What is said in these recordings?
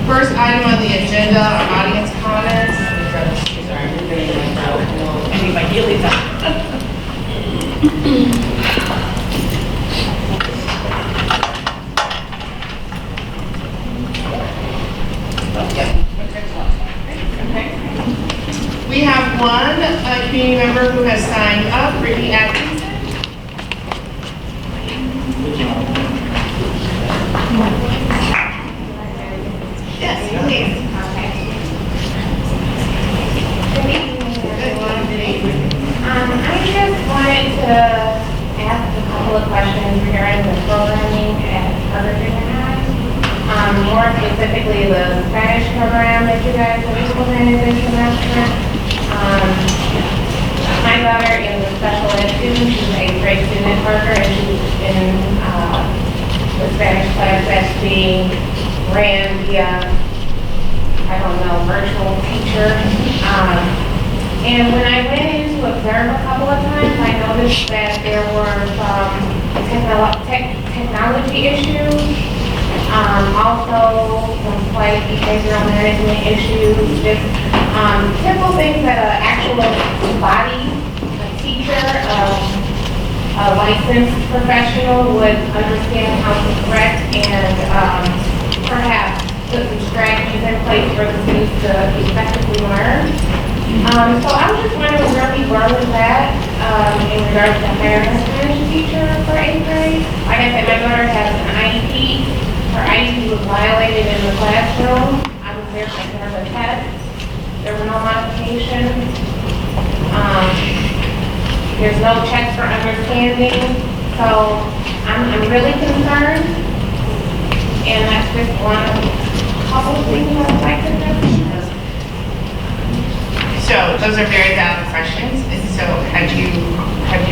First item on the agenda are audience comments. Sorry, I'm getting my throat. I need my Heelys on. We have one community member who has signed up, Brittany Atkinson. Yes, please. Good evening, everyone. I just wanted to ask a couple of questions regarding the programming at Harvard Junior High. More specifically, the Spanish program that you guys have implemented this semester. My daughter is a special ed student. She's an 8th grade student at Harvard, and she's in the Spanish class that's being ran via, I don't know, virtual teacher. And when I went in to observe a couple of times, I noticed that there were some technology issues, also some slight behavioral management issues, just simple things that an actual body, a teacher, a licensed professional would understand how to correct and perhaps put some strategies in place for the students to effectively learn. So I was just wondering where we were with that in regards to hiring a Spanish teacher for 8th grade. Like I said, my daughter has an IEP. Her IEP was violated in the classroom. I was there taking her the test. There were no modifications. There's no checks for understanding. So I'm really concerned. And that's just one of a couple of things I'd like to discuss. So those are very valid questions. And so have you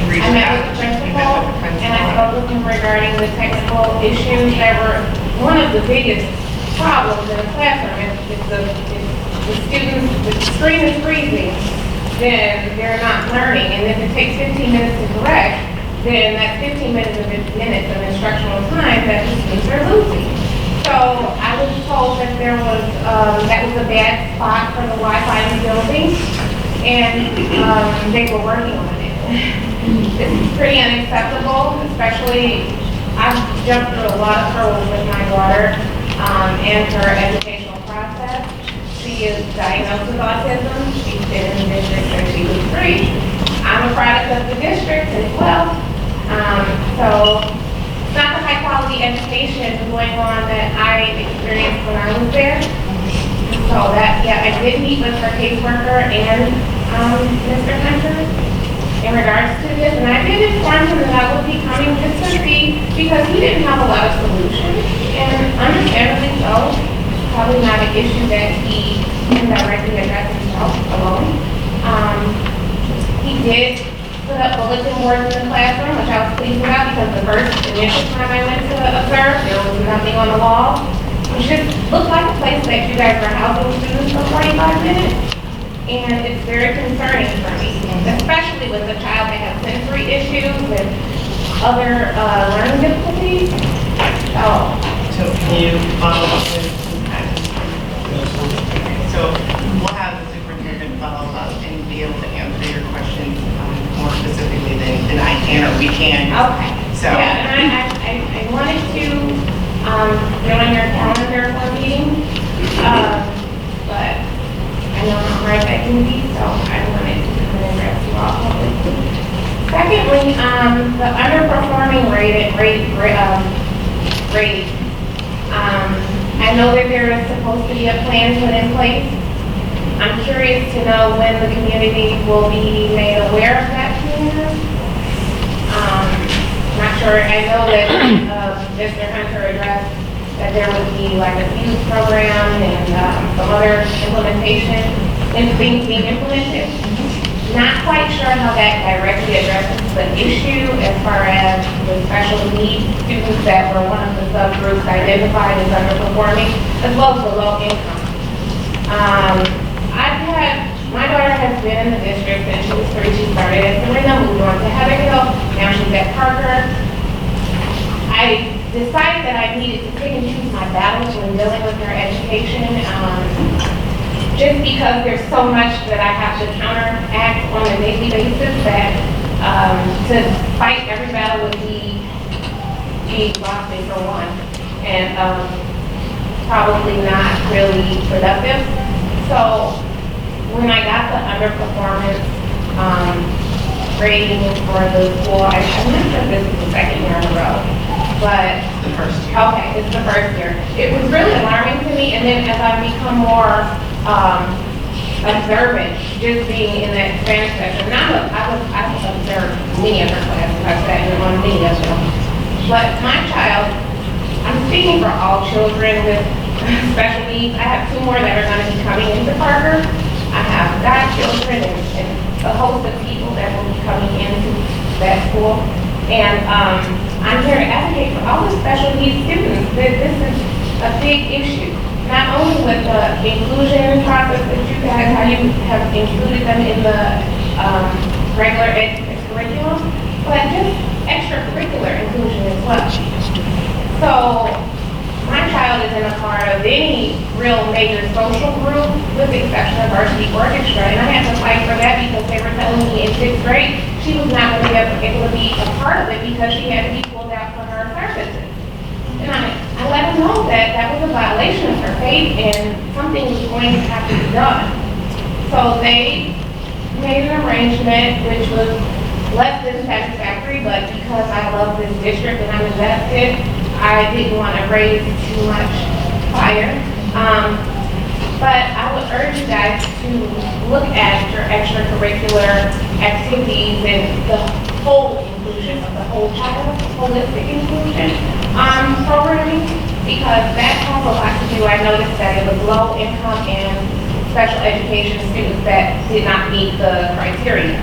reached I met out? with the You met with the principal, and I principal? spoke with him regarding the technical issues that were one of the biggest problems in the classroom. If the students, if the screen is freezing, then they're not learning. And if it takes 15 minutes to correct, then that's 15 minutes of instructional time that the students are losing. So I was told that there was, that was a bad spot for the Wi-Fi in the building, and they were working on it. It's pretty unacceptable, especially, I've jumped through a lot of hurdles with my daughter and her educational process. She is diagnosed with autism. She's been in the district since she was 3. I'm a product of the district as well. So it's not the high quality education going on that I experienced when I was there. So that, yeah, I did meet with her caseworker and Mr. Hunter in regards to this, and I did inform him that I would be coming just to see, because he didn't have a lot of solutions, and understandably so, probably not an issue that he can directly address himself alone. He did put up bulletin boards in the classroom, which I was pleased about, because the first initial time I went to observe, there was nothing on the wall. It just looked like a place that you guys were housing students for 45 minutes. And it's very concerning for me, especially with a child that has sensory issues and other learning difficulties. So can you follow up with? So we'll have the superintendent follow up and be able to answer your questions more specifically than I can or we can. Okay. So. Yeah, and I wanted to get on your calendar for a meeting, but I know how hard that can be, so I wanted to come and address you all publicly. Secondly, the underperforming rate. I know that there is supposed to be a plan put in place. I'm curious to know when the community will be made aware of that plan. Not sure. I know that Mr. Hunter addressed that there would be like a youth program and some other implementation and things being implemented. Not quite sure how that directly addresses the issue as far as the special needs students that were one of the subgroups identified as underperforming, as well as the low income. My daughter has been in the district since she was 3. She started at Serena, moved on to Heatherhill, now she's at Parker. I decided that I needed to pick and choose my battles when dealing with their education. Just because there's so much that I have to counteract on a daily basis that to fight every battle would be exhausting for one, and probably not really productive. So when I got the underperformance rating for the school, I'm not sure if this is the second year in a row, but The first year. okay, it's the first year. It was really alarming to me, and then as I become more observant, just being in that Spanish session, I was observed many of her classes, I've sat in on many of them. But my child, I'm speaking for all children with special needs. I have 2 more that are going to be coming into Parker. I have godchildren and a host of people that will be coming into that school. And I'm here to advocate for all the special needs students. This is a big issue, not only with the inclusion process that you guys, how you have included them in the regular curriculum, but just extracurricular inclusion as well. So my child isn't a part of any real major social group, with the exception of varsity orchestra, and I had to fight for that because they were telling me in 6th grade she was not going to be able to be a part of it because she had to be pulled out for her services. And I let them know that that was a violation of her faith and something was going to have to be done. So they made an arrangement which was less than satisfactory, but because I love this district and I'm invested, I didn't want to raise too much fire. But I would urge you guys to look at your extracurricular activities and the whole inclusion of the whole child, holistic inclusion programming, because that has a lot to do. I noticed that it was low income and special education students that did not meet the criteria.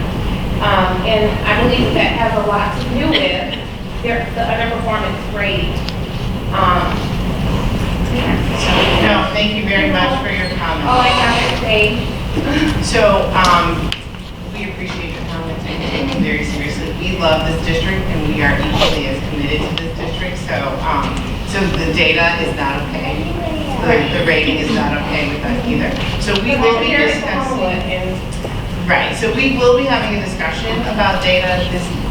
And I believe that has a lot to do with the underperformance rate. No, thank you very much for your All comments. I have to say, So, we appreciate your comments and take them very seriously. We love this district and we are equally as committed to this district. So the data is not okay. The rating is not okay with us either. So we will be discussing. Right, so we will be having a discussion about data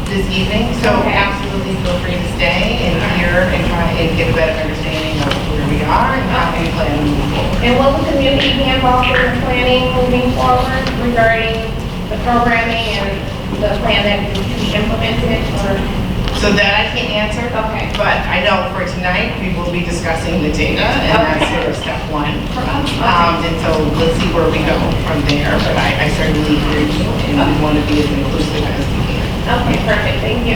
this evening, so Okay. absolutely feel free to stay and hear and try and get a better understanding of where we are and how we plan to move forward. And will the community be involved in the planning moving forward regarding the programming and the plan that is to be implemented, or? So that I can't answer, Okay. but I know for tonight, we will be discussing the data, and that's Okay. sort of step 1 for us. And so let's see where we go from there, but I certainly hear you, and we want to be as inclusive as we can. Okay, perfect, thank you.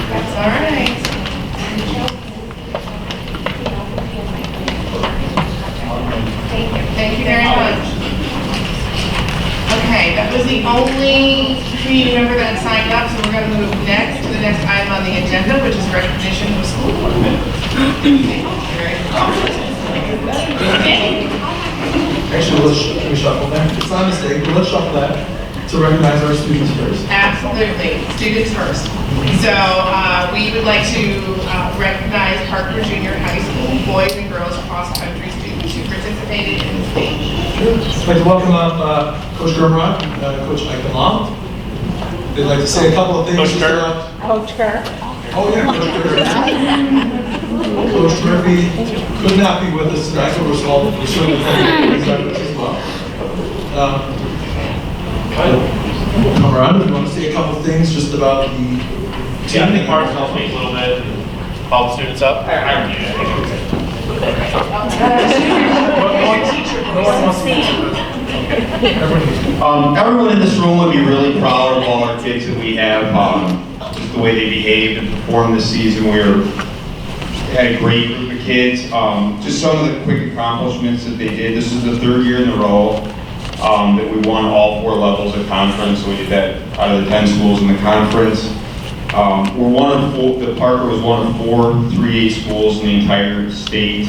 That's all right. Thank you very much. Okay, that was the only community member that signed up, so we're going to move next to the next item on the agenda, which is recognition of school board members. Actually, let's reshuffle that. It's not a mistake, but let's shuffle that to recognize our students first. Absolutely, students first. So we would like to recognize Parker Junior High School boys and girls cross-country students who participated in the state. I'd like to welcome up Coach Gurmrod and Coach Mike Long. They'd like to say a couple of things. Coach Kerr. Coach Kerr. Oh, yeah, Coach Kerr. Coach Murphy could not be with us tonight, so we're certainly thanking his efforts as well. Come around, we want to say a couple of things just about the team. Yeah, I think Mark will speak a little bit and call the students up. Everyone in this room would be really proud of all our kids that we have, just the way they behaved and performed this season. We are had a great group of kids. Just some of the quick accomplishments that they did. This is the 3rd year in a row that we won all 4 levels of conference. So we did that out of the 10 schools in the conference. We're one of 4, the Parker was one of 4 3A schools in the entire state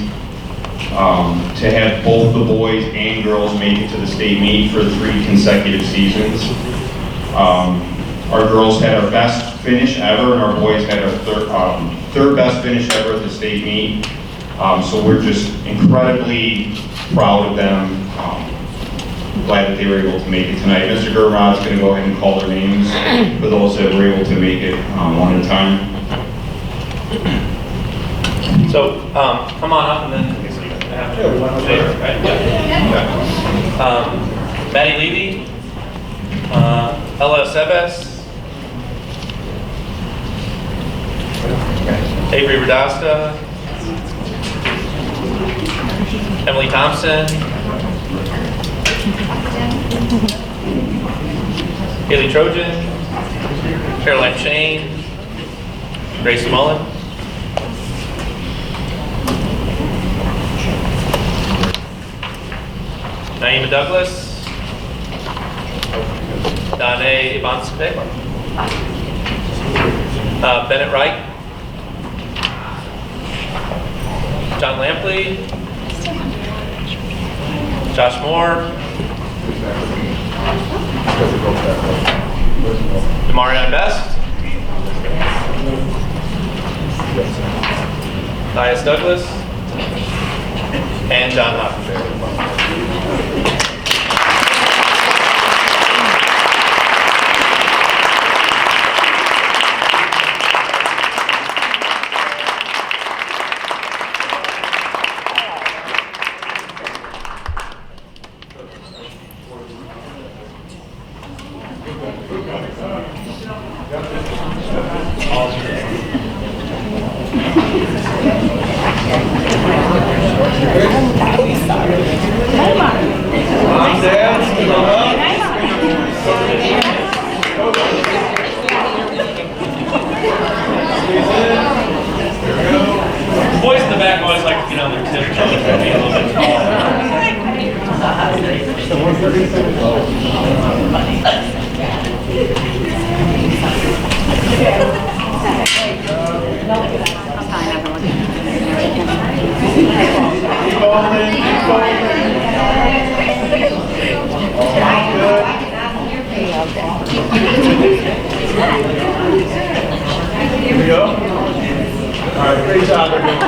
to have both the boys and girls make it to the state meet for 3 consecutive seasons. Our girls had our best finish ever, and our boys had our third best finish ever at the state meet. So we're just incredibly proud of them. Glad that they were able to make it tonight. Mr. Gurmod is going to go ahead and call their names for those that were able to make it one at a time. So, come on up and then I guess we have to. Right? Yeah. Maddie Levy, Ella Sebes, Avery Radasta, Emily Thompson, Haley Trojan, Caroline Shane, Grace Mullen, Naima Douglas, Danae Ivanskve, Bennett Wright, John Lampley, Josh Moore, Demarion Best, Nias Douglas, and John Hoppenberry. Boys in the back always like to get on their tips and be a little bit taller. Here we go. All right, great job, everyone.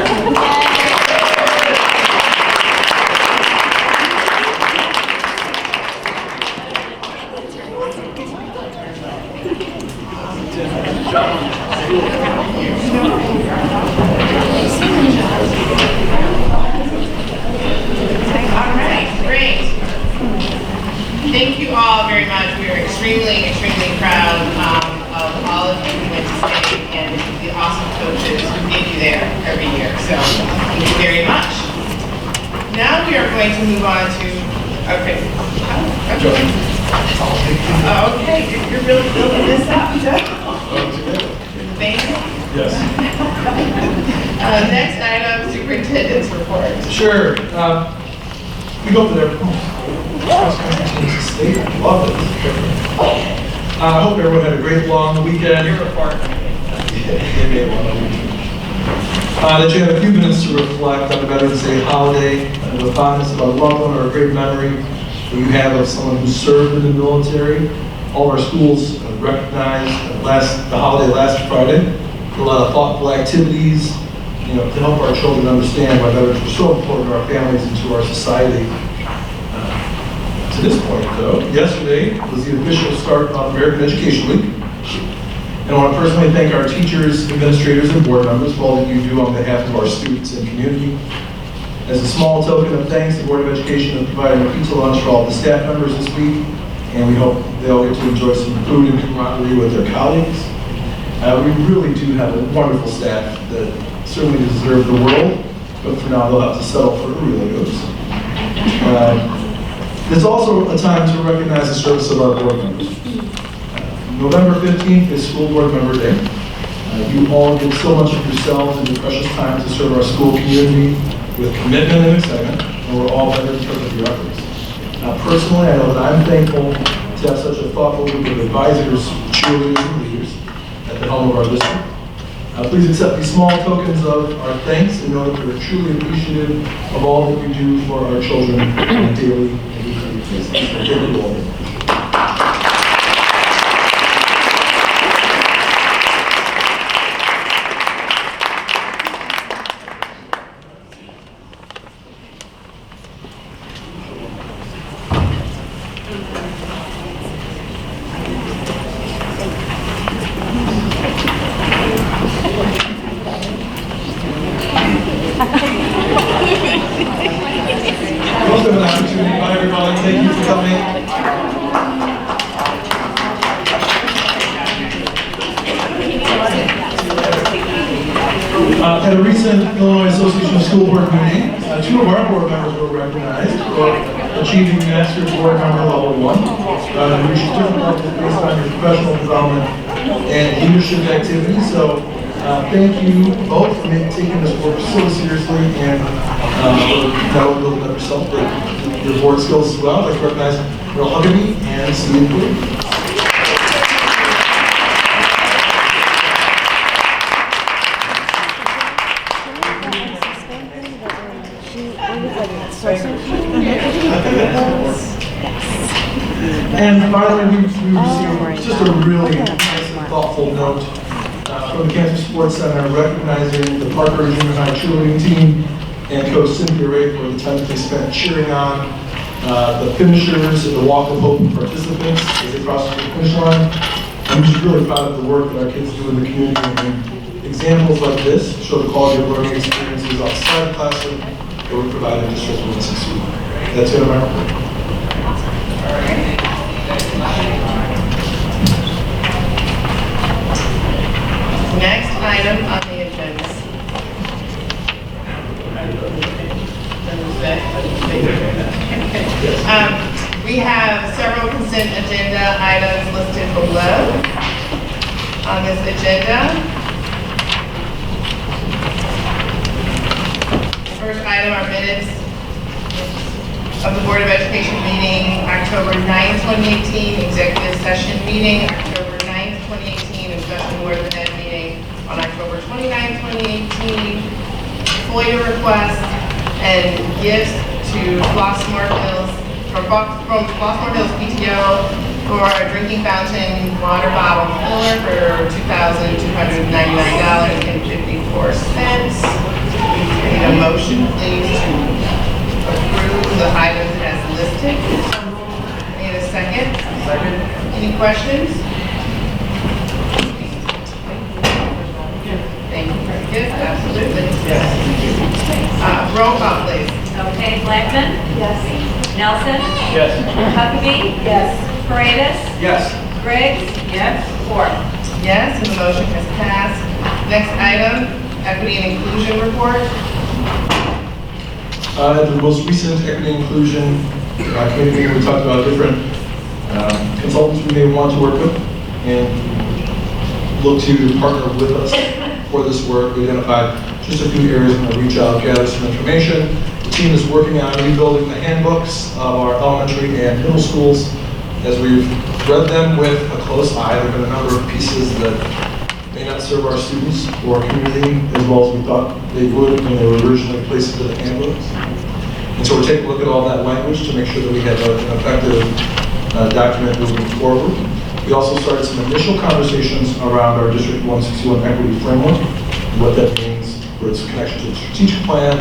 All right, great. Thank you all very much. We are extremely, extremely proud of all of you who went to state and the awesome coaches who get you there every year. So thank you very much. Now we are going to move on to, okay. Okay, you're really building this up, Joe. Thank you. Yes. Next item, superintendent's report. Sure. We go up there. I love it. I hope everyone had a great long weekend. Your report. That you had a few minutes to reflect on the Veterans Day holiday, the fondness of a loved one or a great memory that you have of someone who served in the military. All of our schools recognized the holiday last Friday. A lot of thoughtful activities, to help our children understand why veterans are so important to our families and to our society. To this point, though, yesterday was the official start of American Education Week. And I want to personally thank our teachers, administrators, and board members for all that you do on behalf of our students and community. As a small token of thanks, the Board of Education is providing a pizza lunch for all the staff members this week, and we hope they all get to enjoy some food and camaraderie with their colleagues. We really do have a wonderful staff that certainly deserve the world, but for now they'll have to settle for Oreos. It's also a time to recognize the service of our board members. November 15th is School Board Member Day. You all give so much of yourselves and your precious time to serve our school community with commitment and excitement, and we're all better because of your efforts. Personally, I know that I'm thankful to have such a thoughtful group of advisors, cheerleaders, and leaders at the helm of our district. Please accept these small tokens of our thanks and know that we're truly appreciative of all that you do for our children on a daily and weekly basis. Thank you all. Most of an opportunity. Bye, everybody. Thank you for coming. At a recent Illinois Association of School Board meeting, two of our board members were recognized for achieving Master's Board Member Level 1, which is different levels based on your professional development and leadership activities. So thank you both for taking this work so seriously and not only building up yourself, but your board skills as well. I'd like to recognize Earl Huckabee and Steve Blue. And finally, we received just a really nice and thoughtful note from the Kansas Sports Center recognizing the Parker Junior High cheerleading team and Coach Cynthia Ray for the time that they spent cheering on the finishers and the Walk of Hope participants as they crossed the finish line. I'm just really proud of the work that our kids do in the community. And examples like this show the quality of learning experiences outside the classroom that we provide in District 162. That's it on my report. Next item on the agenda. We have several consent agenda items listed below on this agenda. The first item are minutes of the Board of Education meeting, October 9, 2018, executive session meeting, October 9, 2018, and special Board of Ed meeting on October 29, 2018, FOIA request and gifts to Flossmoor Hills, from Flossmoor Hills PTO for a drinking fountain water bottle filler for $2,299.54. Need a motion, please, to approve the items as listed. Need a second? Second. Any questions? Thank you, very good, absolutely. Yes. Roll call, please. Okay, Blackman? Yes. Nelson? Yes. Huckabee? Yes. Paredes? Yes. Briggs? Yes. Ford? Yes, and the motion has passed. Next item, equity and inclusion report. At the most recent equity and inclusion committee meeting, we talked about different consultants we may want to work with and look to partner with us for this work. We identified just a few areas we're going to reach out, gather some information. The team is working on rebuilding the handbooks of our elementary and middle schools. As we've read them with a close eye, there have been a number of pieces that may not serve our students or community as well as we thought they would when they were originally placed into the handbooks. And so we're taking a look at all that language to make sure that we have an effective document moving forward. We also started some initial conversations around our District 161 equity framework, and what that means for its connection to the strategic plan,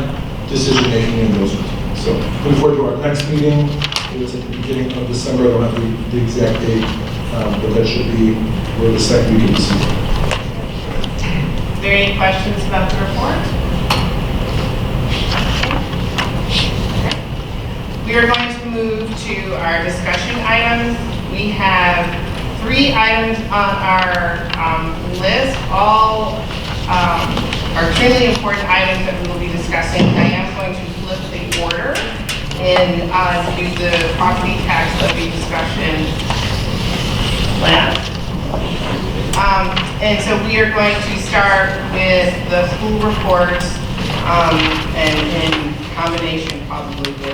decision-making, and those sorts of things. So looking forward to our next meeting. It's at the beginning of December. I don't have the exact date, but that should be the second week of December. Are there any questions about the report? We are going to move to our discussion items. We have 3 items on our list. All are extremely important items that we will be discussing. I am going to flip the order and do the property tax levy discussion last. And so we are going to start with the school reports, and in combination probably with the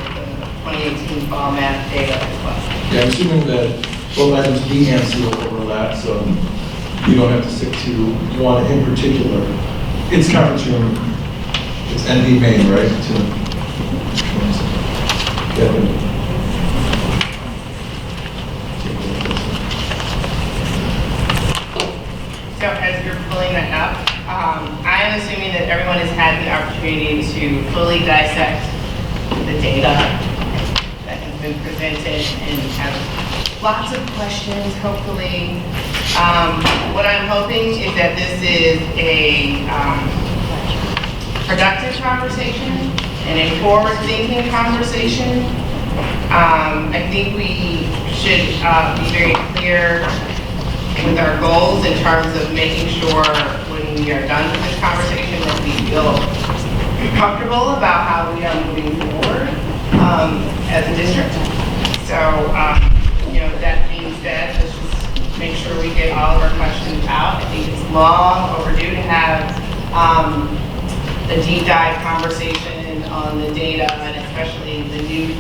2018 fall math data as well. Yeah, I'm assuming that both items B and C will overlap, so you don't have to stick to one in particular. It's conference room, it's ND main, right? Yeah. So as you're pulling that up, I am assuming that everyone has had the opportunity to fully dissect the data that has been presented and have lots of questions, hopefully. What I'm hoping is that this is a productive conversation and a forward-thinking conversation. I think we should be very clear with our goals in terms of making sure when we are done with this conversation that we feel comfortable about how we are moving forward as a district. So, that being said, let's just make sure we get all of our questions out. I think it's long overdue to have a deep dive conversation on the data and especially the new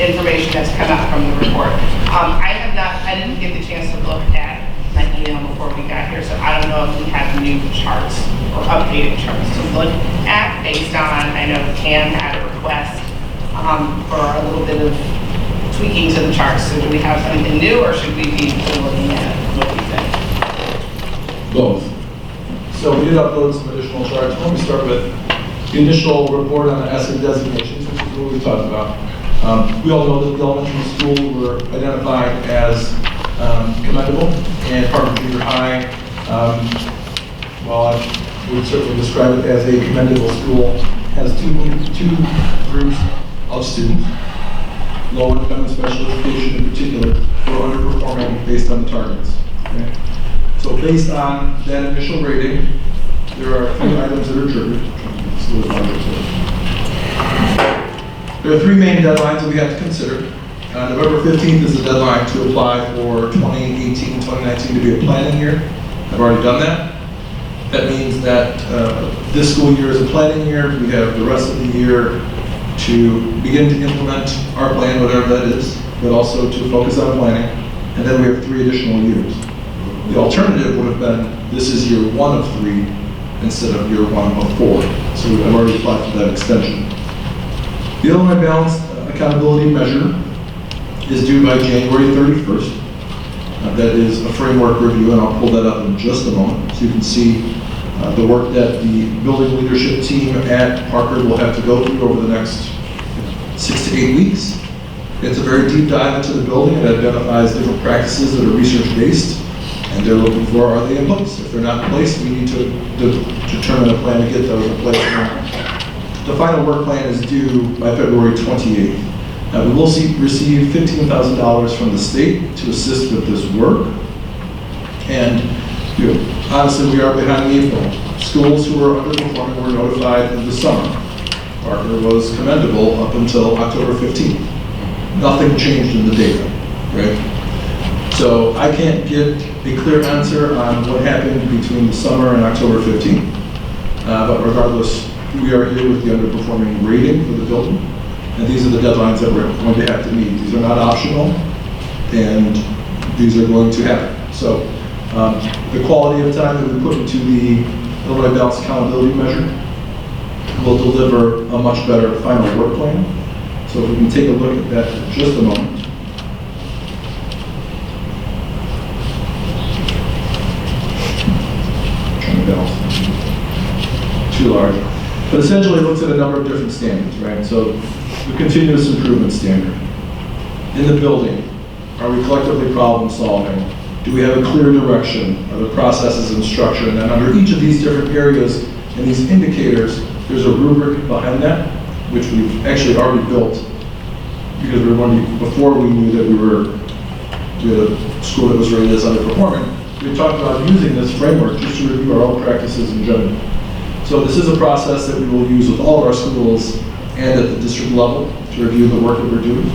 information that's come out from the report. I didn't get the chance to look at my email before we got here, so I don't know if we have new charts or updated charts to look at based on, I know Cam had a request for a little bit of tweaking to the charts. So do we have something new or should we be looking at what we think? Both. So we did upload some additional charts. Let me start with the initial report on the asset designations, which is what we talked about. We all know that the elementary school were identified as commendable, and Parker Junior High, well, I would certainly describe it as a commendable school, has two groups of students, low income special education in particular, who are underperforming based on the targets. Okay? So based on that initial rating, there are a few items that are triggered. There are three main deadlines that we have to consider. November 15th is the deadline to apply for 2018-2019 to be a planning year. I've already done that. That means that this school year is a planning year. We have the rest of the year to begin to implement our plan, whatever that is, but also to focus on planning. And then we have 3 additional years. The alternative would have been, this is year 1 of 3 instead of year 1 of 4. So I've already applied for that extension. The Illinois Balanced Accountability Measure is due by January 31st. That is a framework review, and I'll pull that up in just a moment so you can see the work that the building leadership team at Parker will have to go through over the next 6 to 8 weeks. It's a very deep dive into the building. It identifies different practices that are research-based, and they're looking for, are they in place? If they're not in place, we need to determine a plan to get those in place. The final work plan is due by February 28th. We will receive $15,000 from the state to assist with this work. And honestly, we are behind the 8 ball. Schools who are underperforming were notified in the summer. Parker was commendable up until October 15th. Nothing changed in the data, right? So I can't get a clear answer on what happened between the summer and October 15th. But regardless, we are here with the underperforming rating for the building. And these are the deadlines that we're going to have to meet. These are not optional, and these are going to happen. So the quality of time that we put into the Illinois Balanced Accountability Measure will deliver a much better final work plan. So if we can take a look at that for just a moment. Trying to balance. Too large. But essentially it looks at a number of different standards, right? So the continuous improvement standard. In the building, are we collectively problem solving? Do we have a clear direction? Are the processes and structure? And then under each of these different areas and these indicators, there's a rubric behind that, which we've actually already built because before we knew that we had a school that was rated as underperforming. We talked about using this framework just to review our own practices in general. So this is a process that we will use with all of our schools and at the district level to review the work that we're doing.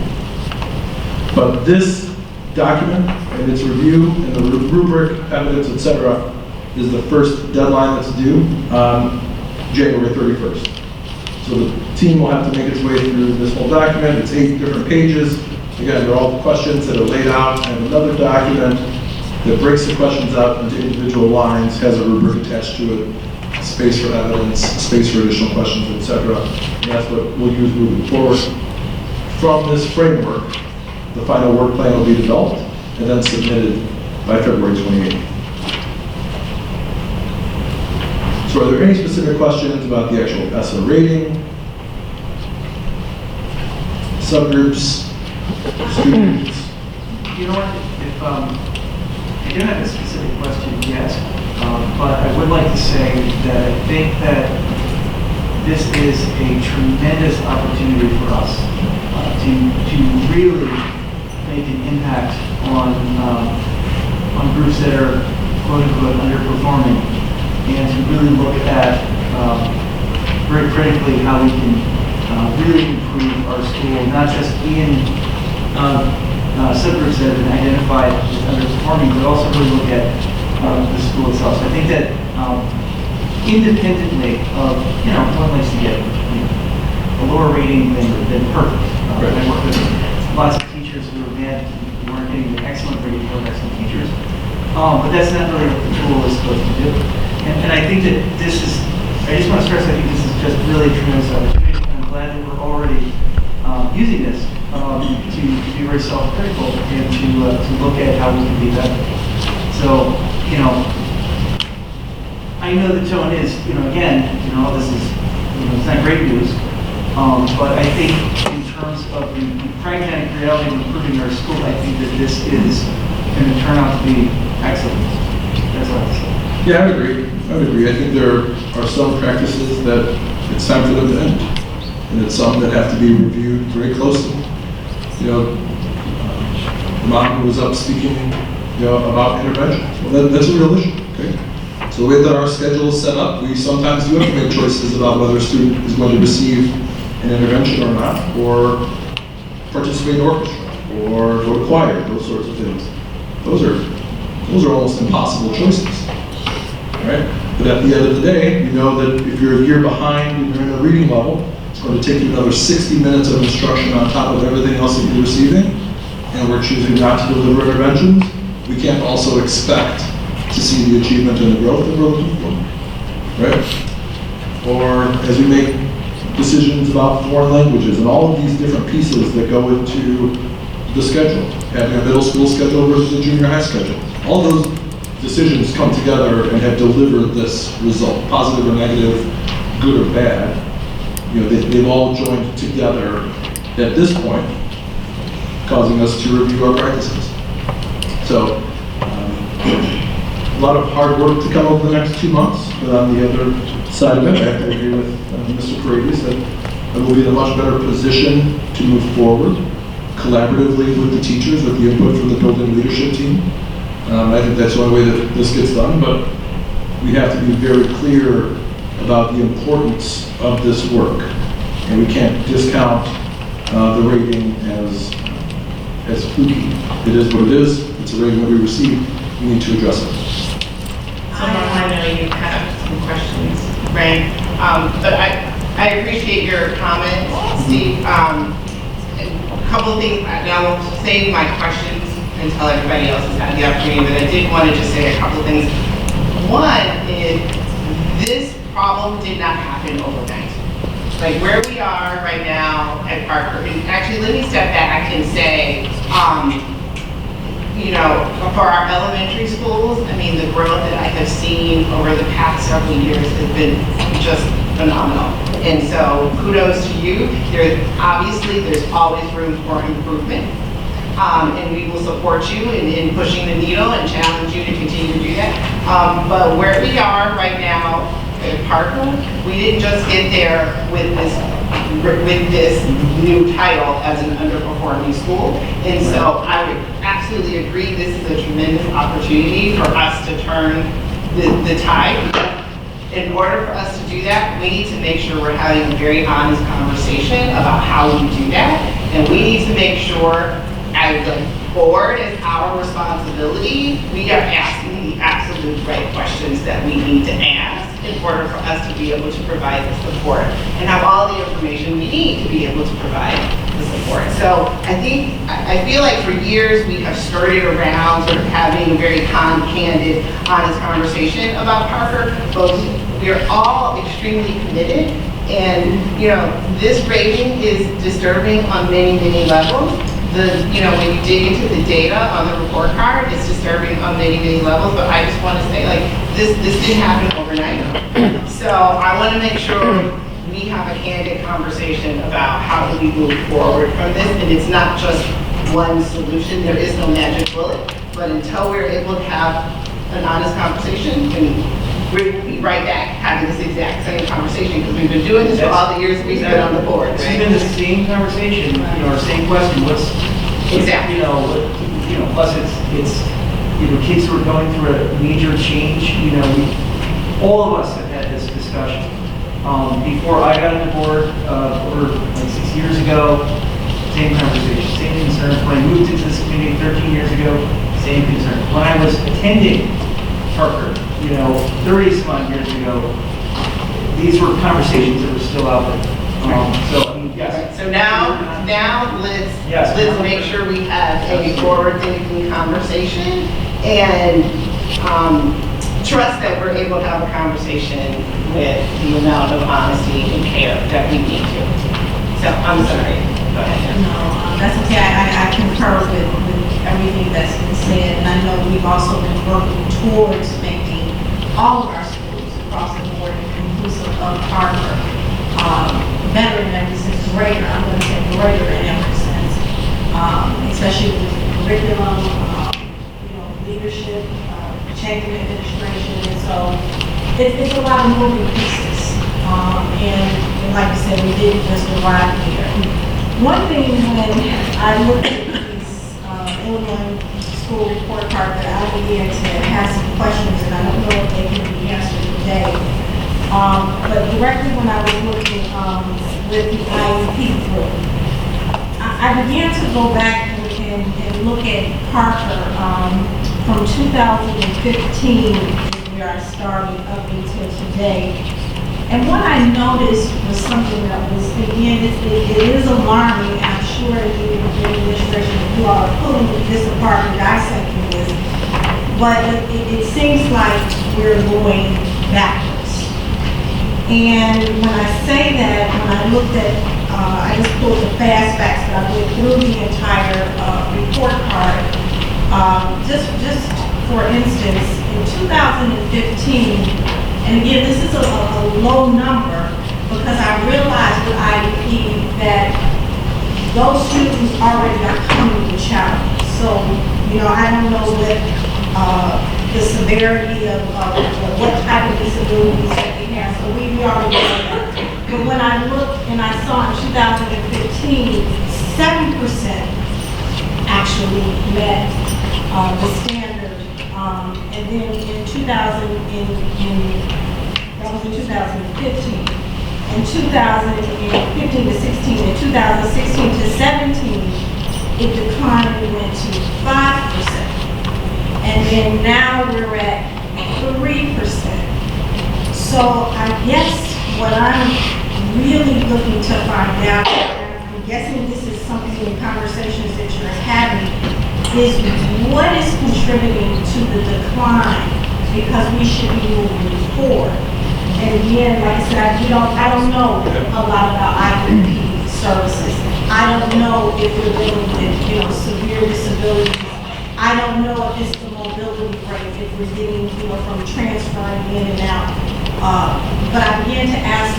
But this document and its review and the rubric, evidence, etc., is the first deadline that's due on January 31st. So the team will have to make its way through this whole document. It's 8 different pages. Again, they're all the questions that are laid out, and another document that breaks the questions out into individual lines, has a rubric attached to it, space for evidence, space for additional questions, etc. And that's what we'll use moving forward. From this framework, the final work plan will be developed and then submitted by February 28th. So are there any specific questions about the actual ESSA rating, subgroups, students? You know what, if, I don't have a specific question yet, but I would like to say that I think that this is a tremendous opportunity for us to really make an impact on groups that are quote unquote underperforming, and to really look at very critically how we can really improve our school, not just in subgroups that have been identified as underperforming, but also really look at the school itself. So I think that independently of, one likes to get a lower rating than perfect. I work with lots of teachers who are mad who weren't getting an excellent rating for excellent teachers. But that's not really what the tool is supposed to do. And I think that this is, I just want to stress, I think this is just really a tremendous opportunity. And I'm glad that we're already using this to be very self-critical and to look at how we can be better. So, I know the tone is, again, this is, it's not great news, but I think in terms of the pragmatic reality of improving our school, I think that this is going to turn out to be excellent. That's all I say. Yeah, I would agree. I think there are some practices that it's time for them to end, and it's some that have to be reviewed very closely. The mom who was up speaking, about intervention. Well, that's a real issue. Okay. So the way that our schedule is set up, we sometimes do have to make choices about whether a student is going to receive an intervention or not, or participate in orchestra, or go to choir, those sorts of things. Those are almost impossible choices, right? But at the end of the day, you know that if you're a year behind and you're in a reading level, it's going to take you another 60 minutes of instruction on top of everything else that you're receiving, and we're choosing not to deliver interventions. We can't also expect to see the achievement and the growth that we're looking for, right? Or as we make decisions about foreign languages and all of these different pieces that go into the schedule, having a middle school schedule versus a junior high schedule. All those decisions come together and have delivered this result, positive or negative, good or bad. They've all joined together at this point, causing us to review our practices. So, a lot of hard work to come over the next 2 months, but on the other side of it, I have to agree with Mr. Paredes that we'll be in a much better position to move forward collaboratively with the teachers, with the input from the building leadership team. I think that's the only way that this gets done, but we have to be very clear about the importance of this work, and we can't discount the rating as fluky. It is what it is. It's a rating that we receive. We need to address it. I know you have some questions, right? But I appreciate your comments, Steve. A couple of things, and I will save my questions until everybody else has had the opportunity, but I did want to just say a couple of things. One is, this problem did not happen overnight. Like where we are right now at Parker, and actually let me step back and say, for our elementary schools, I mean, the growth that I have seen over the past several years has been just phenomenal. And so kudos to you. There's always room for improvement. And we will support you in pushing the needle and challenge you to continue to do that. But where we are right now at Parker, we didn't just get there with this new title as an underperforming school. And so I would absolutely agree, this is a tremendous opportunity for us to turn the tide. In order for us to do that, we need to make sure we're having a very honest conversation about how we do that. And we need to make sure, as the board, as our responsibility, we are asking the absolute the right questions that we need to ask in order for us to be able to provide the support and have all the information we need to be able to provide the support. So I feel like for years we have skirted around sort of having a very candid, honest conversation about Parker, but we are all extremely committed. And, this rating is disturbing on many, many levels. When you dig into the data on the report card, it's disturbing on many, many levels, but I just want to say, this didn't happen overnight. So I want to make sure we have a candid conversation about how do we move forward from this, and it's not just one solution. There is no magic bullet, but until we're able to have an honest conversation, and we'll be right back having this exact same conversation, because we've been doing this for all the years we've been on the board, It's right? even the same conversation, or same question, Exactly. Plus it's, kids who are going through a major change, all of us have had this discussion. Before I got on the board, over like 6 years ago, same conversation, same concerns. When I moved into this community 13 years ago, same concern. When I was attending Parker, 30 some odd years ago, these were conversations that were still out there. Yes. So now let's make sure we have a forward-thinking conversation and trust that we're able to have a conversation with the amount of honesty and care that we need to. So I'm sorry. Go ahead. No, that's okay. I concur with everything that's been said, and I know we've also been working towards making all of our schools across the board inclusive of Parker. Better in every sense, greater, I'm going to say greater in every sense, especially with curriculum, leadership, changing administration, and so it's a lot of moving pieces. And like you said, we did just arrive here. One thing when I looked at these Illinois school report card that I began to have some questions, and I don't know if they can be answered today. But directly when I was looking with the IEP group, I began to go back and look at Parker from 2015, where I started up until today. And what I noticed was something that was, again, it is alarming, and I'm sure the administration, you all are pulling this apart and dissecting this, but it seems like we're going backwards. And when I say that, when I looked at, I just pulled the fast facts, but I went through the entire report card. Just for instance, in 2015, and again, this is a low number because I realized with IEP that those students already are coming with challenges. So, I don't know what the severity of what type of disabilities that they have. So we already know that. But when I looked and I saw in 2015, 7% actually met the standard. And then in 2015, in 2015 to 16, in 2016 to 17, it declined and went to 5%. And then now we're at 3%. So I guess what I'm really looking to find out, and I'm guessing this is something in conversations that you're having, is what is contributing to the decline, because we should be moving forward. And again, like I said, I don't know a lot about IEP services. I don't know if we're dealing with severe disabilities. I don't know if it's the mobility rate, if we're getting from transferring in and out. But I began to ask,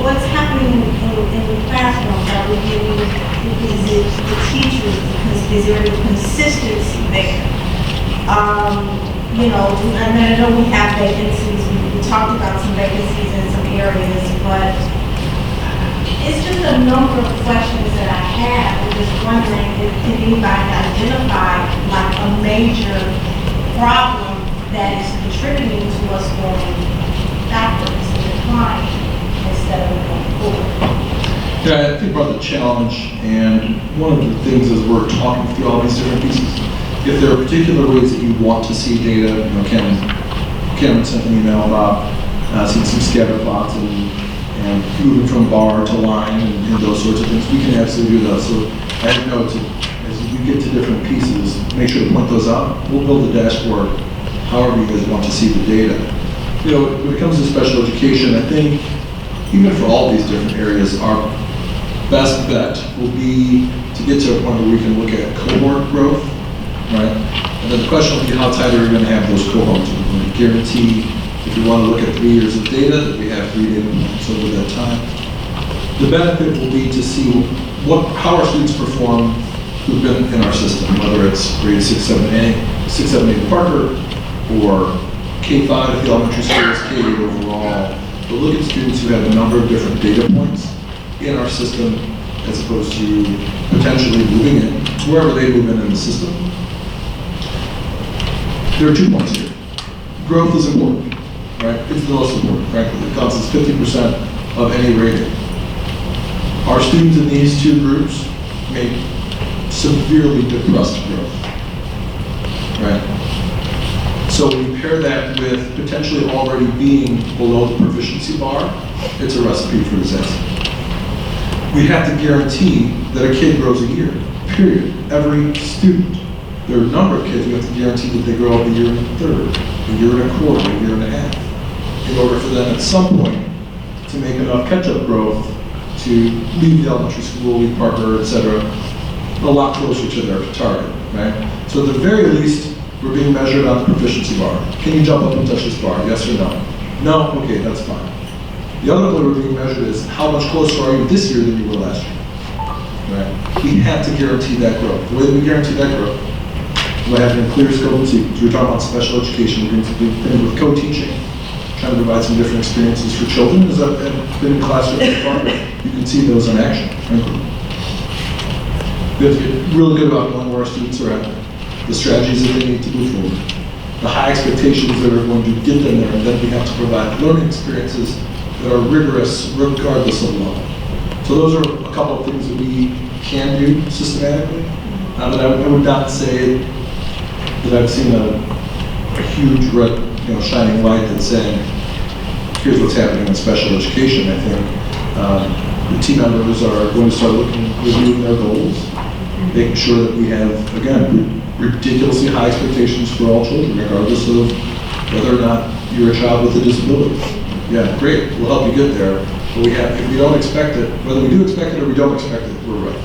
what's happening in the classroom? Are we getting, is it the teachers? Is there a consistency there? And I know we have vacancies. We talked about some vacancies in some areas, but it's just a number of questions that I have. I'm just wondering if anybody identify like a major problem that is contributing to us going backwards and declining instead of going forward. Yeah, I think about the challenge, and one of the things as we're talking through all these different pieces, If there are particular ways that you want to see data, you know, Cameron sent an email about seeing some scatter plots and moving from bar to line and those sorts of things. We can absolutely do that. So as you know, as you get to different pieces, make sure to point those out. We'll build a dashboard however you guys want to see the data. You know, when it comes to special education, I think even for all these different areas, our best bet will be to get to a point where we can look at cohort growth, right? And then the question will be how tight are we going to have those cohorts? We're going to guarantee, if we want to look at 3 years of data, that we have 3 data points over that time. The benefit will be to see how our students perform who've been in our system, whether it's grade 6, 7, 8 Parker, or K-5 at the elementary schools, K-8 overall. But look at students who have a number of different data points in our system as opposed to potentially moving in, wherever they move in the system. There are 2 points here. Growth is important, right? It's the most important, frankly. It counts as 50% of any rating. Our students in these 2 groups make severely depressed growth, right? So when you pair that with potentially already being below the proficiency bar, it's a recipe for disaster. We have to guarantee that a kid grows a year, period. Every student. There are a number of kids we have to guarantee that they grow up a year and a third, a year and a quarter, a year and a half, in order for them at some point to make enough catch-up growth to leave the elementary school, leave Parker, et cetera, a lot closer to their target, right? So at the very least, we're being measured on the proficiency bar. Can you jump up and touch this bar? Yes or no? No? Okay, that's fine. The other way we're being measured is how much closer are you this year than you were last year, right? We have to guarantee that growth. The way that we guarantee that growth, by having a clear scope and sequence. We're talking about special education, we're going to do things with co-teaching, trying to provide some different experiences for children. As I've been in classrooms before, you can see those in action, frankly. We have to get really good about knowing where our students are at, the strategies that they need to move forward, the high expectations that are going to get them there, and then we have to provide learning experiences that are rigorous regardless of level. So those are a couple of things that we can do systematically. But I would not say that I've seen a huge red, shining light that's saying, here's what's happening in special education. I think the team members are going to start reviewing their goals, making sure that we have, again, ridiculously high expectations for all children, regardless of whether or not you're a child with a disability. Yeah, great, we'll help you get there. But if we don't expect it, whether we do expect it or we don't expect it, we're right.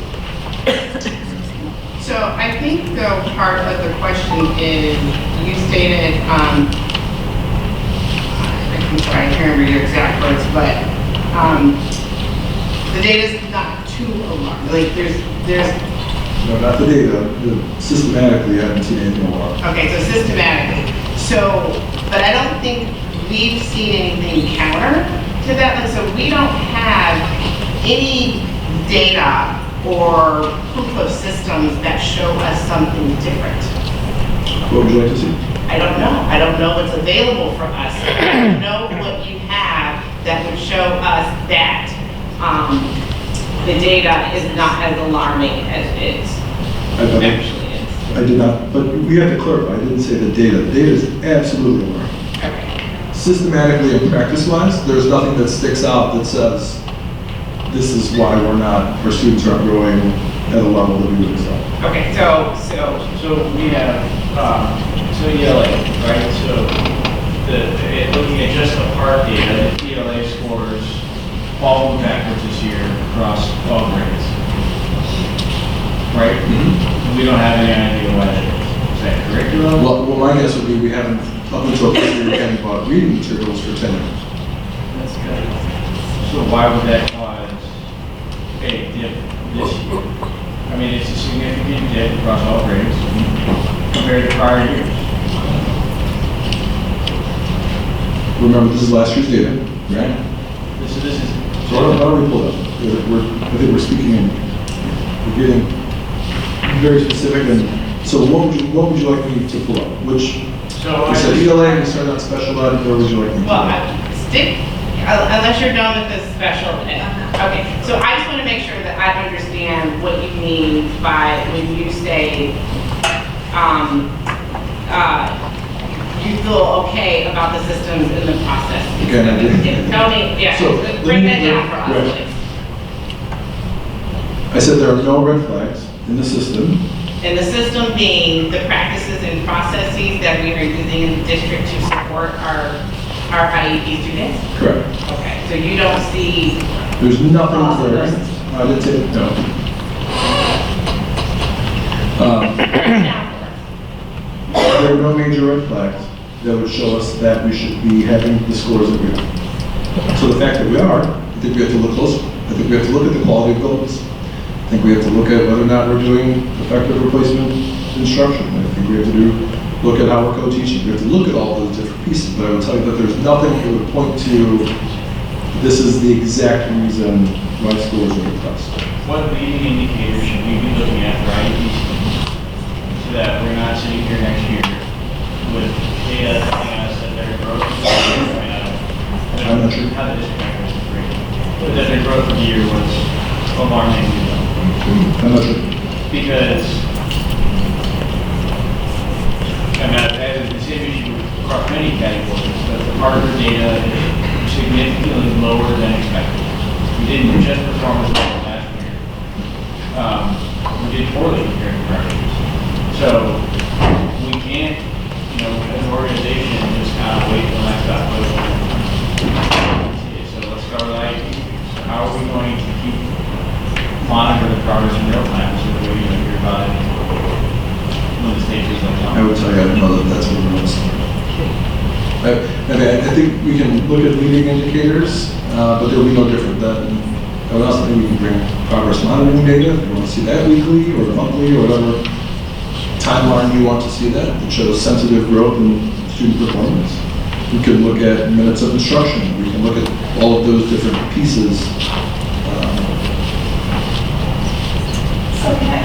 So I think though part of the question is, you stated, I'm sorry, I can't remember your exact words, but the data's not too alarming. Like there's No, not the data, systematically I haven't seen anything alarming. Okay, so systematically. So, but I don't think we've seen anything counter to that. Like, so we don't have any data or proof of systems that show us something different. What would you like to see? I don't know. I don't know what's available for us. I don't know what you have that would show us that the data is not as alarming as it actually is. I did not, but we have to clarify, I didn't say the data. The data is absolutely alarming. Okay. Systematically and practice-wise, there's nothing that sticks out that says, this is why our students aren't growing at a level that we would expect. Okay, so we have, ELA, right? So looking at just the part data, the ELA scores all went backwards this year across all grades. Right? Mm-hmm. We don't have any idea why that is. Is that curriculum? Well, my guess would be we haven't, up until this year, we haven't bought reading materials for 10 years. That's good. So why would that cause a dip this year? I mean, it's a significant dip across all grades compared to prior years. Remember, this is last year's data, right? This is. So why don't we pull it up? I think we're speaking, we're getting very specific. And so what would you like me to pull up? Which, so you said ELA, and you started on special ed, or would you like me to? well, unless you're done with the special ed. Okay, so I just want to make sure that I understand what you mean by when you say you feel okay about the systems in the process. Okay, I do. Tell me, yeah, So, break that down for us, right. please. I said there are no red flags in the system. And the system being the practices and processes that we are using in the district to support our IEP students? Correct. Okay, so you don't see, There's nothing there. I didn't say, no. There are no major red flags that would show us that we should be having the scores that we are. So the fact that we are, I think we have to look closer. I think we have to look at the quality of buildings. I think we have to look at whether or not we're doing effective replacement instruction. I think we have to look at how we're co-teaching. We have to look at all those different pieces. But I would tell you that there's nothing that would point to this is the exact reason why scores are depressed. What leading indicators should we be looking at for IEP so that we're not sitting here next year with data telling us that their growth I'm not sure. how the district records is great, but that their growth for the year was alarming. I'm not sure. Because I mean, I've had the same issue across many categories, but the Harvard data is significantly lower than expected. We didn't just perform as well last year. We did poorly compared to practice. So we can't, you know, as an organization, just kind of wait till next October. So let's start with IEP. So how are we going to keep monitor the progress in real time so that we don't hear about it when the stage is like I would tell you, I don't know that that's what we're missing. I think we can look at leading indicators, but they'll be no different than, I would also think we can bring progress monitoring data. If you want to see that weekly or monthly or whatever timeline you want to see that shows sensitive growth in student performance. We can look at minutes of instruction. We can look at all of those different pieces.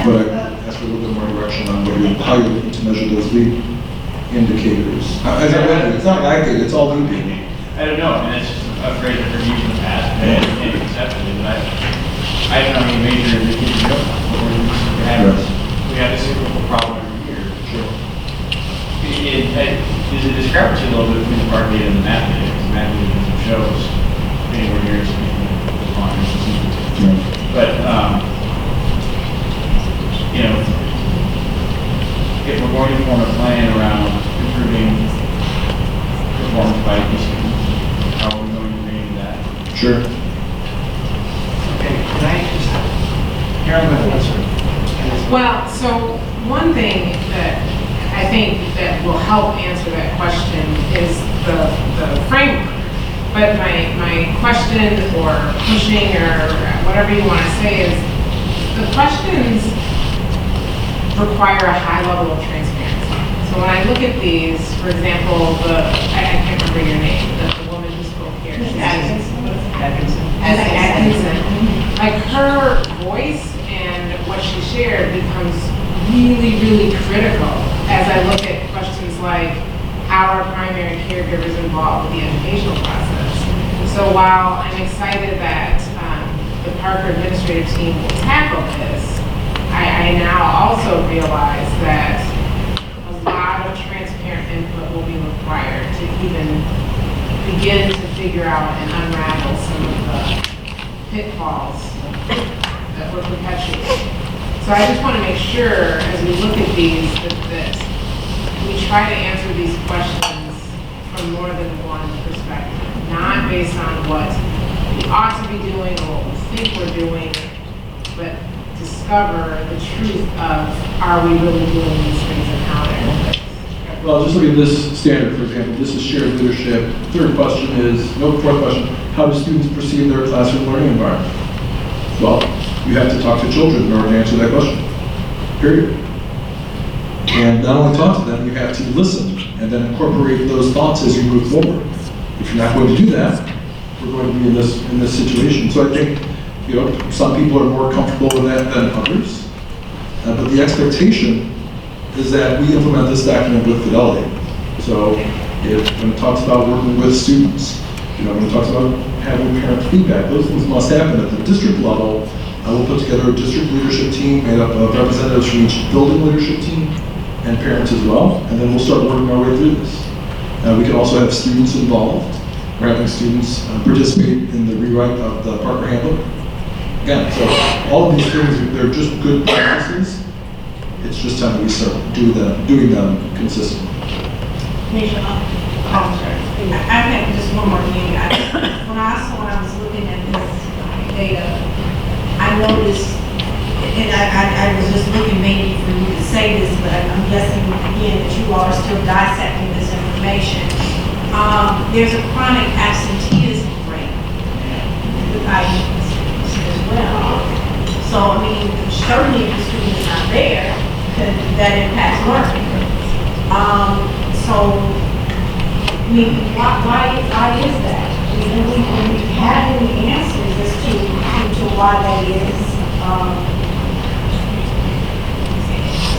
But I ask for a little bit more direction on how you're looking to measure those lead indicators. As I read, it's not lag data, it's all lead data. I don't know, I mean, that's just a phrase that we're using in the past, and conceptually, but I don't know any major indicators in real time. We have this cyclical problem every year. Sure. There's a discrepancy a little bit between the part data and the math data, because the math data doesn't show us anywhere near as many responders as it seems to. But, you know, if we're going to form a plan around improving performance by IEP students, how are we going to manage that? Sure. Okay, can I just, Karen, go ahead, sir. Well, so one thing that I think that will help answer that question is the framework. But my question or pushing or whatever you want to say is the questions require a high level of transparency. So when I look at these, for example, I can't remember your name, the woman who spoke here. Atkinson. Like her voice and what she shared becomes really, really critical as I look at questions like how are primary caregivers involved with the educational process. So while I'm excited that the Parker administrative team will tackle this, I now also realize that a lot of transparent input will be required to even begin to figure out and unravel some of the pitfalls that we're perpetuating. So I just want to make sure as we look at these that we try to answer these questions from more than one perspective, not based on what we ought to be doing or what we think we're doing, but discover the truth of are we really doing these things and how they're. Well, just look at this standard, for example. This is shared leadership. Fourth question, how do students perceive their classroom learning environment? Well, you have to talk to children in order to answer that question, period. And not only talk to them, you have to listen and then incorporate those thoughts as you move forward. If you're not going to do that, we're going to be in this situation. So I think, you know, some people are more comfortable with that than others. But the expectation is that we implement this document with fidelity. So when it talks about working with students, you know, when it talks about having parent feedback, those things must happen at the district level. I will put together a district leadership team made up of representatives from each building leadership team, and parents as well, and then we'll start working our way through this. We can also have students involved. We're having students participate in the rewrite of the Parker Handbook. Again, so all of these things, they're just good practices. It's just time that we start doing them consistently. Misha, I think just one more thing. When I was looking at this data, I noticed, and I was just looking maybe for you to say this, but I'm guessing again that you all are still dissecting this information. There's a chronic absenteeism rate with IEPs as well. So, I mean, certainly if the student is not there, then that impacts learning. So, I mean, why is that? I mean, do we have any answers as to why that is?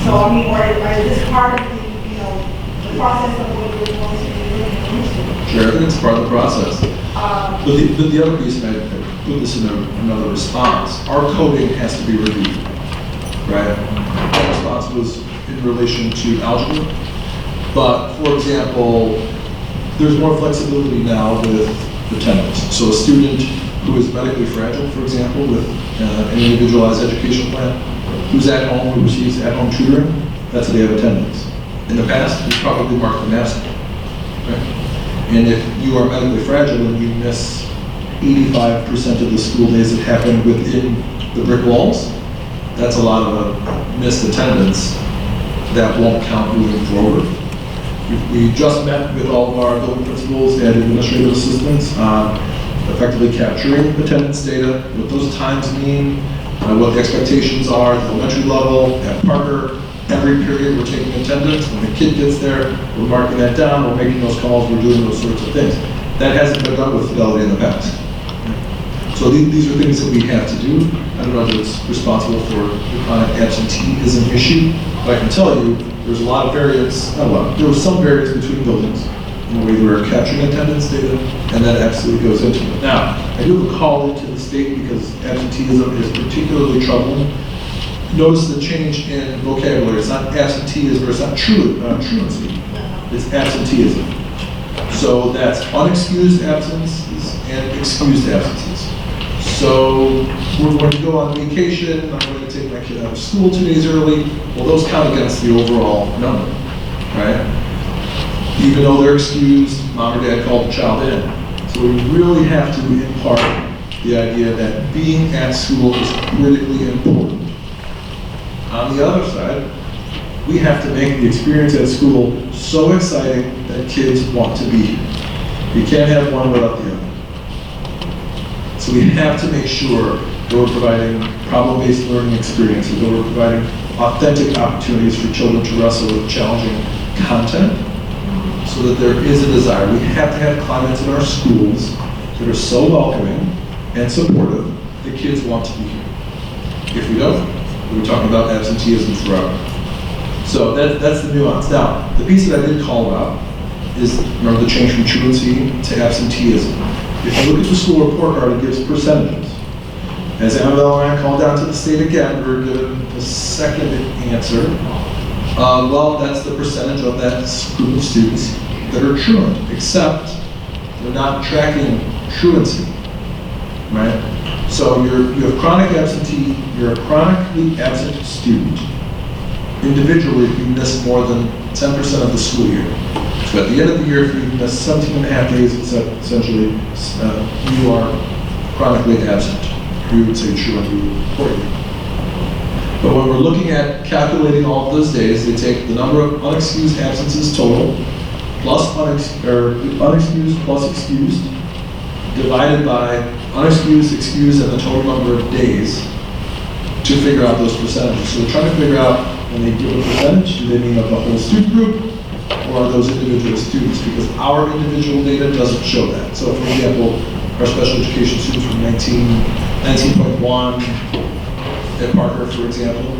So, I mean, or is this part of the process of what we're going to be looking into? Sure, I think it's part of the process. But the other piece, and I put this in another response, our coding has to be reviewed, right? That response was in relation to algebra. But, for example, there's more flexibility now with attendance. So a student who is medically fragile, for example, with an individualized education plan, who's at home, who receives at-home tutoring, that's a day of attendance. In the past, we probably marked them absent. Right? And if you are medically fragile and you miss 85% of the school days that happen within the brick walls, that's a lot of missed attendance that won't count moving forward. We just met with all of our building principals and administrative assistants on effectively capturing attendance data, what those times mean, what the expectations are at the elementary level, at Parker. Every period we're taking attendance. When the kid gets there, we're marking that down, we're making those calls, we're doing those sorts of things. That hasn't been done with Fidelity in the past. So these are things that we have to do. I don't know if it's responsible for the chronic absenteeism issue, but I can tell you there's a lot of variance, not a lot, there was some variance between buildings in the way we were capturing attendance data, and that absolutely goes into it. Now, I do have a call into the state because absenteeism is particularly troubling. Notice the change in vocabulary. It's not absenteeism, or it's not truancy. It's absenteeism. So that's unexcused absences and excused absences. So we're going to go on vacation, I'm going to take my kid out of school 2 days early. Well, those count against the overall number, right? Even though they're excused, mom or dad called the child in. So we really have to impart the idea that being at school is critically important. On the other side, we have to make the experience at school so exciting that kids want to be here. You can't have one without the other. So we have to make sure that we're providing problem-based learning experiences, that we're providing authentic opportunities for children to wrestle with challenging content so that there is a desire. We have to have climates in our schools that are so welcoming and supportive that kids want to be here. If we don't, we're talking about absenteeism forever. So that's the nuance. Now, the piece that I did call out is, remember, the change from truancy to absenteeism. If you look at the school report card, it gives percentages. As Annabelle and I called down to the state again, we were given the second answer. Well, that's the percentage of that group of students that are truant, except they're not tracking truancy, right? So you have chronic absentee, you're a chronically absent student. Individually, if you miss more than 10% of the school year. So at the end of the year, if you miss 17 and a half days, essentially, you are chronically absent. We would say truant, we would report you. But when we're looking at calculating all of those days, they take the number of unexcused absences total, plus unexcused plus excused, divided by unexcused, excused, and the total number of days to figure out those percentages. So we're trying to figure out, when they give a percentage, do they mean of the whole student group, or are those individual students? Because our individual data doesn't show that. So for example, our special education students from 19.1 at Parker, for example,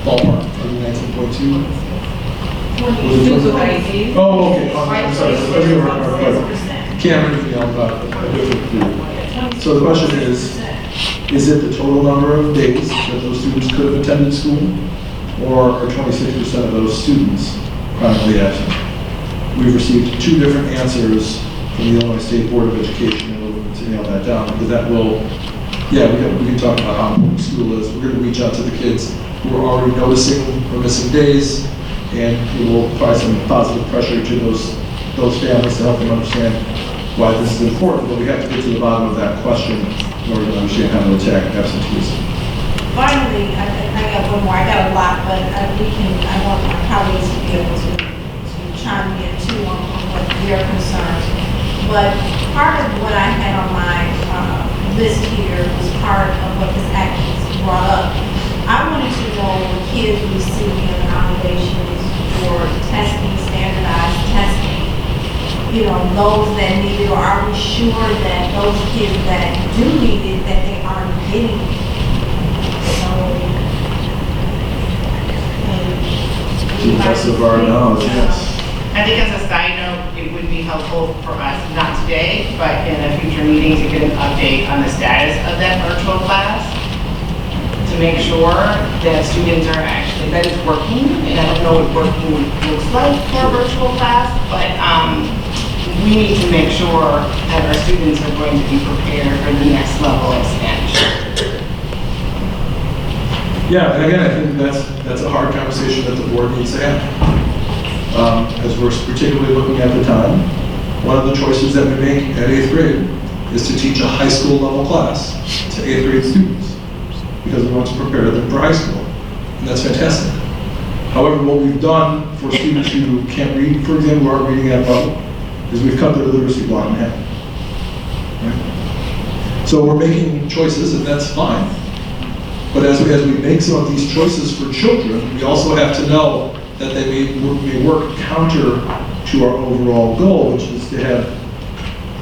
ballpark, maybe 19.2. Oh, okay. I'm sorry. Cameron yelled about a different group. So the question is it the total number of days that those students could have attended school? or are 26% of those students chronically absent? We've received 2 different answers from the Illinois State Board of Education, and we're looking to nail that down, because that will, yeah, we can talk about how important school is. We're going to reach out to the kids who are already noticing or missing days, and we will apply some positive pressure to those families to help them understand why this is important, but we have to get to the bottom of that question in order to understand how to attack absenteeism. Finally, I got one more, I got a lot, but I want my colleagues to be able to chime in too on what their concerns. But part of what I had on my list here was part of what this activist brought up. I wanted to know the kids receiving accommodations for testing, standardized testing, those that need it, or are we sure that those kids that do need it, that they are getting it? To the best of our knowledge, yes. I think as a side note, it would be helpful for us, not today, but in a future meeting, to get an update on the status of that virtual class, to make sure that students are actually, that it's working, and I don't know what working looks like for a virtual class, but we need to make sure that our students are going to be prepared for the next level of Spanish. Yeah, and again, I think that's a hard conversation that the board needs to have. As we're particularly looking at the time, one of the choices that we make at 8th grade is to teach a high school level class to 8th grade students, because we want to prepare them for high school, and that's fantastic. However, what we've done for students who can't read, for example, who aren't reading at level, is we've cut their literacy block in half. Right? So we're making choices, and that's fine. But as we make some of these choices for children, we also have to know that they may work counter to our overall goal, which is to have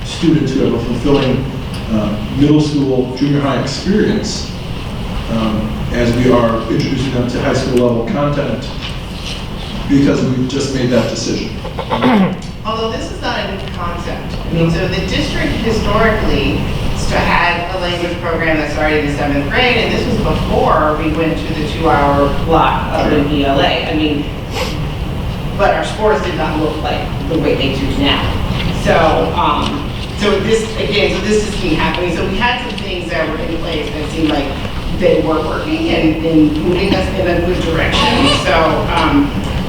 students who have a fulfilling middle school, junior high experience as we are introducing them to high school level content, because we've just made that decision. Although this is not a new concept. I mean, so the district historically had a language program that started in 7th grade, and this was before we went to the 2-hour block of an ELA. I mean, but our scores did not look like the way they do now. So, so this is happening. So we had some things that were in place that seemed like they were working and moving us in a good direction. So,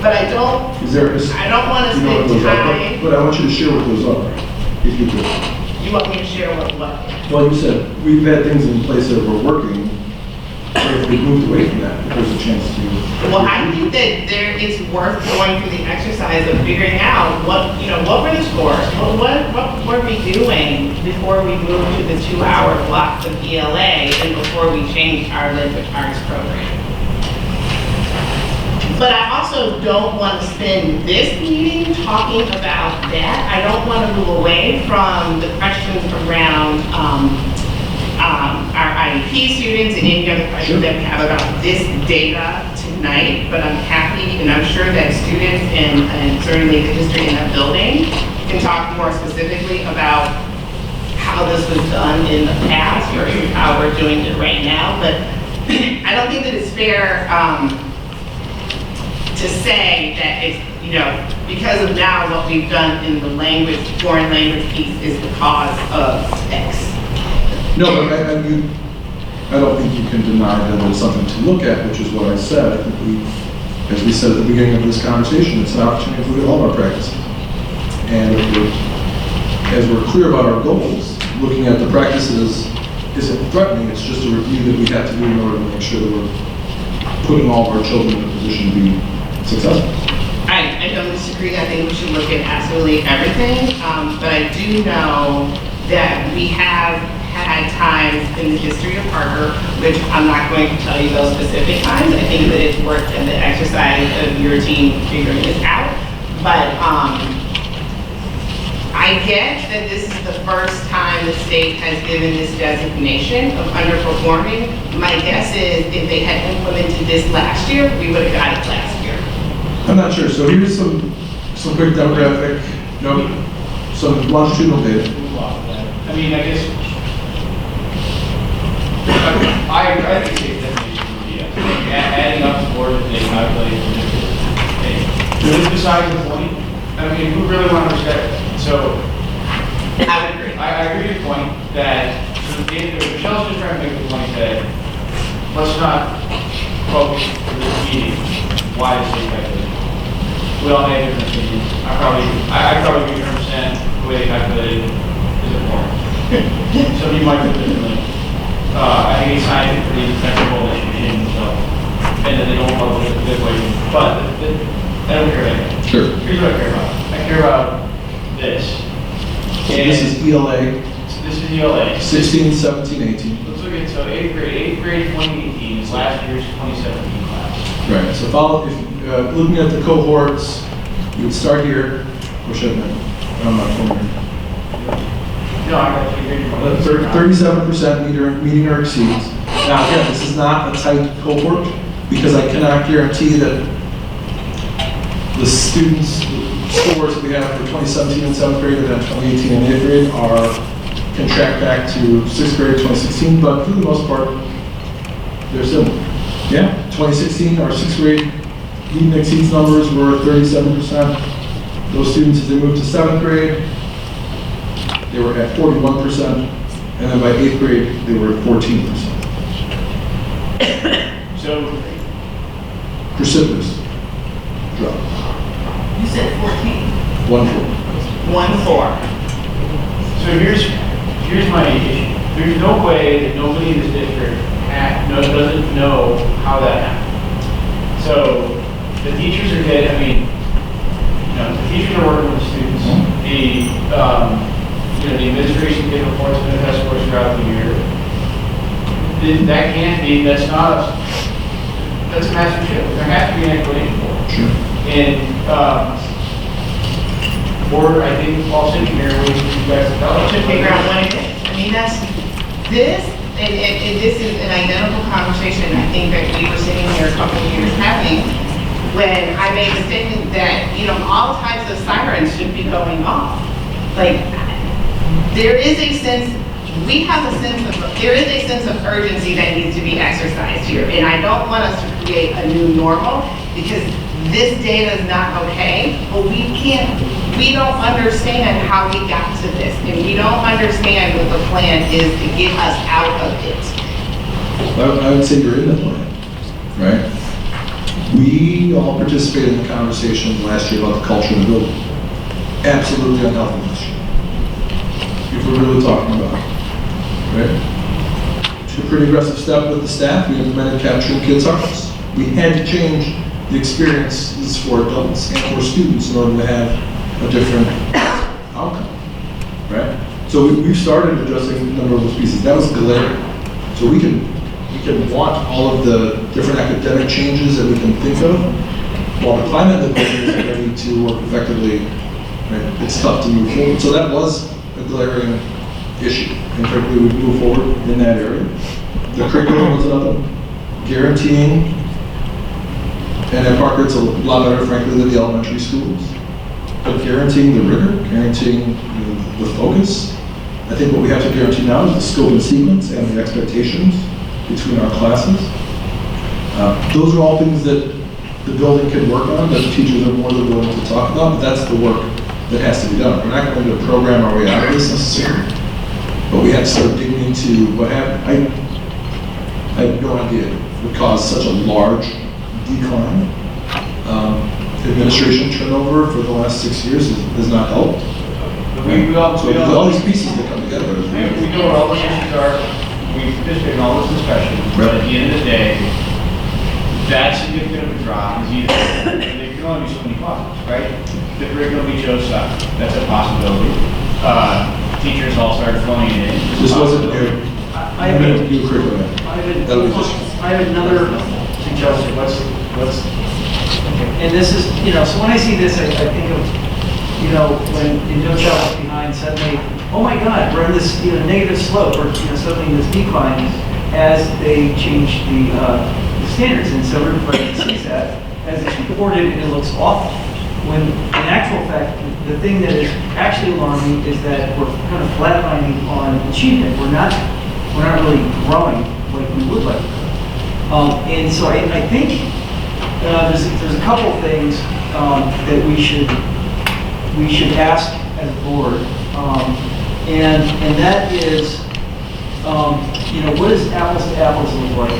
but I don't want to spend time. But I want you to share what those are, if you could. You want me to share what? Well, you said we've had things in place that were working. If we moved away from that, there's a chance to. Well, I think that it's worth going through the exercise of figuring out what were the scores? What were we doing before we moved to the 2-hour blocks of ELA and before we changed our language arts program? But I also don't want to spend this meeting talking about that. I don't want to move away from the questions around our IEP students and any other questions that we have about this data tonight. But I'm happy, and I'm sure that students and certainly the history in that building can talk more specifically about how this was done in the past versus how we're doing it right now. But I don't think that it's fair to say that it's, because of now what we've done in the foreign language piece is the cause of X. No, but I don't think you can deny that there's something to look at, which is what I said. I think as we said at the beginning of this conversation, it's an opportunity to look at all of our practices. And as we're clear about our goals, looking at the practices isn't threatening, it's just a review that we have to do in order to make sure that we're putting all of our children in a position to be successful. I don't disagree. I think we should look at absolutely everything. But I do know that we have had times in the history of Parker, which I'm not going to tell you those specific times. I think that it's worth in the exercise of your team figuring this out. But I get that this is the first time the state has given this designation of underperforming. My guess is if they had implemented this last year, we would have got it last year. I'm not sure. So here's some quick demographic, some longitudinal data. I mean, I guess, I think safe definition would be adding up board if they calculate it. It is besides the point. I mean, who really want to respect? So, I would agree. I agree with your point that, so Michelle's just trying to make the point that, let's not focus for this meeting, why is it calculated? We all have different opinions. I probably agree 100% the way they calculated is important. Some of you might do it differently. I think it's scientifically technical that you change themselves, and that they don't publish it this way. But I don't care about that. Sure. Here's what I care about. I care about this. So this is ELA, So this is ELA. 16, 17, 18. Let's look at, so eighth grade 2018 is last year's 2017 class. Right, so follow, if, looking at the cohorts, you would start here, or should I? I'm not familiar. No, I got to figure it out. 37% meeting or exceeds. Now, again, this is not a tight cohort, because I cannot guarantee that the students' scores that we have for 2017 and 7th grade and then 2018 and 8th grade can track back to 6th grade 2016, but for the most part, they're similar. Yeah, 2016, our 6th grade meeting exceeds numbers were 37%. Those students, as they moved to 7th grade, they were at 41%, and then by 8th grade, they were at 14%. So, Precipitous drop. You said 14. 1-4. 1-4. so here's my issue. There's no way that nobody in this district doesn't know how that happened. So the teachers are getting, the teachers are working with the students. The administration gets reports on the test scores throughout the year. That can't be, that's a massive shift. There has to be an explanation for it. Sure. And, or I think Paul sitting here, we you guys tell us. To figure out what it is. I mean, this is an identical conversation I think that we were sitting here a couple of years having when I made the statement that, all types of sirens should be going off. Like, there is a sense of urgency that needs to be exercised here. And I don't want us to create a new normal because this data is not okay, but we don't understand how we got to this. And we don't understand what the plan is to get us out of it. I would say you're in the plan, right? We all participated in the conversation last year about the culture of the building. Absolutely unhealthy this year. If we're really talking about it, right? Took a pretty aggressive step with the staff. We implemented capturing kids' hearts. We had to change the experiences for adults and for students in order to have a different outcome, right? So we've started addressing a number of those pieces. That was glaring. So we can want all of the different academic changes that we can think of, while the climate in the building isn't ready to work effectively, right? It's tough to move forward. So that was a glaring issue. And frankly, we move forward in that area. The curriculum was another, guaranteeing, and at Parker it's a lot better, frankly, than the elementary schools. But guaranteeing the rigor, guaranteeing the focus. I think what we have to guarantee now is the scope and sequence and the expectations between our classes. Those are all things that the building can work on, that the teachers are more than willing to talk about, but that's the work that has to be done. We're not going to program our way out of this necessarily, but we have to start digging into what happened. I have no idea it would cause such a large decline. Administration turnover for the last 6 years has not helped. So all these pieces that come together. We know what all the issues are, we participate in all those discussions, but at the end of the day, that significant of a drop is either, there can only be so many causes, right? The curriculum we chose sucked, that's a possibility. Teachers all started flowing in. This wasn't new. I have New curriculum. I have another suggestion. And this is, so when I see this, I think of, when in No Child Left Behind, suddenly, oh my God, we're in this negative slope, or suddenly in this decline as they change the standards. And so everybody sees that as it's reported and it looks awful. When in actual fact, the thing that is actually alarming is that we're kind of flatlining on achievement. We're not really growing like we would like to grow. And so I think there's a couple things that we should ask as a board, and that is, what does apples to apples look like?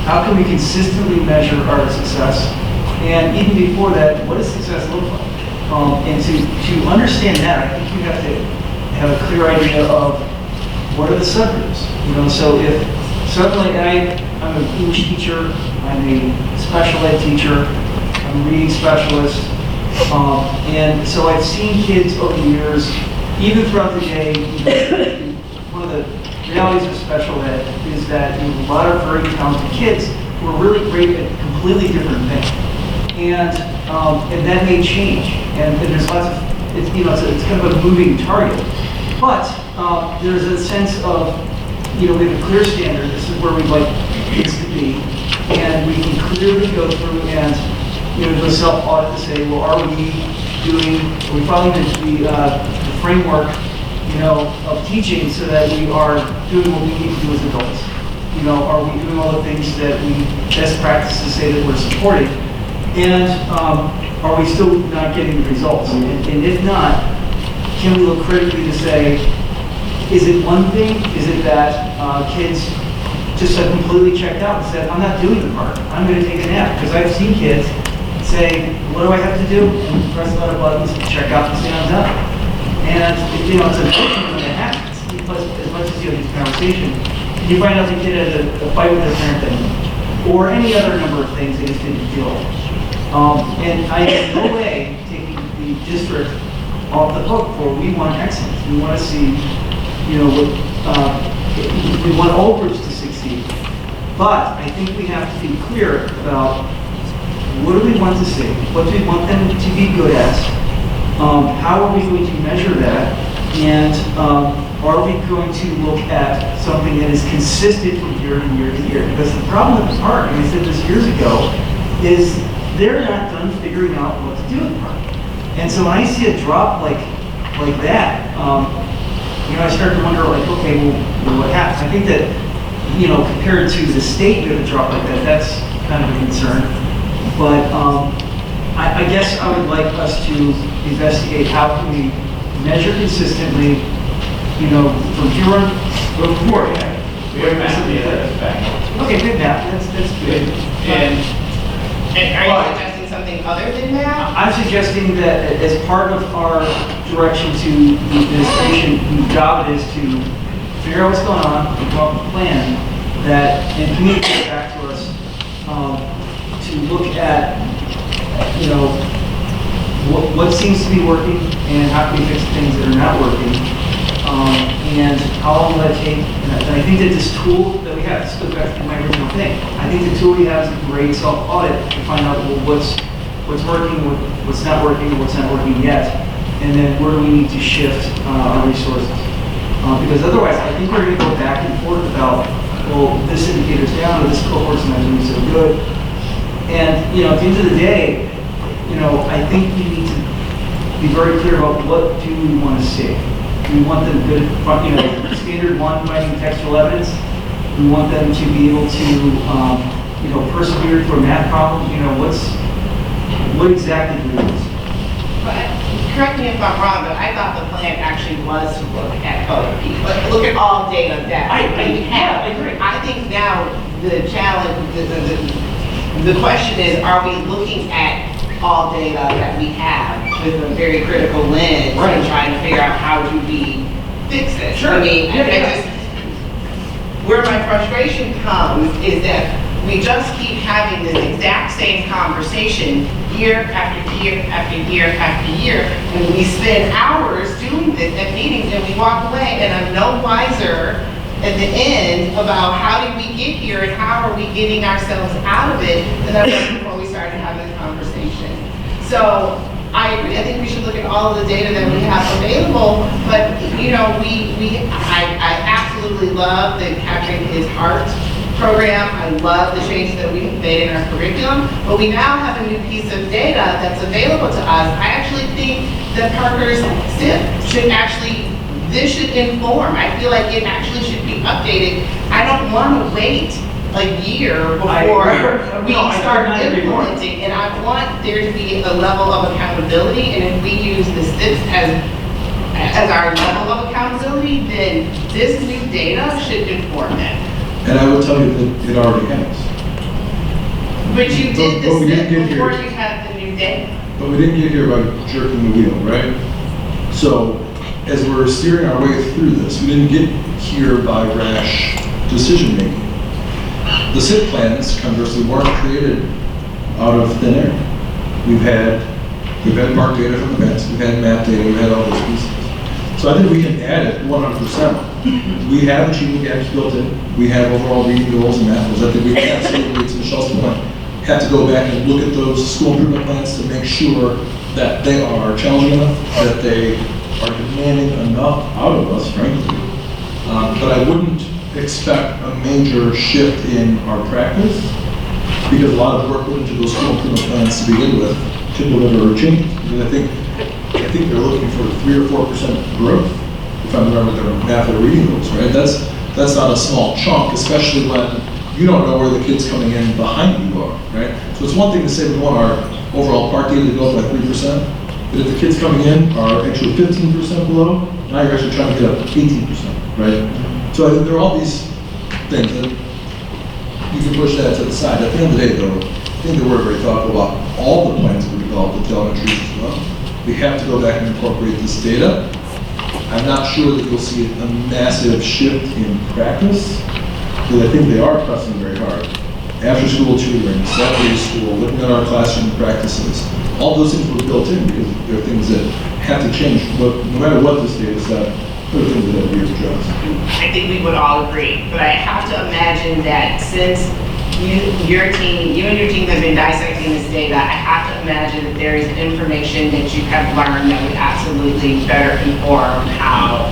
How can we consistently measure our success? And even before that, what does success look like? And to understand that, I think you have to have a clear idea of what are the subgroups. So if suddenly I'm an English teacher, I'm a special ed teacher, I'm a reading specialist, and so I've seen kids over the years, even throughout the day, one of the realities of special ed is that a lot of very talented kids who are really great at completely different things. And that may change, and there's lots of, it's kind of a moving target. But there's a sense of, we have a clear standard, this is where we'd like kids to be, and we can clearly go through and, do a self-audit to say, well, are we following the framework, of teaching so that we are doing what we need to do as adults? Are we doing all the things that we, best practices say that we're supporting? And are we still not getting the results? And if not, can we look critically to say, is it one thing? Is it that kids just have completely checked out and said, I'm not doing the part, I'm going to take a nap? Because I've seen kids say, what do I have to do? And press a lot of buttons, check out, and say, I'm done. And it's unfortunate when that happens, because as much as you have this conversation, you find out the kid has a fight with their parent thing, or any other number of things they just didn't feel. And I in no way taking the district off the hook for we want excellence. We want to see, we want all groups to succeed. But I think we have to be clear about what do we want to see? What do we want them to be good at? How are we going to measure that? And are we going to look at something that is consistent from year to year to year? Because the problem with the park, and I said this years ago, is they're not done figuring out what to do in the park. And so when I see a drop like that, I start to wonder, okay, well, what happens? I think that, compared to the state with a drop like that, that's kind of a concern. But I guess I would like us to investigate how can we measure consistently, from here on, forward. We have math data that's back. Okay, good math, that's good. And And are you suggesting something other than that? I'm suggesting that as part of our direction to the administration, whose job it is to figure out what's going on, come up with a plan, and communicate back to us, to look at, what seems to be working and how can we fix things that are not working, and how long will that take? And I think that this tool that we have, this goes back to my original thing, I think the tool we have is a great self-audit to find out what's working, what's not working yet, and then where do we need to shift our resources. Because otherwise, I think we're going to go back and forth about, well, this indicator's down, or this cohort's not doing so good. And, at the end of the day, I think we need to be very clear about what do we want to see. We want them good, standard one, finding textual evidence. We want them to be able to, persevere through a math problem. What exactly do we want? Correct me if I'm wrong, but I thought the plan actually was to look at look at all data that we have. I agree. I think now the challenge, the question is, are we looking at all data that we have with a very critical lens and trying to figure out how do we fix this? Sure. I mean, where my frustration comes is that we just keep having this exact same conversation year after year after year after year, and we spend hours doing this at meetings, and we walk away, and I'm no wiser at the end about how did we get here and how are we getting ourselves out of it than I was before we started having the conversation. So I agree. I think we should look at all of the data that we have available, but I absolutely love the Capturing His Heart program. I love the changes that we've made in our curriculum, but we now have a new piece of data that's available to us. I actually think that Parker's SIP this should inform. I feel like it actually should be updated. I don't want to wait a year I before agree. we No, I start could not agree more. implementing. And I want there to be a level of accountability, and if we use the SIPs as our level of accountability, then this new data should inform that. And I will tell you that it already has. But you did But we the didn't SIP get before here. you had the new data. But we didn't get here by jerking the wheel, right? So as we're steering our way through this, we didn't get here by rash decision making. The SIP plans, conversely, weren't created out of thin air. We've had mark data from the past, we've had map data, we've had all those pieces. So I think we can add it 100%. We have achievement gaps built in. We have overall reading goals and math goals. I think we absolutely, to Michelle's point, have to go back and look at those school improvement plans to make sure that they are challenging enough, that they are demanding enough out of us, frankly. But I wouldn't expect a major shift in our practice, because a lot of work went into those school improvement plans to begin with to deliver change. Because I think they're looking for 3 or 4% growth, if I remember their math or reading goals, right? That's not a small chunk, especially when you don't know where the kids coming in behind you are, right? So it's one thing to say we want our overall park data to go up by 3%, but if the kids coming in are actually 15% below, now you're actually trying to get up 18%, right? So I think there are all these things that you can push that to the side. At the end of the day, though, I think that we're very thoughtful about all the plans that we developed with the elementaries as well. We have to go back and incorporate this data. I'm not sure that you'll see a massive shift in practice, because I think they are pressing very hard. After-school tutoring, Saturday school, looking at our classroom practices, all those things were built in because they're things that have to change. But no matter what this data set, there are things that have to be addressed. I think we would all agree, but I have to imagine that since you and your team have been dissecting this data, I have to imagine that there is information that you have learned that would absolutely better inform how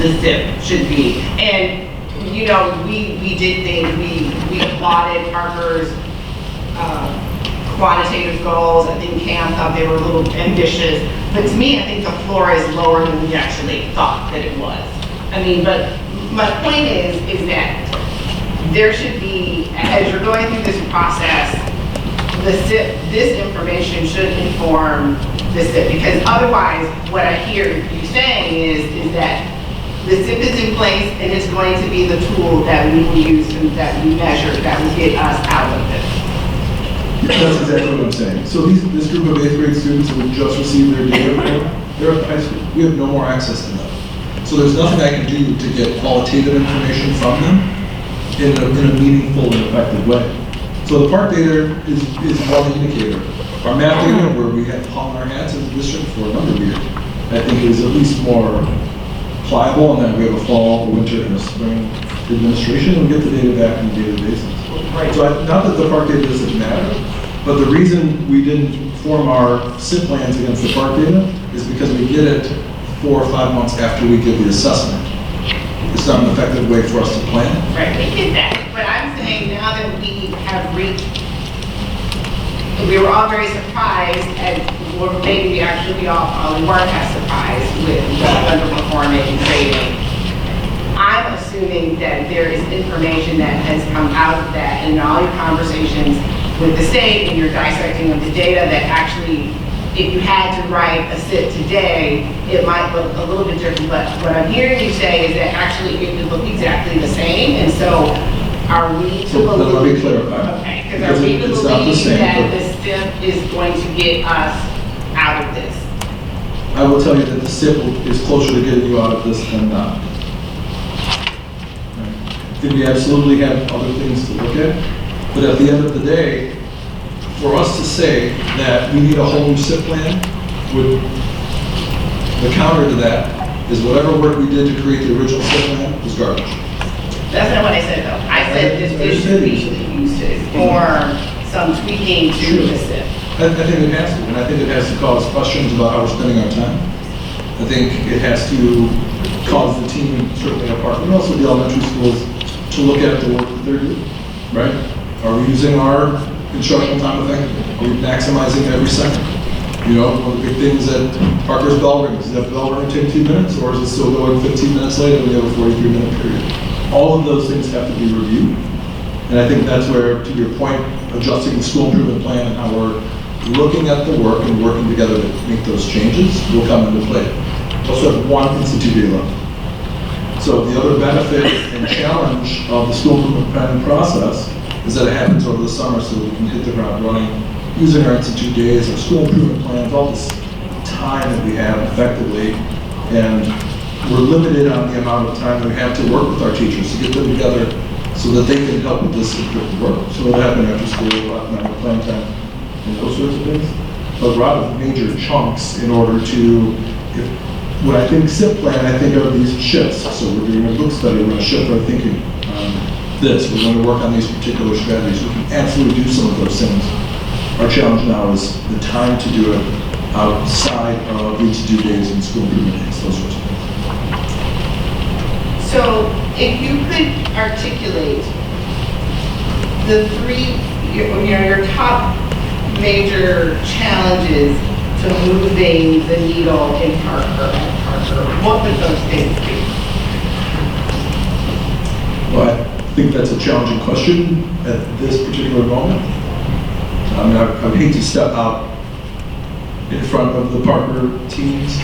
the SIP should be. And, you know, we did things, we applauded Parker's quantitative goals. I think Cam thought they were a little ambitious, but to me, I think the floor is lower than we actually thought that it was. I mean, but my point is that there should be, as you're going through this process, the SIP, this information should inform the SIP, because otherwise, what I hear you saying is that the SIP is in place and it's going to be the tool that we will use and that we measure that will get us out of this. That's exactly what I'm saying. So this group of 8th grade students who just received their data report, they're at the high school. We have no more access to them. So there's nothing I can do to get qualitative information from them in a meaningful and effective way. So the park data is one indicator. Our map data, where we have hung our hats as a district for a number of years, I think is at least more pliable, and then we have a fall, a winter, and a spring administration, and we get the data back on a daily basis. Right. So not that the park data doesn't matter, but the reason we didn't form our SIP plans against the park data is because we get it 4 or 5 months after we give the assessment. It's not an effective way for us to plan. Right, we get that, but I'm saying now that we have reached, we were all very surprised, and or maybe we actually all probably weren't as surprised with the underperforming rating. I'm assuming that there is information that has come out of that in all your conversations with the state and your dissecting of the data that actually, if you had to write a SIP today, it might look a little bit different, but what I'm hearing you say is that actually it would look exactly the same, and so are we to So let me believe? clarify. Okay, because are we to It's not the believe same, that but- the SIP is going to get us out of this? I will tell you that the SIP is closer to getting you out of this than not. I think we absolutely have other things to look at, but at the end of the day, for us to say that we need a whole new SIP plan, the counter to that is whatever work we did to create the original SIP plan was garbage. That's not what I said though. I said this should be used to inform some tweaking to the SIP. I think it has to, and I think it has to cause questions about how we're spending our time. I think it has to cause the team, certainly our part, but also the elementary schools, to look at the work that they're doing, right? Are we using our instructional time effectively? Are we maximizing every second? You know, one of the big things at Parker's bell rings, does that bell ring take 2 minutes, or is it still going 15 minutes later and we have a 43-minute period? All of those things have to be reviewed, And I think that's where, to your point, adjusting the school improvement plan and how we're looking at the work and working together to make those changes will come into play. We also have one institute day left. So the other benefit and challenge of the school improvement planning process is that it happens over the summer so we can hit the ground running using our institute days, our school improvement plans, all this time that we have effectively. And we're limited on the amount of time that we have to work with our teachers to get them together so that they can help with this important work. So it'll happen after school, it'll happen after playing time, and those sorts of things. But we're out of major chunks in order to, when I think SIP plan, I think of these shifts. So we're doing a book study, we're going to shift our thinking on this. We're going to work on these particular strategies. We can absolutely do some of those things. Our challenge now is the time to do it outside of these due days and school improvement days, those sorts of things. So if you could articulate the three, your top major challenges to moving the needle in Parker, what would those things be? Well, I think that's a challenging question at this particular moment. I mean, I would hate to step out in front of the Parker teams,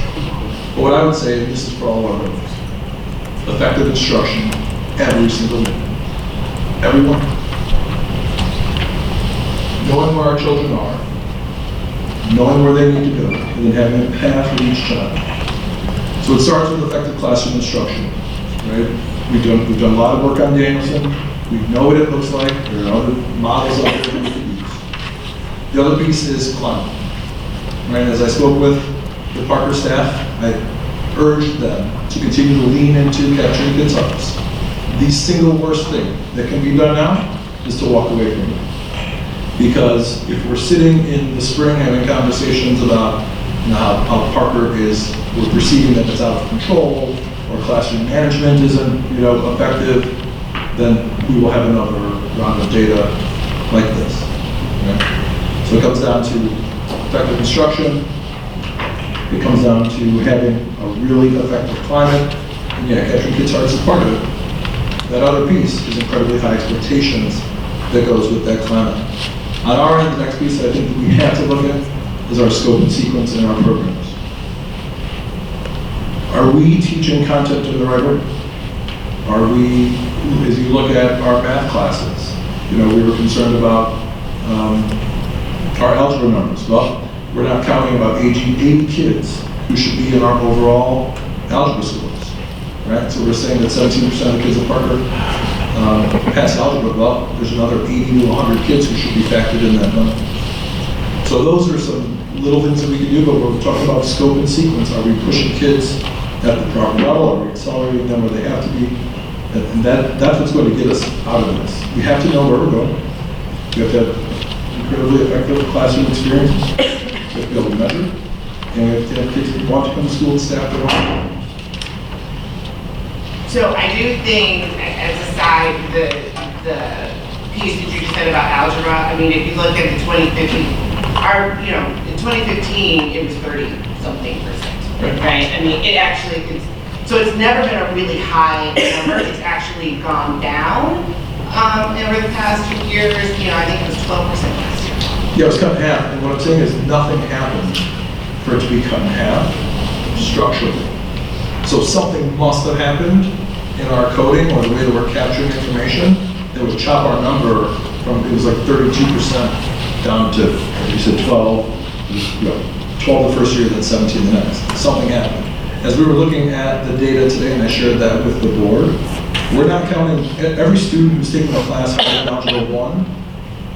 but what I would say, and this is for all our members, effective instruction every single day. Everyone. Knowing where our children are, knowing where they need to go, and then having a path for each child. So it starts with effective classroom instruction, right? We've done a lot of work on Danielson. We know what it looks like. There are other models out there that we can use. The other piece is climate. Right? As I spoke with the Parker staff, I urged them to continue to lean into capturing kids' hearts. The single worst thing that can be done now is to walk away from it. Because if we're sitting in the spring having conversations about how Parker we're perceiving that it's out of control, or classroom management isn't effective, then we will have another round of data like this. Okay? So it comes down to effective instruction. It comes down to having a really effective climate, and capturing kids' hearts is part of it. That other piece is incredibly high expectations that goes with that climate. On our end, the next piece that I think that we have to look at is our scope and sequence in our programs. Are we teaching content in the right order? Are we, as you look at our math classes, we were concerned about our algebra numbers. Well, we're not counting about 80 kids who should be in our overall algebra scores, right? So we're saying that 17% of the kids at Parker pass algebra. Well, there's another 80 to 100 kids who should be factored in that number. So those are some little things that we can do, but we're talking about scope and sequence. Are we pushing kids at the proper level? Are we accelerating them where they have to be? And that's what's going to get us out of this. We have to know where we're going. We have to have incredibly effective classroom experiences. We have to be able to measure. And we have to have kids who want to come to school and staff their own. So I do think, as a side, the piece that you just said about algebra, I mean, if you look at the 2015, in 2015, it was 30-something%, right? I mean, it actually is, so it's never been a really high number. It's actually gone down over the past 2 years. I think it was 12% last year. Yeah, it was cut in half. And what I'm saying is nothing happened for it to be cut in half structurally. So something must have happened in our coding or the way that we're capturing information that would chop our number from, it was like 32% down to, you said 12 the first year, then 17 the next. Something happened. As we were looking at the data today, and I shared that with the board, we're not counting, every student who's taking a class in Algebra 1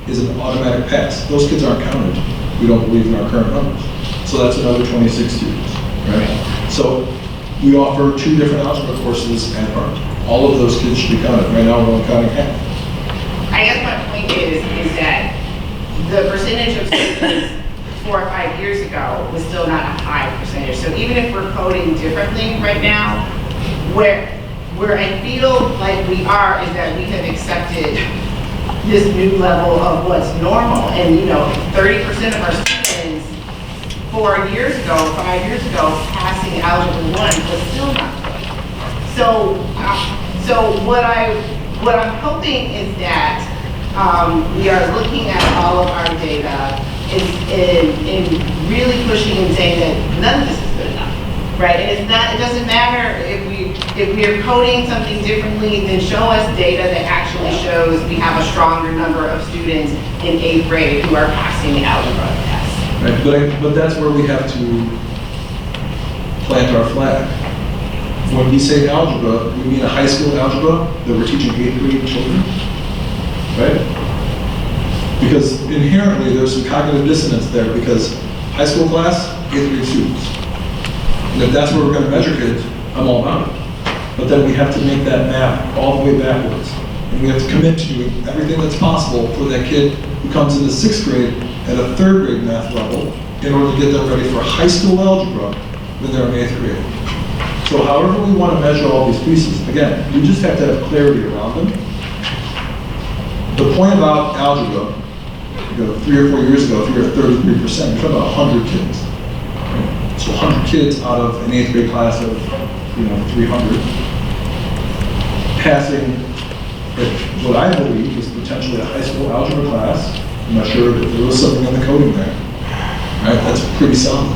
is an automatic pass. Those kids aren't counted, we don't believe in our current numbers. So that's another 26 students, right? So we offer 2 different algebra courses at Parker. All of those kids should be counted. Right now, we're only counting half. I guess my point is that the percentage of students 4 or 5 years ago was still not a high percentage. So even if we're coding differently right now, where I feel like we are is that we have accepted this new level of what's normal. And 30% of our students 4 years ago, 5 years ago, passing Algebra 1 was still not good. So what I'm hoping is that we are looking at all of our data and really pushing and saying that none of this is good enough, right? And it's not, it doesn't matter if we are coding something differently, then show us data that actually shows we have a stronger number of students in 8th grade who are passing the algebra test. Right, but that's where we have to plant our flag. When we say algebra, we mean a high school algebra that we're teaching 8th grade children, right? Because inherently there's some cognitive dissonance there because high school class, 8th grade students. And if that's where we're going to measure kids, I'm all about it. But then we have to make that map all the way backwards. And we have to commit to doing everything that's possible for that kid who comes into 6th grade at a 3rd grade math level in order to get them ready for high school algebra when they're in 8th grade. So however we want to measure all these pieces, again, we just have to have clarity around them. The point about algebra, 3 or 4 years ago, if you're at 33%, you're talking about 100 kids. Right? So 100 kids out of an 8th grade class of 300 passing what I believe is potentially a high school algebra class. I'm not sure if there was something in the coding there. Right? That's pretty solid.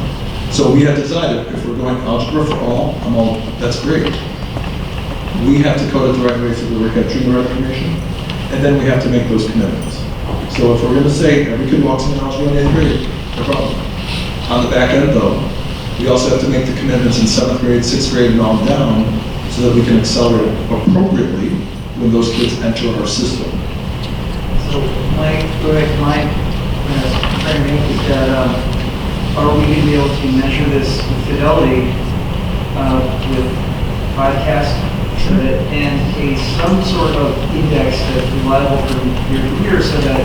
So we have decided if we're going algebra for all, that's great. We have to code it the right way so that we're capturing the right information, and then we have to make those commitments. So if we're going to say every kid walks in algebra in 8th grade, no problem. On the back end though, we also have to make the commitments in 7th grade, 6th grade, and on down so that we can accelerate appropriately when those kids enter our system. So my point is that are we going to be able to measure this with fidelity with podcast and some sort of index that's reliable from year to year so that,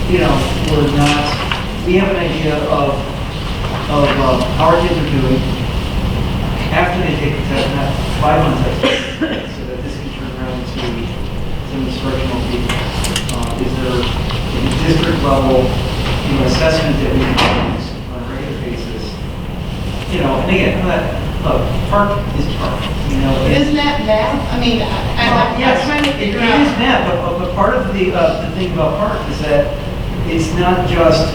we have an idea of how our kids are doing after they take the test, not 5 months after, so that this can turn around to some instructional feedback. Is there a district level assessment that we can use on a regular basis? And again, park is park. Isn't that math? I mean, yes, I'm trying to it figure is out. math, but part of the thing about park is that it's not just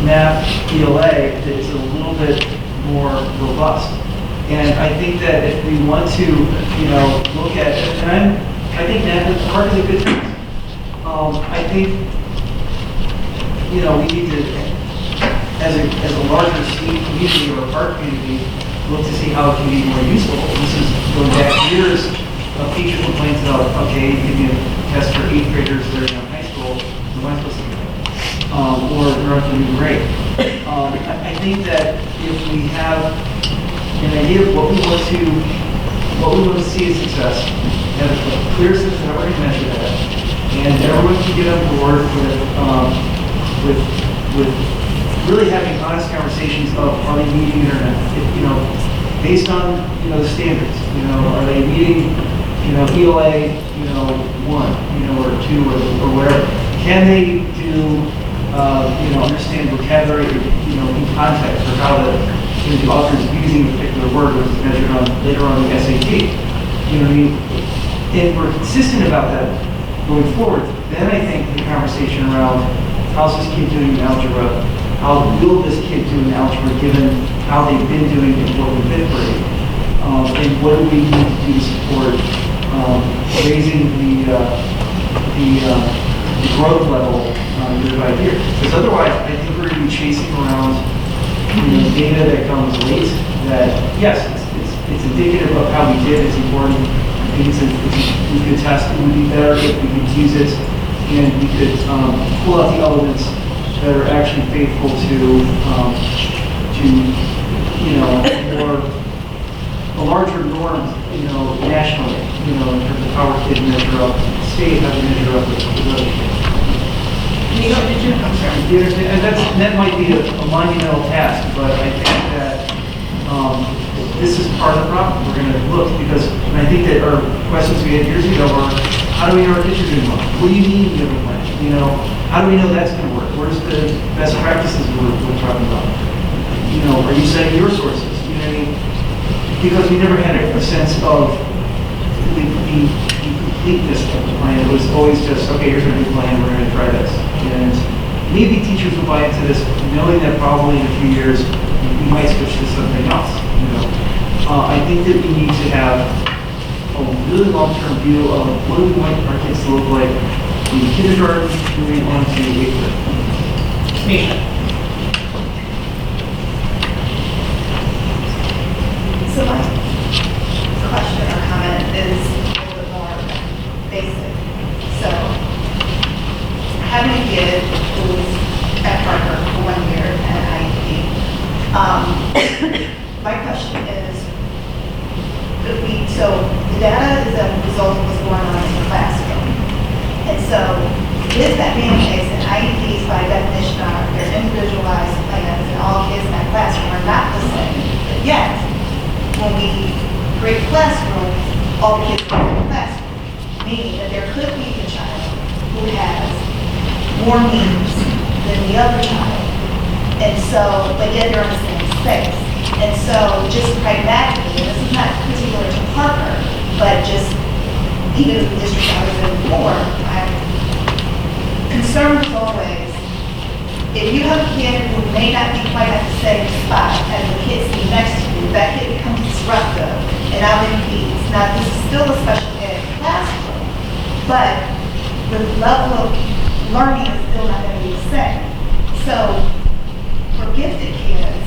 math ELA, it's a little bit more robust. And I think that if we want to, look at, and I think math park is a good thing. I think, we need to, as a larger state community or a park community, look to see how it can be more useful. This is going back years of teacher complaints about, okay, you give me a test for 8th graders that are in high school, what am I supposed to do? Or they're up to new grade. I think that if we have an idea of what we want to see as success, have a clear sense of how we're going to measure that, and everyone can get on board with really having honest conversations of are they meeting it or not? Based on the standards. Are they meeting ELA 1, or 2, or whatever? Can they do understand vocabulary in context or how the author is using a particular word was measured on later on the SAT? If we're consistent about that going forward, then I think the conversation around how's this kid doing in algebra, how will this kid do in algebra given how they've been doing in 4th and 5th grade, and what do we need to do to support raising the growth level year by year? Because otherwise, I think we're going to be chasing around data that comes late. That yes, it's indicative of how we did. It's important. I think we could test. It would be better if we could use it and we could pull out the elements that are actually faithful to a larger norm, nationally, in terms of how our kids measure up, state how to measure up with other kids. I'm sorry. And that might be a monumental task, but I think that this is part of the problem. We're going to look because, and I think that our questions we had years ago were, how do we know our kids are doing well? What do you mean you have a plan? How do we know that's going to work? Where's the best practices we're talking about? Are you setting your sources? You know what I mean? Because we never had a sense of the completeness of the plan. It was always just, okay, here's our new plan, we're gonna try this. And maybe teachers will buy into this, knowing that probably in a few years, we might switch to something else, you know. I think that we need to have a really long-term view of what do we want our kids to look like in kindergarten, moving on to 8th grade. Misha. So my question or comment is a little bit more basic. So, having a kid who's at Parker for 1 year and IEP, my question is, so the data is a result of what's going on in the classroom. And so, with that being the case, and IEPs by definition are their individualized plans, and all kids in that classroom are not the same. But yet, when we create a classroom, all the kids are in the classroom. Meaning that there could be a child who has more needs than the other child. And so, but yet they're in the same space. And so, just pragmatically, and this is not particular to Parker, but just even the district I was in before, I'm concerned as always, if you have a kid who may not be quite at the same spot as the kid sitting next to you, that kid becomes disruptive and now impedes. Now, this is still a special ed classroom, but the level of learning is still not going to be the same. So, for gifted kids,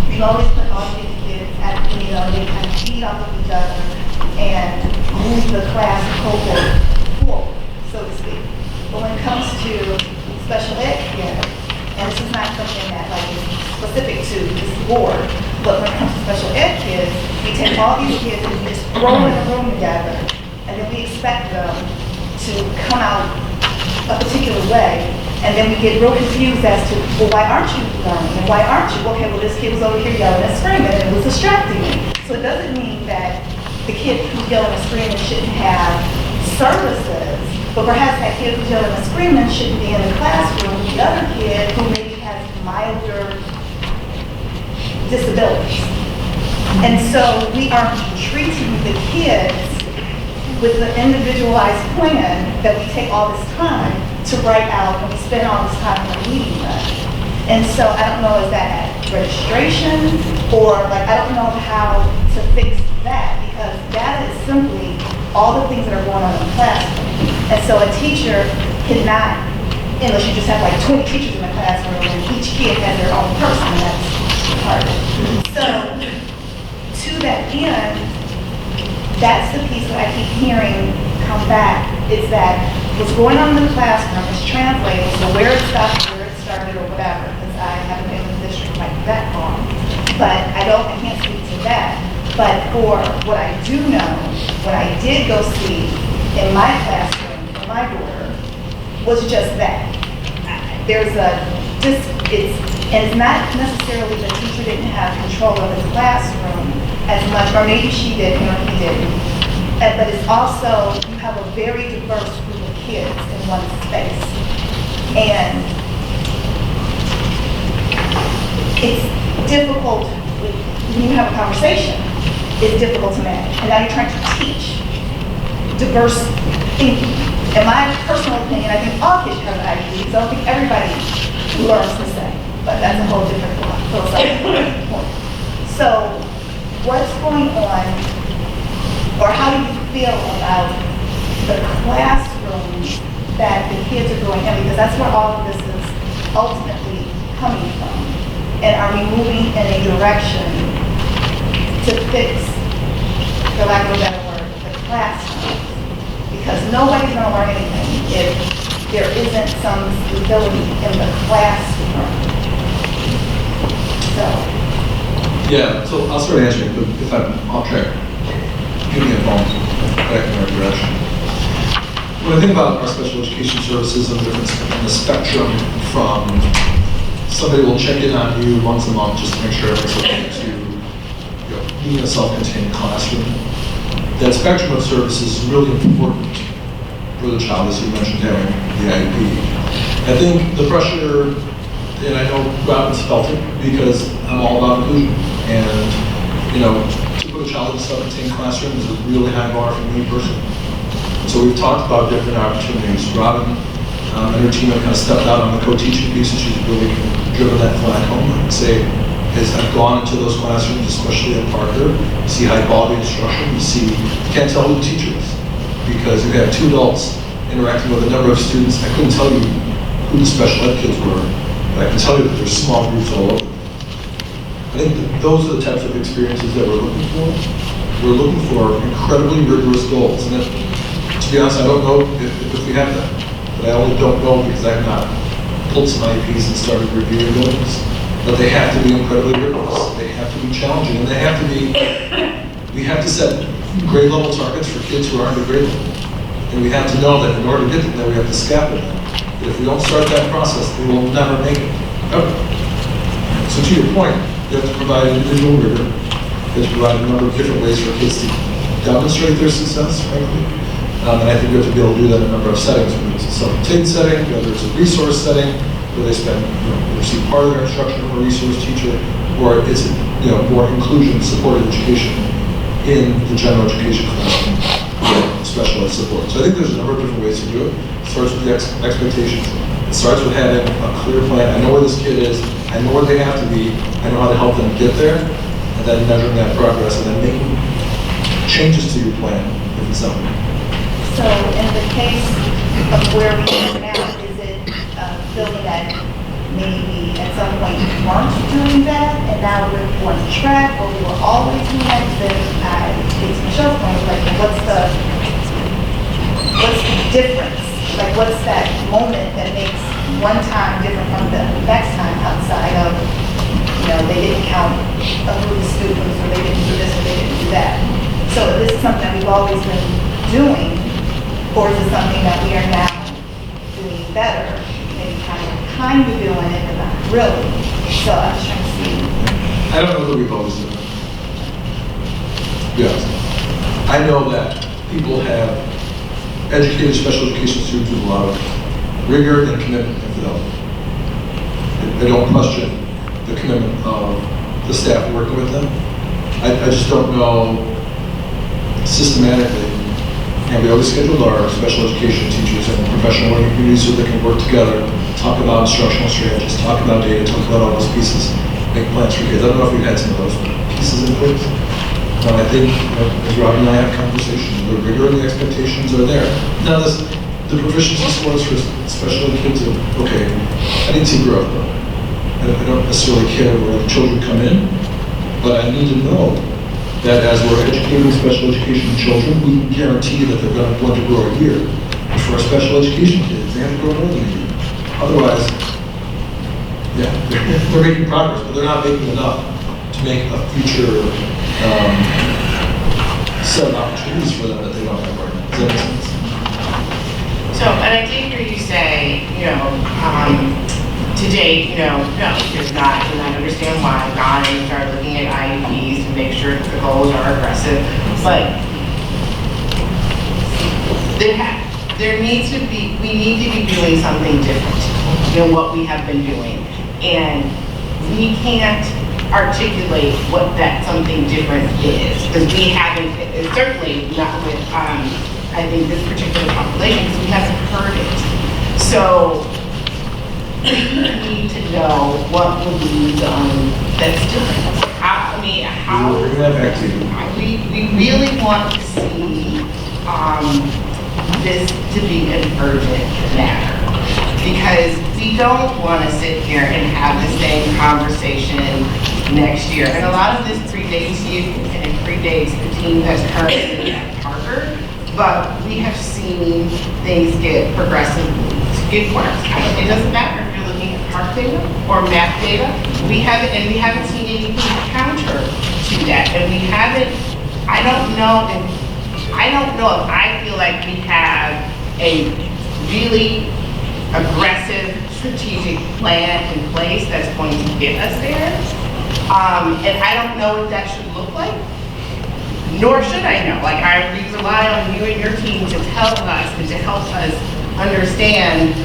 we've always put all gifted kids at, you know, they kind of feed off of each other and move the class cohort forward, so to speak. But when it comes to special ed kids, and this is not something that like is specific to this board, but when it comes to special ed kids, we take all these kids and we just throw them in a room together, and then we expect them to come out a particular way, and then we get real confused as to, well, why aren't you learning? And why aren't you? Okay, well, this kid was over here yelling and screaming, and it was distracting me. So it doesn't mean that the kid who's yelling and screaming shouldn't have services, but perhaps that kid who's yelling and screaming shouldn't be in the classroom with the other kid who maybe has milder disabilities. And so we are treating the kids with the individualized plan that we take all this time to write out and we spend all this time in a meeting with. And so I don't know, is that at registration or like, I don't know how to fix that because data is simply all the things that are going on in the classroom. And so a teacher cannot, unless you just have like 20 teachers in the classroom and each kid has their own person, and that's hard. So to that end, that's the piece that I keep hearing come back, is that what's going on in the classroom is translating, so where it stopped, where it started, or whatever, because I haven't been in the district like that long. But I can't speak to that. But for what I do know, what I did go see in my classroom, for my daughter, was just that. There's it's not necessarily the teacher didn't have control of his classroom as much, or maybe she didn't or he didn't. But it's also, you have a very diverse group of kids in one space. And it's difficult, when you have a conversation, it's difficult to manage. And now you're trying to teach diverse thinking. In my personal opinion, I think all kids should have an IEP, so I don't think everybody learns the same. But that's a whole different philosophical point. So, what's going on, or how do you feel about the classrooms that the kids are going in? Because that's where all of this is ultimately coming from. And are we moving in a direction to fix, for lack of a better word, the classrooms? Because nobody's going to learn anything if there isn't some stability in the classroom. So. Yeah, so I'll start answering, but if I'm off track, give me a phone, back in the right direction. When I think about our special education services and the difference in the spectrum from somebody will check in on you once a month just to make sure everything's okay to, you know, being a self-contained classroom, that spectrum of services is really important for the child, as you mentioned, having the IEP. I think the pressure, and I know Robin's felt it because I'm all about inclusion. And, you know, to put a child in a self-contained classroom is a really high bar for me personally. So we've talked about different opportunities. Robin and her team have kind of stepped out on the co-teaching piece, and she's really driven that flag home. I would say, as I've gone into those classrooms, especially at Parker, you see high quality instruction, you can't tell who the teacher is, because you have two adults interacting with a number of students. I couldn't tell you who the special ed kids were, but I can tell you that there's small groups all over. I think that those are the types of experiences that we're looking for. We're looking for incredibly rigorous goals, and to be honest, I don't know if we have that. But I only don't know because I've not pulled some IEPs and started reviewing those. But they have to be incredibly rigorous. They have to be challenging, and they have to be, we have to set grade level targets for kids who aren't at grade level. And we have to know that in order to get to that, we have to scaffold them. But if we don't start that process, they will never make it, ever. So to your point, you have to provide individual rigor. You have to provide a number of different ways for kids to demonstrate their success, frankly. And I think we have to be able to do that in a number of settings, whether it's a self-contained setting, whether it's a resource setting, where they spend, receive part of their instruction from a resource teacher, or it's, more inclusion, supported education in the general education classroom with special ed support. So I think there's a number of different ways to do it. It starts with the expectations. It starts with having a clear plan. I know where this kid is. I know where they have to be. I know how to help them get there, and then measuring that progress, and then making changes to your plan if it's not. So in the case of where we are now, is it feeling that maybe at some point you weren't doing that and now we're on track, or we were always doing that? It's Michelle's point, like what's the difference? Like what's that moment that makes one time different from the next time outside of, they didn't count a group of students, or they didn't do this, or they didn't do that? So this is something we've always been doing. Or is it something that we are now doing better, maybe kind of doing it, but not really? So I'm just trying to see. I don't know that we've always done it. Yes. I know that people have educated special education students with a lot of rigor and commitment and fidelity. I don't question the commitment of the staff working with them. I just don't know systematically. And we always scheduled our special education teachers and professional learning communities so they can work together, talk about instructional strategies, talk about data, talk about all those pieces, make plans for kids. I don't know if we've had some of those pieces in place. I think, as Rob and I have conversations, the rigor and the expectations are there. Now, the proficiency scores for special ed kids are, okay, I need to see growth, though. I don't necessarily care where the children come in, but I need to know that as we're educating special education children, we can guarantee that they're going to grow a year. But for our special education kids, they have to grow more than a year. Otherwise, yeah, they're making progress, but they're not making enough to make a future set of opportunities for them that they don't have right now. Does that make sense? So, and I did hear you say, to date, no, there's not, and I understand why I've gone and started looking at IEPs to make sure that the goals are aggressive, but there needs to be, we need to be doing something different than what we have been doing. And we can't articulate what that something different is, because we haven't, certainly not with, I think, this particular population, because we haven't heard it. So, we need to know what would be done that's different. How, We're going to have back to you. we really want to see this to be an urgent matter, because we don't want to sit here and have the same conversation next year. And a lot of this predates you and it predates the team that's currently at Parker, but we have seen things get get worse. It doesn't matter if you're looking at Park data or math data. We haven't seen anything counter to that, and we haven't. I don't know if I feel like we have a really aggressive strategic plan in place that's going to get us there. And I don't know what that should look like, nor should I know. Like, we rely on you and your team to tell us and to help us understand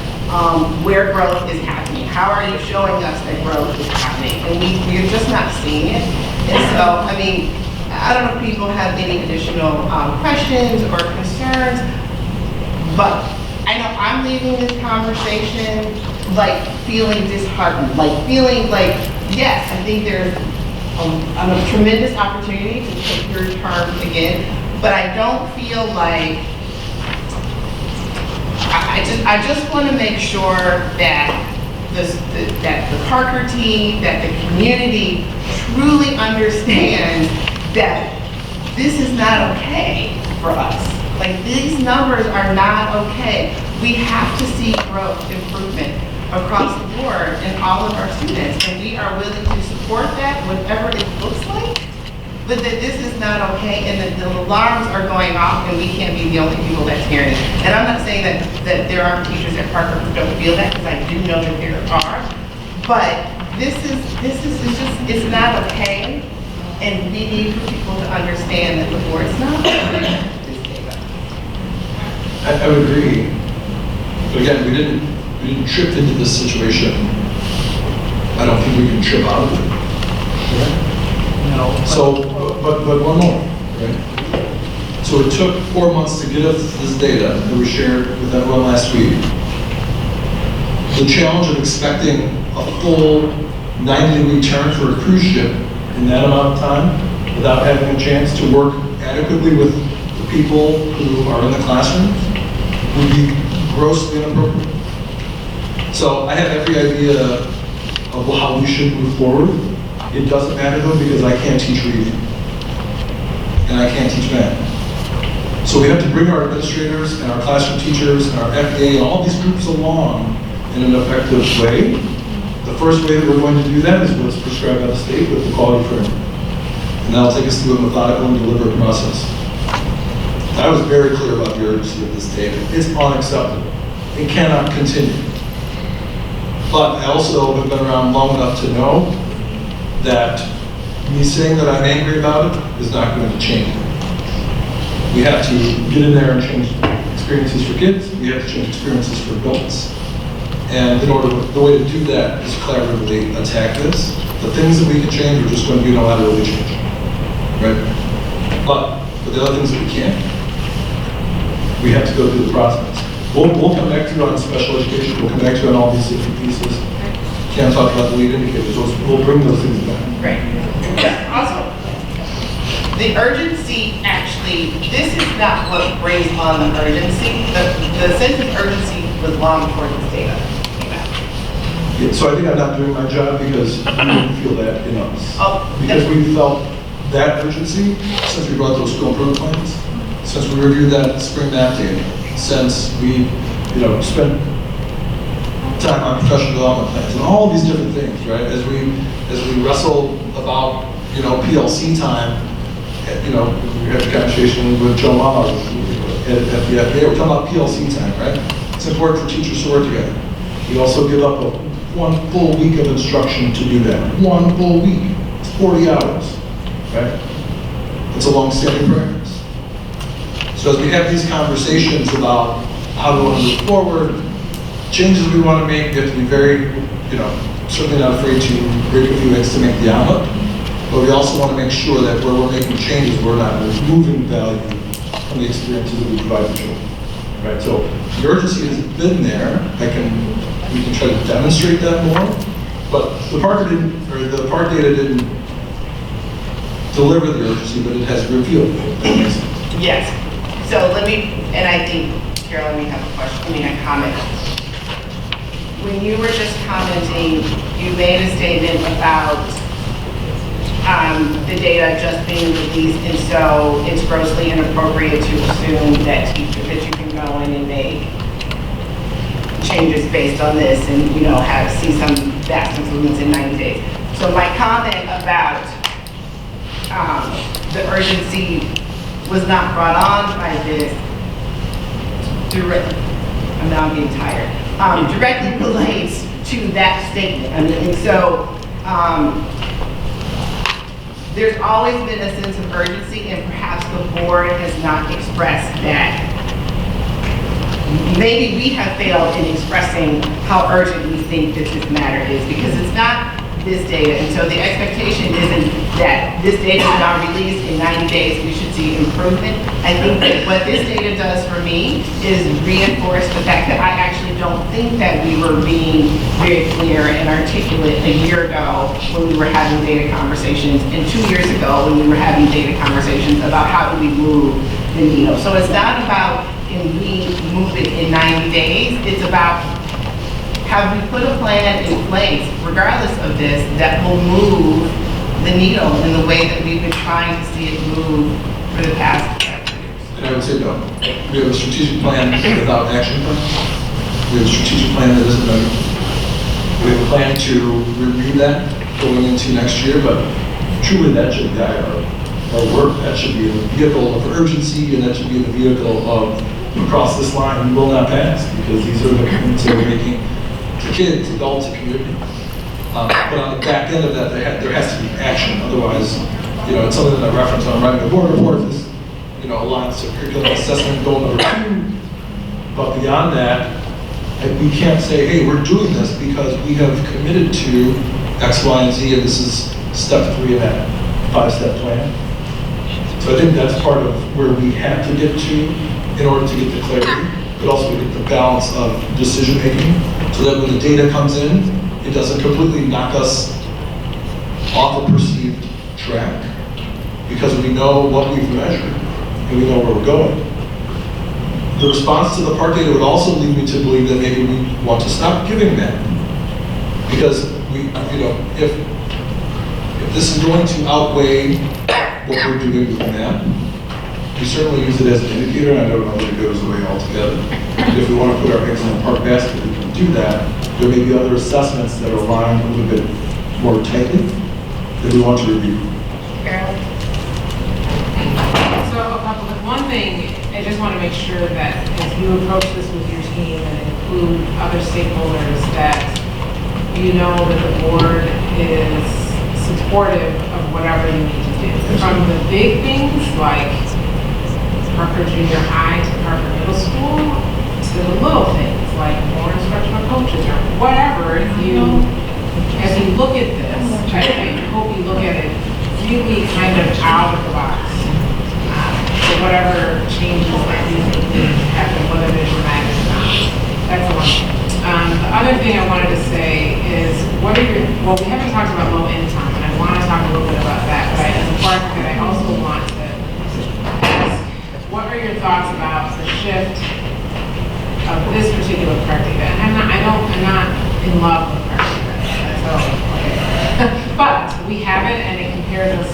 where growth is happening. How are you showing us that growth is happening? And we're just not seeing it. And so, I don't know if people have any additional questions or concerns. But I know I'm leaving this conversation like feeling disheartened, like feeling like, yes, I think there's a tremendous opportunity to take your term again, but I don't feel like, I just want to make sure that that the Parker team, that the community truly understands that this is not okay for us. Like, these numbers are not okay. We have to see growth, improvement across the board in all of our students, and we are willing to support that, whatever it looks like, but that this is not okay, and that the alarms are going off, and we can't be the only people that's hearing it. And I'm not saying that there aren't teachers at Parker who don't feel that, because I do know that there are, but this is just, it's not okay, and we need for people to understand that the board's not okay. I would agree. But again, we didn't trip into this situation. I don't think we can trip out of it. No. So, but one more, right? So it took 4 months to get us this data that we shared with everyone last week. The challenge of expecting a full 90-degree turn for a cruise ship in that amount of time without having a chance to work adequately with the people who are in the classroom would be grossly inappropriate. So I have every idea of how we should move forward. It doesn't matter though, because I can't teach reading and I can't teach math. So we have to bring our administrators and our classroom teachers and our FDA and all these groups along in an effective way. The first way that we're going to do that is what's prescribed by the state with the quality framework. And that'll take us through a methodical and deliberate process. I was very clear about the urgency of this data. It's unacceptable. It cannot continue. But I also have been around long enough to know that me saying that I'm angry about it is not going to change it. We have to get in there and change experiences for kids. We have to change experiences for adults. And the way to do that is collaboratively attack this. The things that we can change, we're just going to do no matter what we change. Right? But for the other things that we can't, we have to go through the process. We'll come back to you on special education. We'll come back to you on all these different pieces. Can't talk about the lead indicators. We'll bring those things back. Right. Yeah. Also, the urgency, actually, this is not what raised on the urgency. The sense of urgency was long before this data came out. Yeah, so I think I'm not doing my job because we didn't feel that in us. Oh, because we felt that urgency since we brought those school improvement plans, since we reviewed that spring math data, since we, spent time on professional development plans and all these different things, right? As we wrestle about, PLC time, we had a conversation with Joe Mama at the FDA. We're talking about PLC time, right? It's important for teachers to work together. We also give up one full week of instruction to do that. One full week. It's 40 hours, right? It's a long-standing practice. So as we have these conversations about how we want to move forward, changes we want to make, we have to be very, certainly not afraid to break a few eggs to make the omelet. But we also want to make sure that where we're making changes, we're not removing value from the experiences that we provide for children. Right? So the urgency has been there. We can try to demonstrate that more. But the PARCC data didn't deliver the urgency, but it has revealed it. Yes. So and I think, Carolyn, we have a question, a comment. When you were just commenting, you made a statement about the data just being released, and so it's grossly inappropriate to assume that you can go in and make changes based on this and, see some vast improvements in 90 days. So my comment about the urgency was not brought on by this I'm getting tired. Directly relates to that statement. And so there's always been a sense of urgency, and perhaps the board has not expressed that. Maybe we have failed in expressing how urgent we think that this matter is, because it's not this data. And so the expectation isn't that this data is now released in 90 days, we should see improvement. I think that what this data does for me is reinforce the fact that I actually don't think that we were being very clear and articulate a year ago when we were having data conversations, and 2 years ago when we were having data conversations about how do we move the needle. So it's not about we move it in 90 days, it's about have we put a plan in place, regardless of this, that will move the needle in the way that we've been trying to see it move for the past years. And I would say no. We have a strategic plan without action plan. We have a strategic plan that isn't done. We have a plan to review that going into next year, but truly that should guide our work. That should be the vehicle of urgency, and that should be the vehicle of across this line we will not pass, because these are the commitments that we're making to kids, adults, and community. But on the back end of that, there has to be action. Otherwise, it's something that I referenced when I'm writing the board report. This, aligns to curriculum assessment goal number 2. But beyond that, we can't say, hey, we're doing this because we have committed to X, Y, and Z, and this is step 3 of that 5-step plan. So I think that's part of where we have to get to in order to get the clarity, but also to get the balance of decision making, so that when the data comes in, it doesn't completely knock us off a perceived track, because we know what we've measured and we know where we're going. The response to the PARCC data would also lead me to believe that maybe we want to stop giving that, because if this is going to outweigh what we're doing with that, we certainly use it as an indicator, and I don't know that it goes away altogether. If we want to put our eggs in the PARCC basket, we can do that. There may be other assessments that are aligned a little bit more tightly that we want to review. So one thing, I just want to make sure that as you approach this with your team and include other stakeholders, that you know that the board is supportive of whatever you need to do. From the big things like Parker Junior High to Parker Middle School, to the little things like more instructional coaches or whatever. As you look at this, I hope you look at it really kind of out of the box. For whatever changes that you think happen, whether they're dramatic or not. That's the one thing. The other thing I wanted to say is, we haven't talked about low income, and I want to talk a little bit about that, but as a part of it, I also want to ask, what are your thoughts about the shift of this particular PARCC data? And I'm not in love with PARCC data, so, but we have it and it compares us,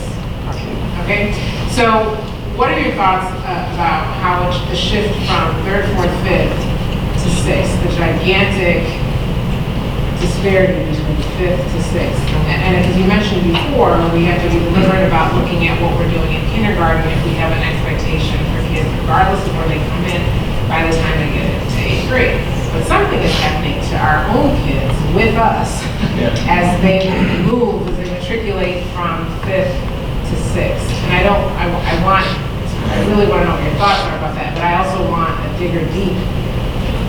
okay? So, what are your thoughts about how the shift from 3rd, 4th, 5th to 6th, the gigantic disparity between 5th to 6th? And as you mentioned before, we have to be deliberate about looking at what we're doing in kindergarten if we have an expectation for kids, regardless of where they come in, by the time they get into 8th grade. But something is happening to our own kids with us as they move, as they matriculate from 5th to 6th. And I really want to know what your thoughts are about that, but I also want a deep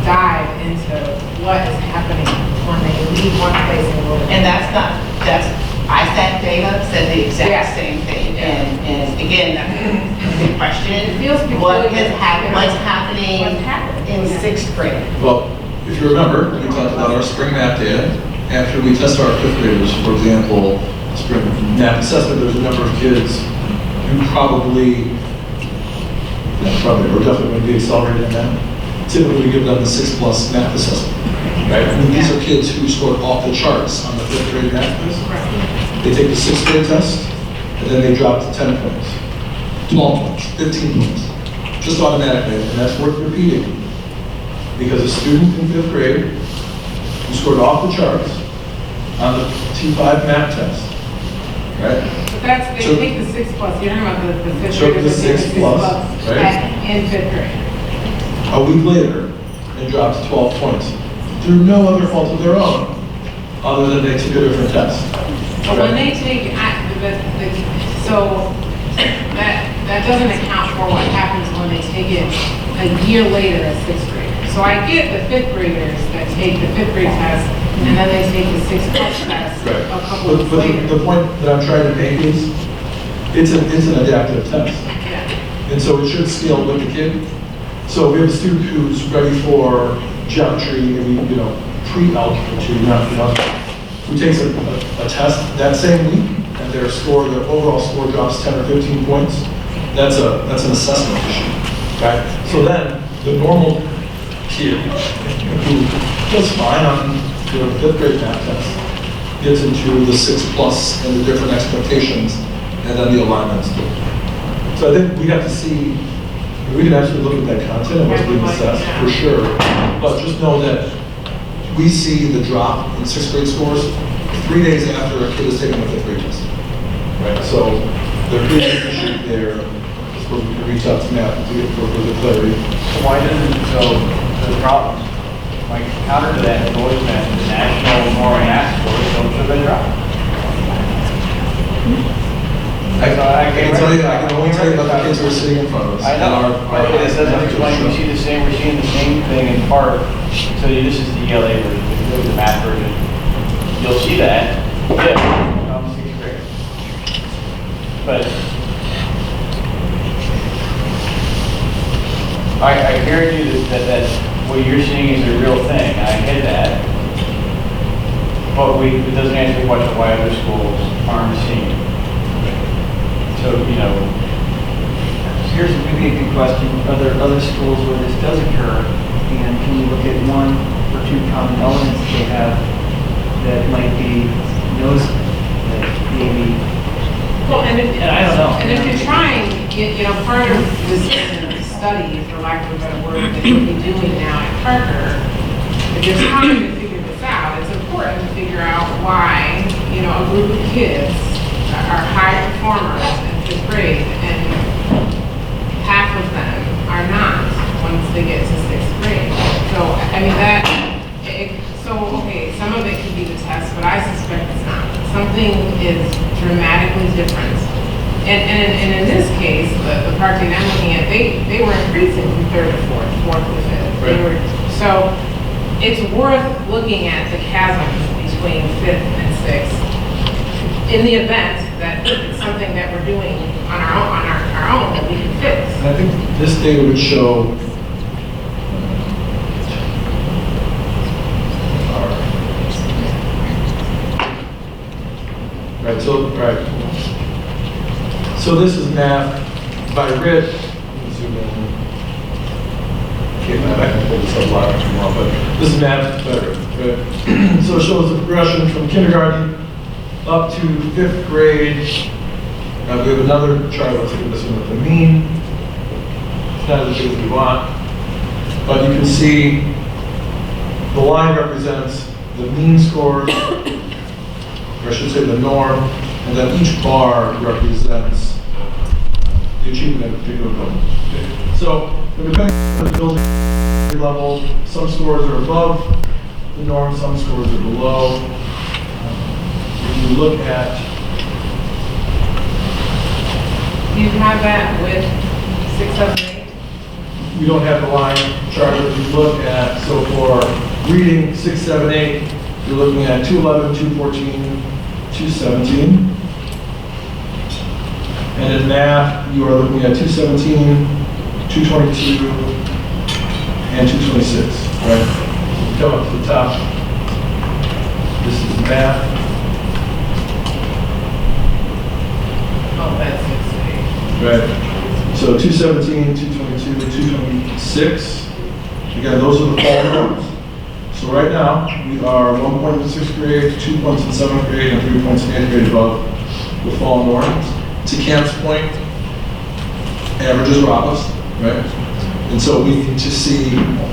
dive into what is happening when they leave one place and go to And ISAC data said the exact same thing. And again, that's a big question. What's happening in 6th grade? Well, if you remember, we talked about our spring math data. After we test our 5th graders, for example, spring math assessment, there's a number of kids who we're definitely going to be accelerated in that. Typically, we give them the 6+ math assessment, right? And these are kids who scored off the charts on the 5th grade math test. They take the 6th grade test, and then they drop to 10 points, 12 points, 15 points, just automatically. And that's worth repeating, because a student in 5th grade who scored off the charts on the T5 math test, right? But they take the 6+, you're talking about the 5th Took graders the that take 6+, right? in 5th grade. A week later, they dropped to 12 points through no other fault of their own, other than they took a different test. But when they take, so that doesn't account for what happens when they take it a year later as 6th graders. So I get the 5th graders that take the 5th grade test And then they take the 6+ test Right. a couple But of but later. the point that I'm trying to make is, it's an adaptive test. Yeah. And so it should scale with the kid. So we have a student who's ready for geometry, and pre-algebra 2, who takes a test that same week, and their overall score drops 10 or 15 points. That's an assessment issue, right? So then, the normal kid who does fine on the 5th grade math test gets into the 6+ and the different expectations, and then the alignments. So I think we have to see, we can actually look at that content and what's being assessed, for sure. But just know that we see the drop in 6th grade scores 3 days after a kid is taking a 5th grade test. Right, so there is an issue there. So we can reach out to Matt to get further clarity. Why doesn't, so the problem, my counter to that has always been the national norm math scores don't show the drop. I can tell you, I can only tell you about the kids who are sitting in front of us. I know, but it doesn't explain, we see the same, we're seeing the same thing in part. So this is the ELA version, if you look at the math version, you'll see that, yeah, 6th grade. But I guarantee you that what you're seeing is a real thing, I get that. But it doesn't answer the question why other schools aren't seeing it. So, Here's maybe a good question. Are there other schools where this does occur? And can you look at 1 or 2 common elements they have that might be that maybe, Well, and I don't know. And if you're trying, part of this study, for lack of a better word, that you'll be doing now at Parker, if you're trying to figure this out, it's important to figure out why, a group of kids are high performers in 5th grade, and half of them are not once they get to 6th grade. So, some of it could be the test, but I suspect it's not. Something is dramatically different. And in this case, the party I'm looking at, they were increasing from 3rd to 4th to 5th. So it's worth looking at the chasm between 5th and 6th in the event that it's something that we're doing on our own that we can fix. And I think this data would show So this is math by RIT. Let me zoom in. Okay, Matt, I can pull this up live if you want, but this is math by RIT, right? So it shows the progression from kindergarten up to 5th grade. Now we have another chart. Let's look at this one with the mean. It's not as big as we want, but you can see the line represents the mean scores, or I should say the norm, and then each bar represents the achievement at a particular building. So, depending on the building level, some scores are above the norm, some scores are below. If you look at, Do you have that with 6, 7, 8? we don't have the line chart, but if you look at, so for reading 6, 7, 8, you're looking at 211, 214, 217. And in math, you are looking at 217, 222, and 226, right? Come up to the top. This is math. Oh, that's 6, 8. Right. So 217, 222, 226. Again, those are the fall norms. So right now, we are 1 point in 6th grade, 2 points in 7th grade, and 3 points in 8th grade above the fall norms. To Cam's point, averages rob us, right? And so we need to see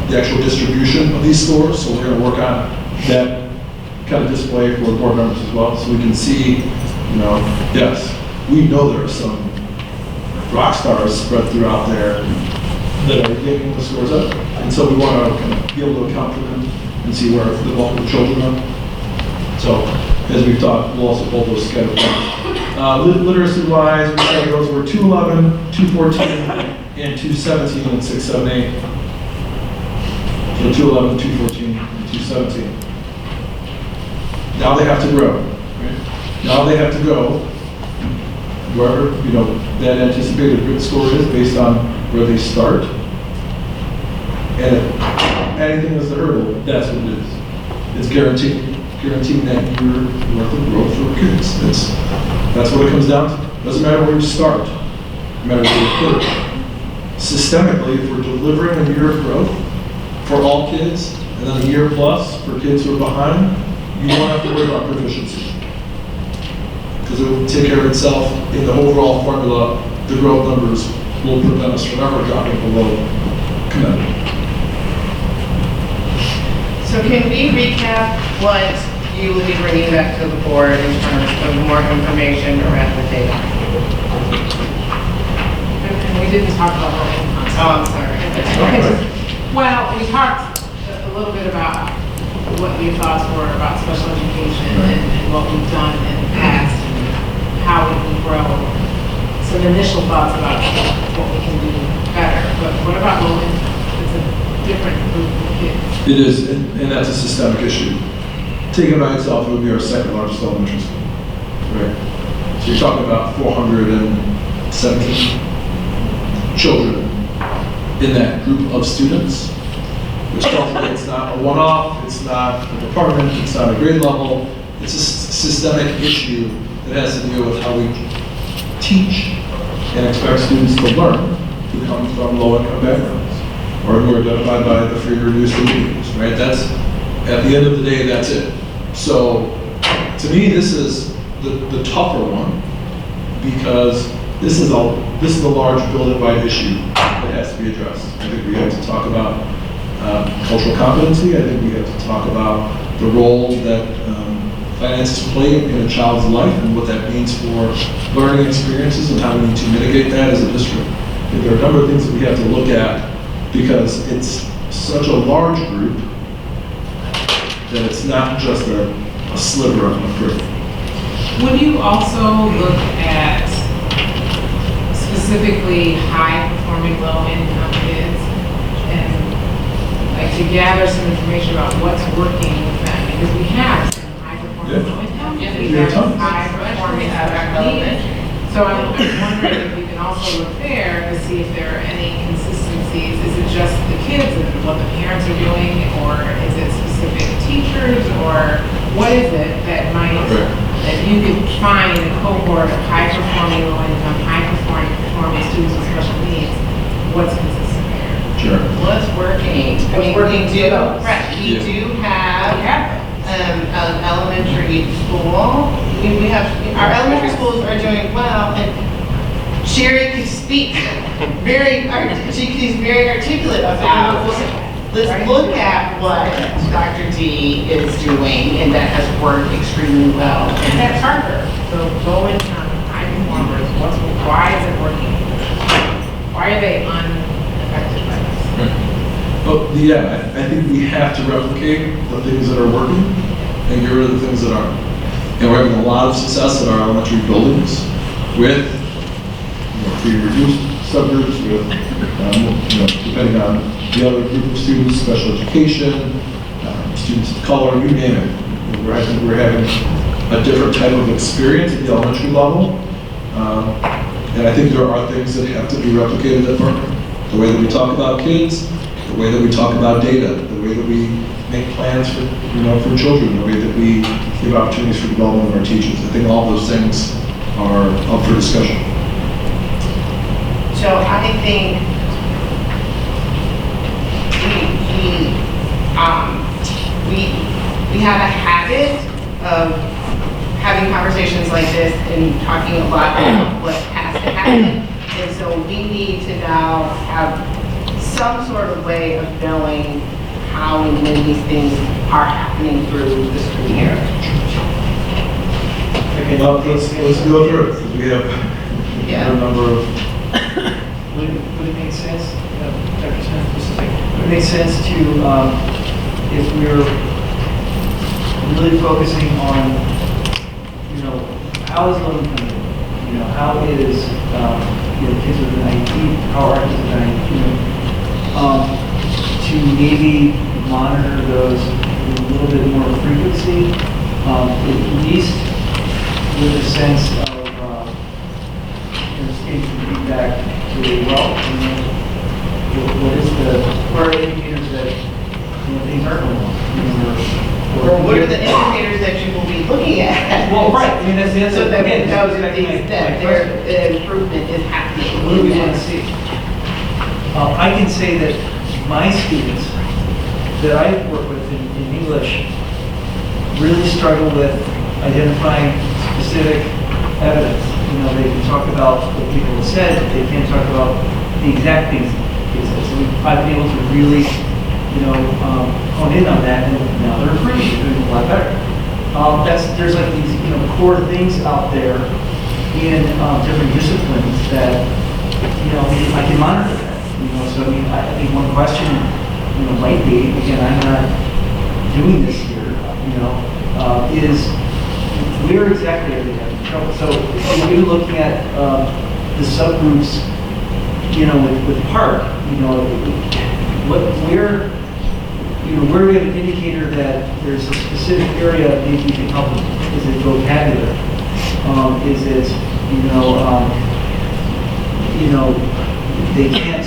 the actual distribution of these scores. So we're going to work on that kind of display for board members as well, so we can see, yes, we know there are some rock stars spread throughout there that are getting the scores up, and so we want to kind of be able to account for them and see where the bulk of the children are. So, as we've talked, we'll also pull those kind of things. Literacy-wise, we say those were 211, 214, and 217 in 6, 7, 8. So 211, 214, and 217. Now they have to grow. Right? Now they have to go wherever, that anticipated grid score is based on where they start. And if anything is the hurdle, that's what it is. It's guaranteeing that year worth of growth for kids. That's what it comes down to. Doesn't matter where you start, no matter where you put it. Systemically, if we're delivering a year of growth for all kids, and then a year plus for kids who are behind, you don't have to worry about proficiency. Because it will take care of itself in the overall formula. The growth numbers will prevent us from ever dropping below commendable. So can we recap what you will be bringing back to the board in terms of more information around the data? And we didn't talk about low income. Oh, I'm sorry. Okay. Well, we talked a little bit about what your thoughts were about special education and what we've done in the past and how we can grow. Some initial thoughts about what we can do better. But what about low income? It's a different group of kids. It is, and that's a systemic issue. Taken by itself, it would be our second largest elementary school. Right? So you're talking about 417 children in that group of students, which tells me it's not a one-off, it's not a department, it's not a grade level, it's a systemic issue that has to deal with how we teach and expect students to learn who come from low-income backgrounds or who are identified by the free or reduced readings, right? That's, at the end of the day, that's it. So, to me, this is the tougher one because this is a large building-wide issue that has to be addressed. I think we have to talk about cultural competency. I think we have to talk about the role that finances play in a child's life and what that means for learning experiences and how we need to mitigate that as a district. I think there are a number of things that we have to look at because it's such a large group that it's not just a sliver of a group. Would you also look at specifically high-performing low-income kids and like to gather some information about what's working with them? Because we have some high-performing low-income kids, we have some high-performing kids. So I'm wondering if we can also look there to see if there are any consistencies. Is it just the kids and what the parents are doing, or is it specific teachers, or what is it that might, that you could find a cohort of high-performing low-income, high-performing students with special needs? What's consistent there? Sure. What's working? I mean, working we do, for those? right, we do have an elementary school. We have, our elementary schools are doing well, and Sherry can speak she's very articulate about, let's look at what Dr. D is doing, and that has worked extremely well. And that's harder. So low-income, high performers, why is it working? Why are they unaffected by this? But yeah, I think we have to replicate the things that are working and get rid of the things that aren't. And we're having a lot of success in our elementary buildings with free reduced subgroups, with depending on the other group of students, special education, students of color, you name it. I think we're having a different type of experience at the elementary level. And I think there are things that have to be replicated at Mercer. The way that we talk about kids, the way that we talk about data, the way that we make plans for, for children, the way that we give opportunities for development of our teachers. I think all those things are up for discussion. So I think we have a habit of having conversations like this and talking a lot about what has to happen. And so we need to now have some sort of way of knowing how and when these things are happening through the school year. Well, let's go through it, because we have a number of... Would it make sense, Dr. Smith, would it make sense to, if we're really focusing on, how is low income, how is, kids with an IEP, how are kids with an IEP, to maybe monitor those with a little bit more frequency, at least with a sense of, understanding the feedback really well. What are the indicators that, things aren't going well? Or what are the indicators that you will be looking at? Well, right, I mean, that's the answer. So that we Again, know that's that exactly my their question. improvement is happening. What do we want to see? I can say that my students that I work with in English really struggle with identifying specific evidence. They can talk about what people have said, but they can't talk about the exact things they said. So I've been able to really, hone in on that, and now they're improving, they're doing a lot better. There's like these, core things out there in different disciplines that, I can monitor that. So I think one question, might be, again, I'm not doing this here, is where exactly are they having trouble? So if you're looking at the subgroups, with PARC, where do we have an indicator that there's a specific area maybe we can help them? Is it vocabulary? Is it, they can't,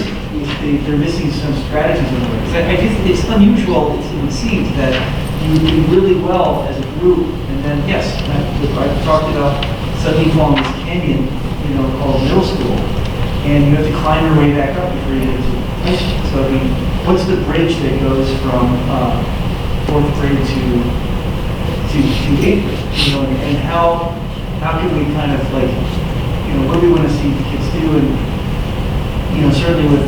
they're missing some strategies in there. I just, it's unusual, it seems, that you do really well as a group, and then, yes, I've talked about suddenly falling this canyon, called middle school, and you have to climb your way back up before you get to high school. So, what's the bridge that goes from 4th grade to 8th grade? And how can we kind of like, what do we want to see the kids do? And certainly with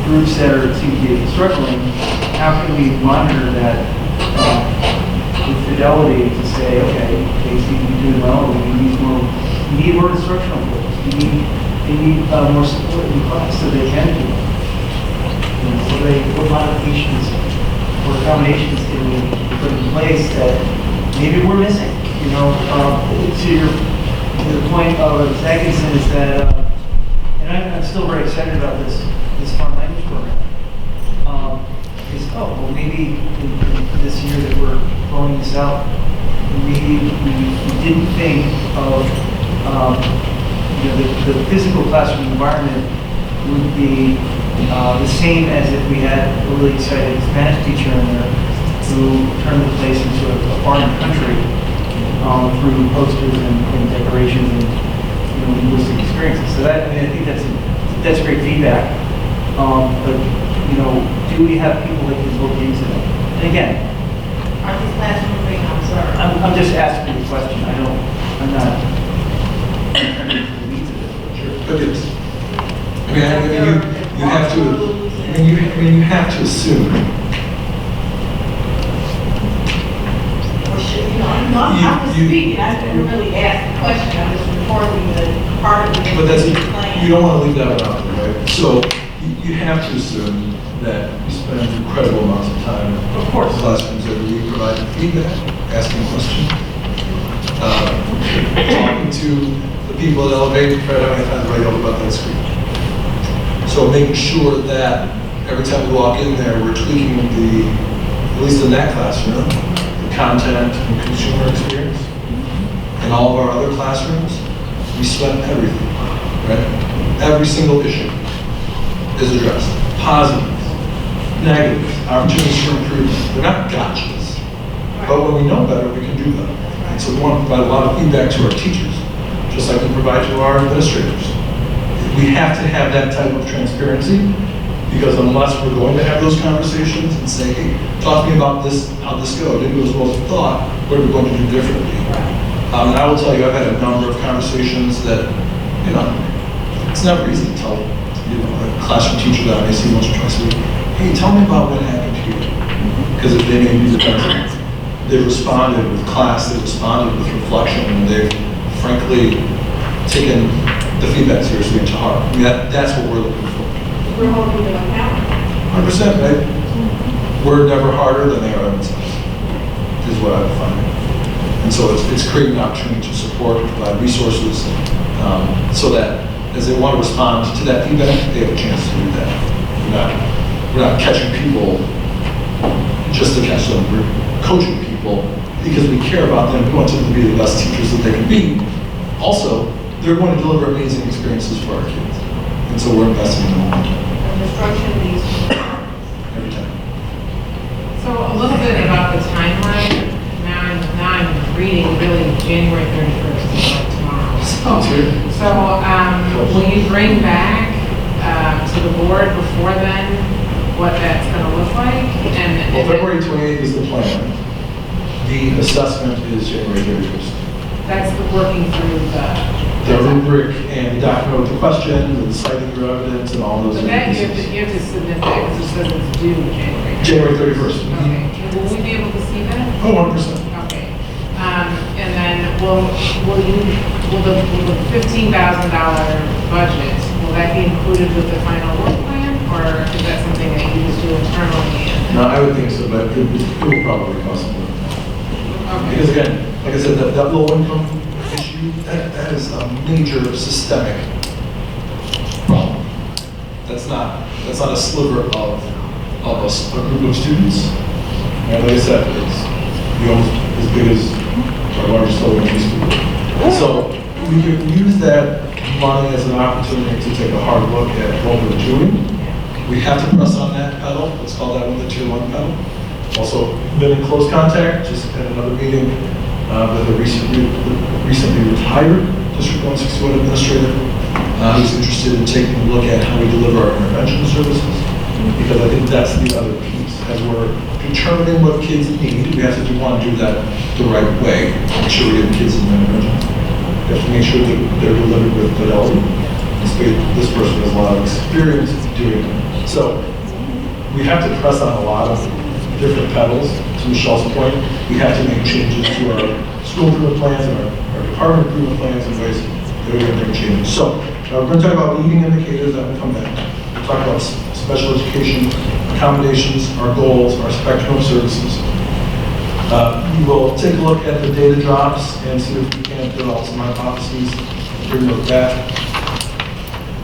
groups that seem to be struggling, how can we monitor that with fidelity to say, okay, they seem to be doing well, we need more instructional tools. They need more support in class so they can do well. What modifications or accommodations can we put in place that maybe we're missing? To the point of Atkinson is that, and I'm still very excited about this foreign language program. Well, maybe in this year that we're rolling this out, maybe we didn't think of the physical classroom environment would be the same as if we had a really excited Spanish teacher in there who turned the place into a foreign country through posters and decorations and linguistic experiences. So that, I think that's great feedback. But do we have people that can look into that? And again, Are these classroom being observed? I'm just asking the question. I'm not trying to lead to this, but sure. But it's, you have to, you have to assume. I'm just speaking, I didn't really ask the question, I'm just reporting the part of the But that's, plan. you don't want to leave that one out there, right? So you have to assume that you spend incredible amounts of time in classrooms every week providing feedback, asking questions, talking to the people at Elevate, try to have to write all about that screen. So making sure that every time we walk in there, we're tweaking at least in that classroom, the content and consumer experience. In all of our other classrooms, we sweat everything, right? Every single issue is addressed. Positives, negatives, opportunities for improvement. They're not gotchas. But when we know better, we can do better. And so we want to provide a lot of feedback to our teachers, just like we provide to our administrators. We have to have that type of transparency, because unless we're going to have those conversations and say, hey, talk to me about this, how'd this go? Didn't go as well as we thought, what are we going to do differently? And I will tell you, I've had a number of conversations that, it's never easy to tell, a classroom teacher that I may see once or twice a week, hey, tell me about what happened here. Because if they may be the best, they've responded with class, they've responded with reflection, and they've frankly taken the feedback seriously and to heart. I mean, that's what we're looking for. We're holding them accountable. 100%, right? We're never harder than they are on themselves, is what I've found. And so it's creating an opportunity to support, provide resources, so that as they want to respond to that feedback, they have a chance to do that. We're not catching people just to catch them. We're coaching people people because we care about them. We want them to be the best teachers that they can be. Also, they're going to deliver amazing experiences for our kids. And so we're investing in them And the structure of these. every time. So a little bit about the timeline. Now I'm reading really January 31st, is like tomorrow. Sounds good. So, will you bring back, to the board before then, what that's gonna look like? Well, February 28th is the plan. The assessment is January 31st. That's the working through The rubric and the document with the questions and citing your evidence and all those But that, things. you have to submit that, because it says it's due January. January 31st. Okay, and will we be able to see that? Oh, 100%. Okay, and then will the $15,000 budget, will that be included with the final work plan, or is that something that you just do internally? No, I would think so, but it will probably cost more. Okay. Because again, like I said, that low income issue, that is a major systemic problem. That's not a sliver of a group of students. And like I said, it's almost as big as our largest elementary school. So we could use that money as an opportunity to take a hard look at what we're doing. We have to press on that pedal. Let's call that one the tier 1 pedal. Also, been in close contact, just at another meeting, with a recently retired District 161 administrator, who's interested in taking a look at how we deliver our intervention services, because I think that's the other piece. As we're determining what kids need, we have to want to do that the right way, make sure we get kids in intervention. We have to make sure that they're delivered with fidelity. This person has a lot of experience doing it. So we have to press on a lot of different pedals. To Michelle's point, we have to make changes to our school improvement plans and our department improvement plans in ways that are going to bring changes. So we're going to talk about leading indicators that will come back. We'll talk about special education accommodations, our goals, our spectrum of services. We will take a look at the data drops and see if we can develop some hypotheses, bring those back.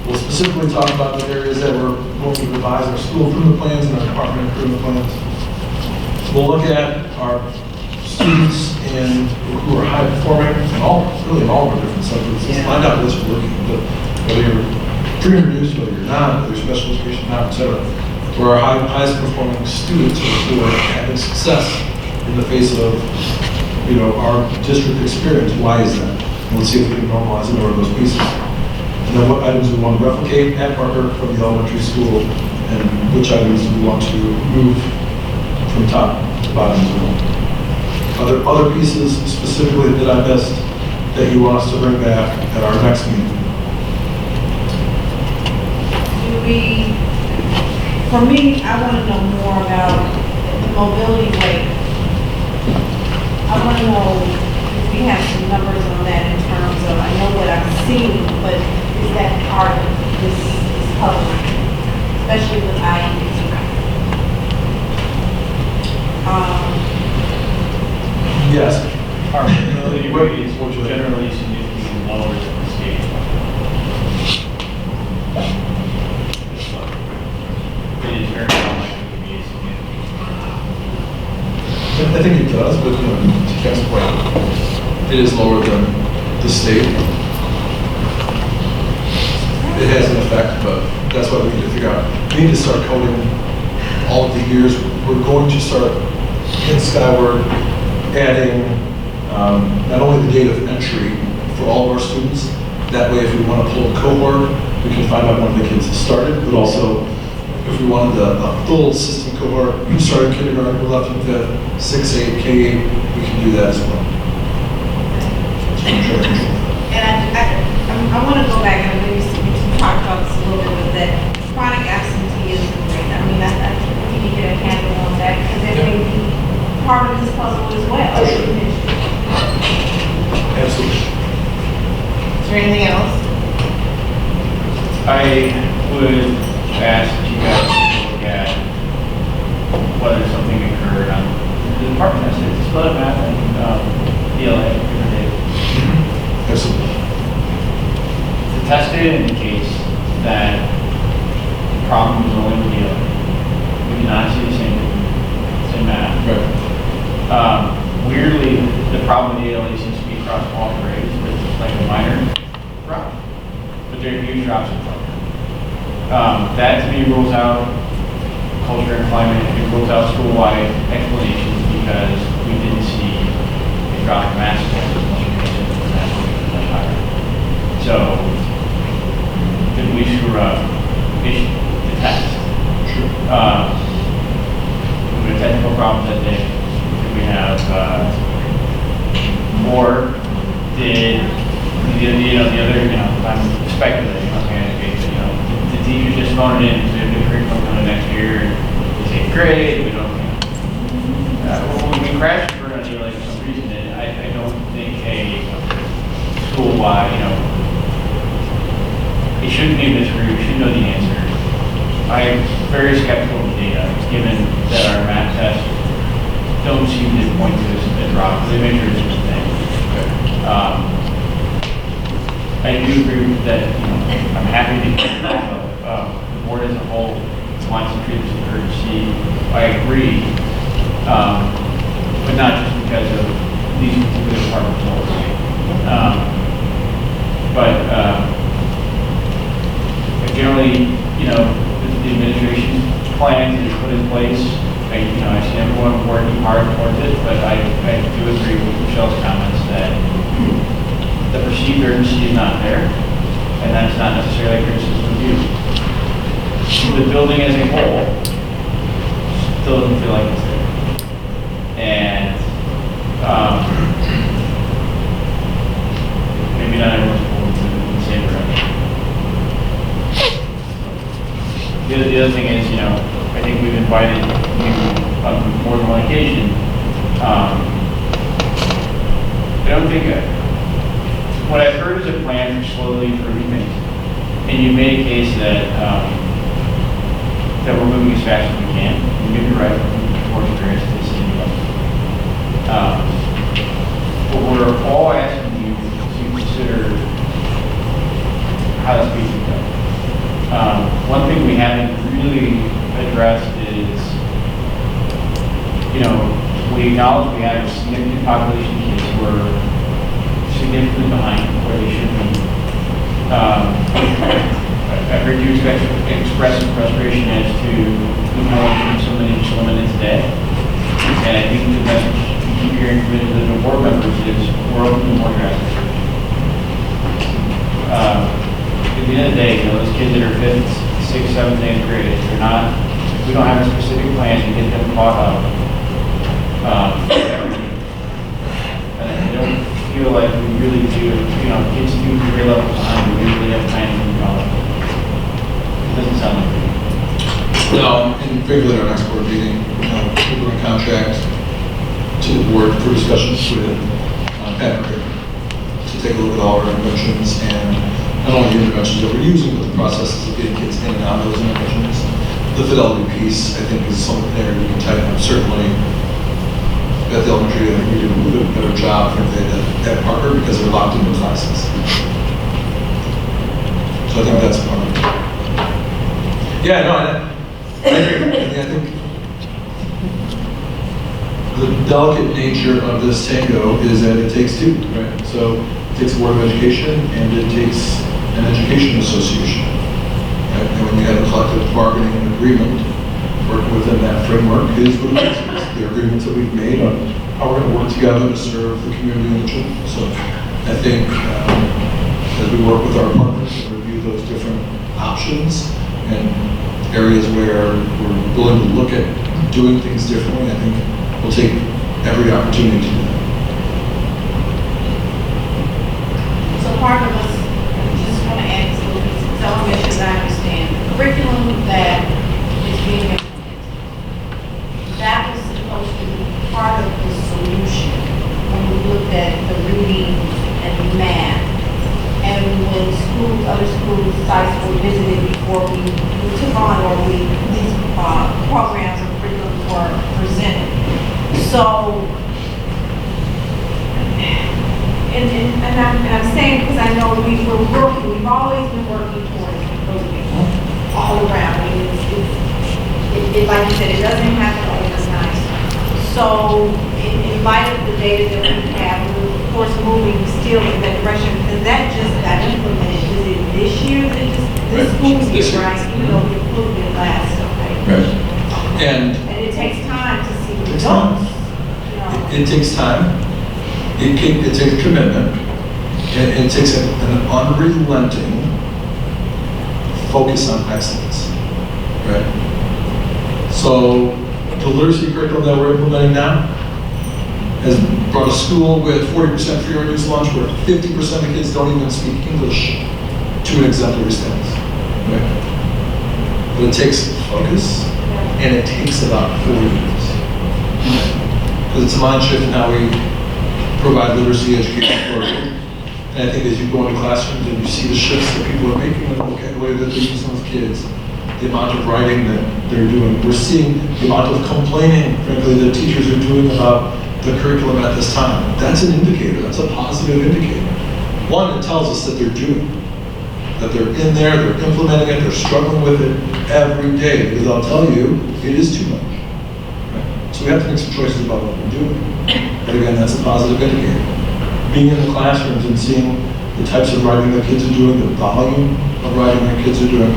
We'll specifically talk about the areas that we're going to revise our school improvement plans and our department improvement plans. We'll look at our students who are high performing in all of our different subjects. Let's find out what's working, whether you're pre-introduced, whether you're not, whether you're special education, not, etc. Where our highest performing students who are having success in the face of, our district experience. Why is that? And let's see if we can normalize it over those pieces. And then what items we want to replicate at Parker from the elementary school, and which items we want to move from top to bottom as well. Other pieces specifically that I missed that you want us to bring back at our next meeting? For me, I want to know more about the mobility rate. I want to know if we have some numbers on that in terms of, I know what I'm seeing, but is that part of this puzzle, especially with IEP? Yes. Our mobility rate is generally significantly lower than the state. It is very unlikely to be a significant. I think it does, but to Ken's point, it is lower than the state. It has an effect, but that's what we need to figure out. We need to start coding all of the years. We're going to start in Skyward adding not only the date of entry for all of our students. That way, if we want to pull a cohort, we can find out when the kids have started, but also if we wanted a full system cohort, who started kindergarten, who left in fifth, 6, 8, K8, we can do that as well. So I'm trying to control that. And I want to go back and maybe we talked about this a little bit with that chronic absenteeism rate. I mean, I think we need to get a handle on that because that may be part of this puzzle as well. For sure. Absolutely. Is there anything else? I would ask you guys to look at whether something occurred on the department. It's split math and DLA. Absolutely. The test data indicates that the problem was only with DLA. We did not see the same math. Right. Weirdly, the problem with ELA seems to be across all grades, where it's like a minor drop, but there are huge drops in culture. That to me rules out culture and climate, it rules out school-wide explanations because we didn't see a drop in math scores as much as much higher. So, did we screw up the test? We had technical problems that day. Did we have, or did the other, I'm speculating, the teachers just phoned in, so the curriculum coming next year, and they say, great, we don't, when we crashed and burned on ELA for some reason, and I don't think a school-wide, it shouldn't be a mystery, we should know the answer. I am very skeptical of the data, given that our math tests don't seem to point to a drop, they measure it as a thing. I do agree that, I'm happy to hear that the board as a whole wants to treat this as urgency. I agree, but not just because of these particular department goals. Generally, the administration plan is put in place. I see everyone working hard towards it, but I do agree with Michelle's comments that the perceived urgency is not there, and that's not necessarily a criticism of you. The building as a whole still doesn't feel like it's there. And maybe not everyone's pulling in the same direction. The other thing is, I think we've invited you on more than one occasion. I don't think what I've heard is a plan for slowly improving things, and you made a case that that we're moving as fast as we can. You may be right, more experience to this but we're all asking you to consider how to speed things up. One thing we haven't really addressed is, we acknowledge we have a significant population of kids who are significantly behind where they should be. I heard you express some frustration as to acknowledging so many today. And I think the message you keep hearing from individual board members is we're open to more drastic. At the end of the day, those kids that are 5th, 6th, 7th, 8th grade, we don't have a specific plan to get them caught up. And I don't feel like we really do, kids do grade levels behind, we really have time to move on. It doesn't sound like it. No, and regularly at our next board meeting, we're going to contract to the board for discussions with Pat Ricker to take a look at all our interventions and not only the interventions that we're using, but the processes of getting kids in and out of those interventions. The fidelity piece, I think, is something there we can tighten up. Certainly, at the elementary, I think we did a little bit better job at Parker because they're locked into classes. So I think that's part of it. Yeah, no, I agree. I think the delicate nature of this tango is that it takes two, right? So it takes a Board of Education and it takes an education association. Right? And when you have a collective bargaining agreement, working within that framework is what it is. It's the agreements that we've made on how we're going to work together to serve the community and the children. So I think as we work with our partners and review those different options and areas where we're willing to look at doing things differently, I think we'll take every opportunity to do that. So part of us, I just want to add to some issues I understand. The curriculum that is being implemented, that was supposed to be part of the solution when we looked at the reading and the math. And when other schools, sites were visited before we took on or these programs or curriculums were presented. So, and I'm saying because I know we've always been working towards improving all around. I mean, it like you said, it doesn't happen overnight. So, in in light of the data that we have, we're of course moving still in that direction, because that just got implemented. Is it this year that this school This year, year. right? Even though we approved it last, okay? Right. And And it takes time to see It takes time. results. You know. it takes time, it takes commitment, it takes an unrelenting focus on excellence, right? So the literacy curriculum that we're implementing now has brought a school with 40% free or reduced lunch where 50% of the kids don't even speak English to an exemplary status, right? But it takes focus, and it takes about 4 years. Because it's a mind shift in how we provide literacy education for you. And I think as you go into classrooms and you see the shifts that people are making in the vocabulary that they're using with kids, the amount of writing that they're doing. We're seeing the amount of complaining, frankly, that teachers are doing about the curriculum at this time. That's an indicator. That's a positive indicator. One, it tells us that they're doing it, that they're in there, they're implementing it, they're struggling with it every day. Because I'll tell you, it is too much. Right? So we have to make some choices about what we're doing. But again, that's a positive indicator. Being in the classrooms and seeing the types of writing that kids are doing, the volume of writing that kids are doing,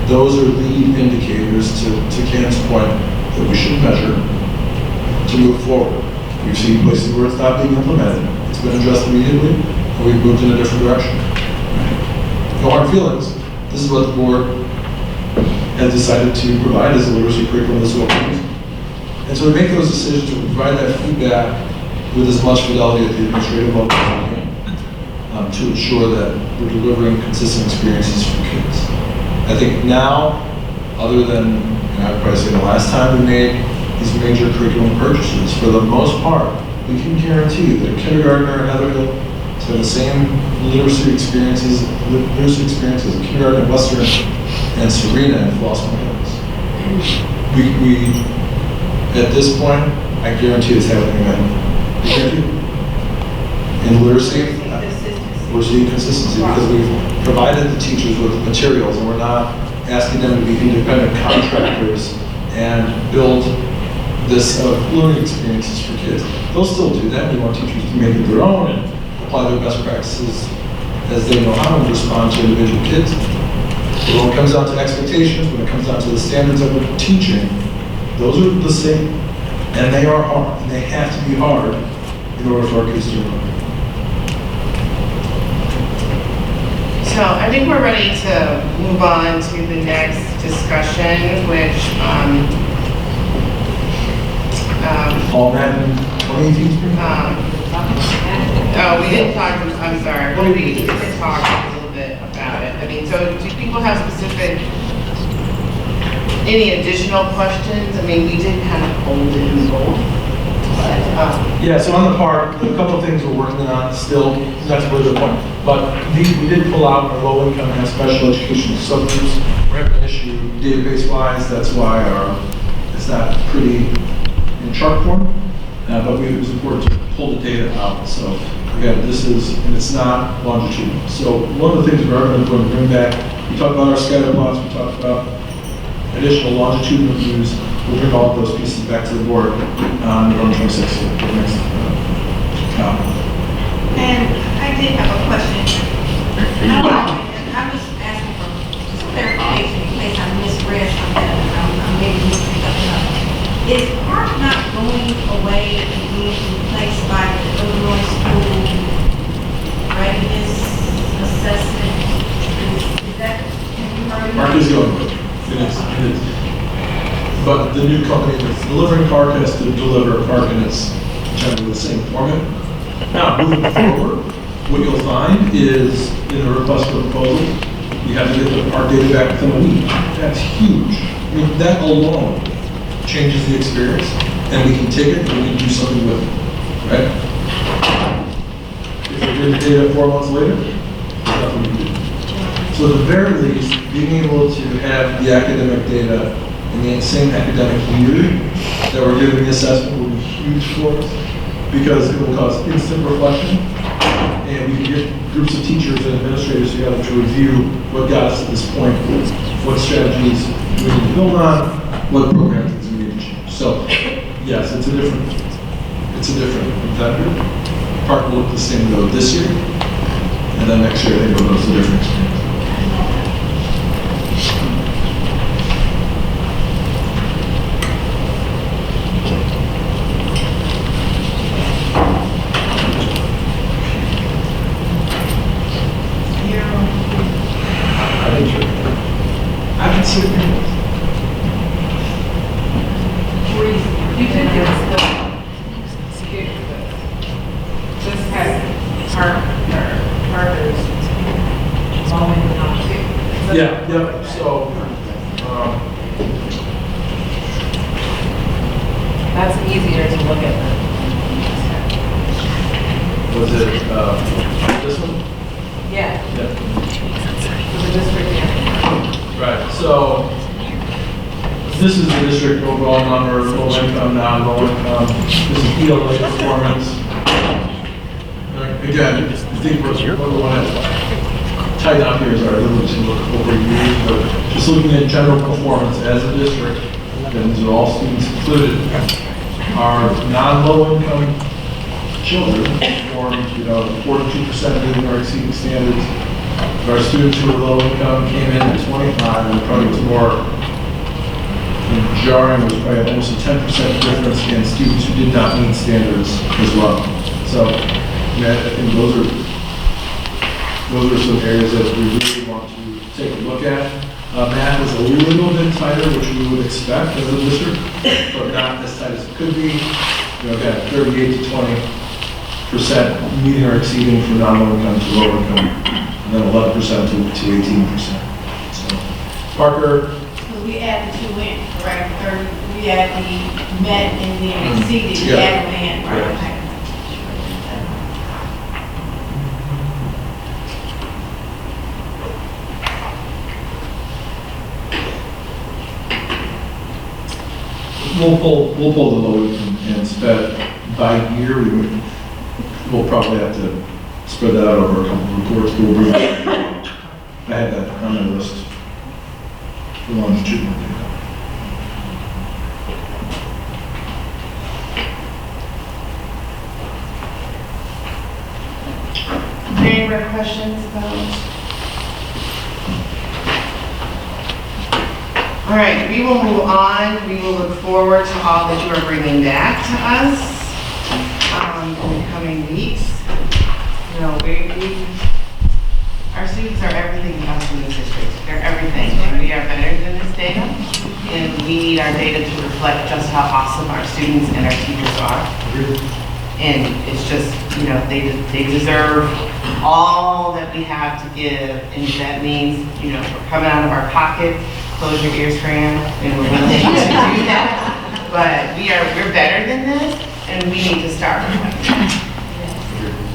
those are lead indicators to Ken's point that we should measure to move forward. We've seen places where it's not being implemented. It's been addressed immediately, and we've moved in a different direction. No hard feelings. This is what the board has decided to provide as a literacy curriculum. This is what we're using. And so we make those decisions to provide that feedback with as much fidelity at the administrative level as we can, to ensure that we're delivering consistent experiences for kids. I think now, other than, I'd probably say the last time we made these major curriculum purchases, for the most part, we can guarantee that a kindergartner in Heatherville is have the same literacy experiences as a kindergarten in Western and Serena and Flossmoor Hills. We, at this point, I guarantee it's happening again. In literacy, we're seeing consistency because we've provided the teachers with materials and we're not asking them to be independent contractors and build this learning experiences for kids. They'll still do that. We want teachers to make it their own and apply their best practices as they know how to respond to individual kids. But when it comes down to expectations, when it comes down to the standards that we're teaching, those are the same. And they are hard. And they have to be hard in order for our kids to learn. So I think we're ready to move on to the next discussion, which, All Madden 2018 spring? oh, we didn't talk, I'm sorry, we did talk a little bit about it. I mean, so do people have specific, any additional questions? I mean, we did kind of hold it in bold. Yeah, so on the part, a couple of things we're working on still, that's a really good point. But we did pull out our low income and special education subgroups. We're having an issue database-wise, that's why it's not pretty in chart form. But it was important to pull the data out. So again, and it's not longitudinal. So one of the things we're going to bring back, we talked about our scatter plots, we talked about additional longitudinal views. We'll bring all of those pieces back to the board on November 26th for the next And I did have a question. I'm just asking for clarification in case I misread something and I'm maybe missing something up. Is PARC not going away and being replaced by the Illinois School Readiness Assessment? Is that, have you heard of PARC that? is going with it. It is. But the new company that's delivering PARC has to deliver PARC in its generally the same format. Now, moving forward, what you'll find is in a request for proposal, you have to get the PARC data back within a week. That's huge. I mean, that alone changes the experience, and we can take it and we can do something with it, right? If we get the data 4 months later, there's nothing we can do. So at the very least, being able to have the academic data in the same academic year that we're giving the assessment will be huge for us because it will cause instant reflection and we can get groups of teachers and administrators together to review what got us to this point, what strategies we need to build on, what programs we need to change. So yes, it's it's a different vendor. Park will look the same though this year, and then next year I think it'll notice a difference. I can see it. You can give us the, this has Parker's moment not too. Yeah, so, That's easier to look at. was it, this one? Yeah, Yeah. for the district. Right, so this is the district overall number, low income, non-low income. This is ELA performance. Again, I think what we want to tighten up here is our ability to look over years, but just looking at general performance as a district, and these are all students included, our non-low income children performed, 42% meeting or exceeding standards. Our students who were low income came in at 25, and probably was more jarring, was probably almost a 10% difference in students who did not meet standards as well. So, I think those are some areas that we really want to take a look at. Math is a little bit tighter, which we would expect as a district, but not as tight as it could be. Again, 38 to 20% meeting or exceeding for non-low income to low income, and then 11% to 18%. So, Parker. So we add the two in, correct? Or we add the met and then exceeded, we Yeah. add them in, right? Correct. We'll pull the low income and sped by year. We'll probably have to spread that out over a couple of reports. But we'll bring that. I had that on my list for longitudinal data. Any more questions about? All right, we will move on. We will look forward to all that you are bringing back to us in the coming weeks. Our students are everything to us in this district. They're everything, and we are better than this data. And we need our data to reflect just how awesome our students and our teachers are. And it's just, they deserve all that we have to give, and if that means, we're coming out of our pocket. Close your ears, Fran, and we're willing to do that. But we're better than this, and we need to start.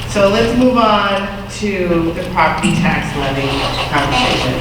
So let's move on to the property tax levy conversation.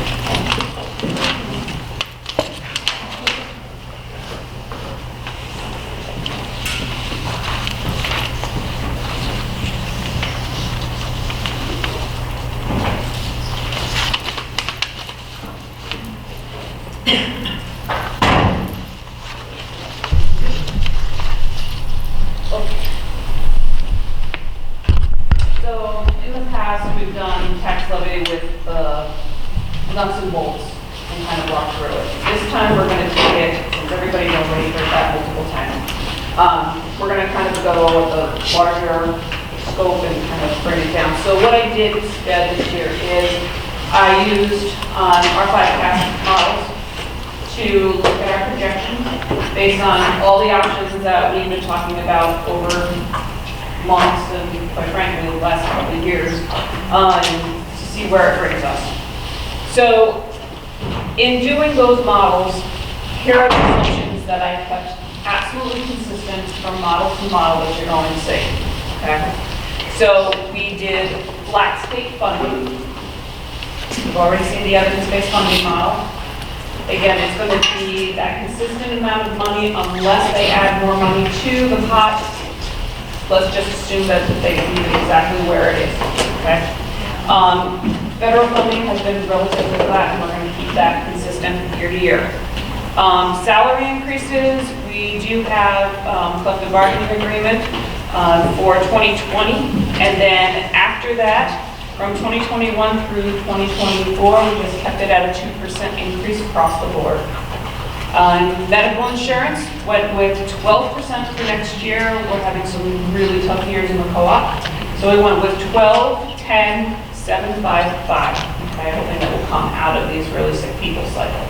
So in the past, we've done tax levy with the nuts and bolts and kind of walk through it. This time, we're going to take it, since everybody's already heard that multiple times. We're going to kind of go with a larger scope and kind of bring it down. So what I did instead this year is I used our 5 cash models to look at our projections based on all the options that we've been talking about over months and quite frankly the last couple of years to see where it brings us. So in doing those models, here are the assumptions that I kept absolutely consistent from model to model that you're going to see. Okay? So we did flat state funding. You've already seen the evidence-based funding model. Again, it's going to be that consistent amount of money unless they add more money to the pot. Let's just assume that they leave it exactly where it is, okay? Federal funding has been relatively flat, and we're going to keep that consistent year to year. Salary increases, we do have collective bargaining agreement for 2020. And then after that, from 2021 through 2024, we just kept it at a 2% increase across the board. Medical insurance went with 12% for next year. We're having some really tough years in the co-op. So we went with 12, 10, 7, 5, 5. Okay, hoping that will come out of these really sick people cycle.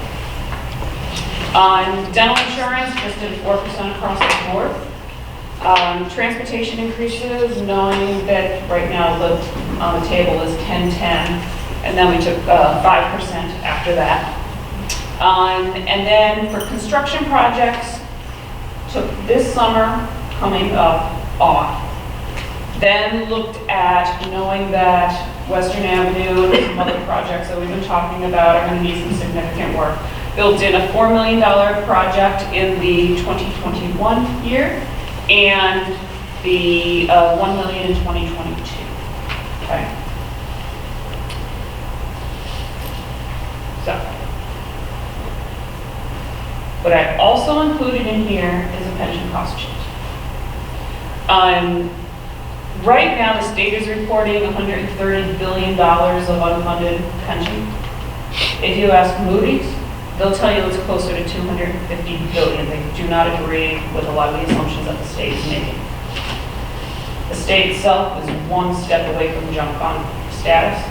On dental insurance, just did 4% across the board. Transportation increases, knowing that right now on the table is 10, 10, and then we took 5% after that. And then for construction projects, took this summer coming up off. Then looked at knowing that Western Avenue and some other projects that we've been talking about are going to need some significant work. Built in a $4 million project in the 2021 year and the $1 million in 2022. Okay. So, what I also included in here is a pension cost sheet. Right now, the state is reporting $130 billion of unfunded pension. If you ask Moody's, they'll tell you it's closer to $250 billion. They do not agree with a lot of the assumptions that the state is making. The state itself is one step away from junk bond status.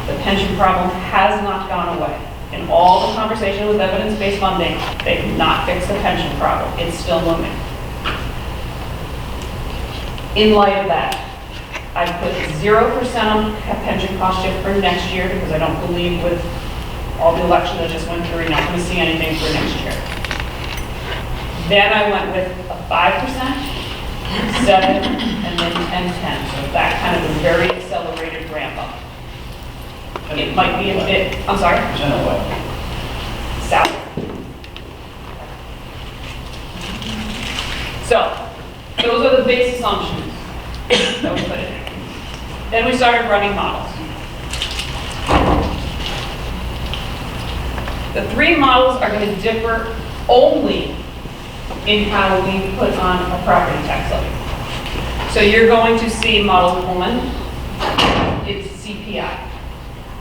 The pension problem has not gone away. In all the conversation with evidence-based funding, they did not fix the pension problem. It's still looming. In light of that, I put 0% on pension cost shift for next year because I don't believe with all the election that just went through, you're not going to see anything for next year. Then I went with a 5%, 7, and then 10, 10. So that kind of a very accelerated ramp up. It might be a bit, I'm sorry? Percent of what? South. So, those are the base assumptions that we put in there. Then we started running models. The 3 models are going to differ only in how we put on a property tax levy. So you're going to see model 1, it's CPI,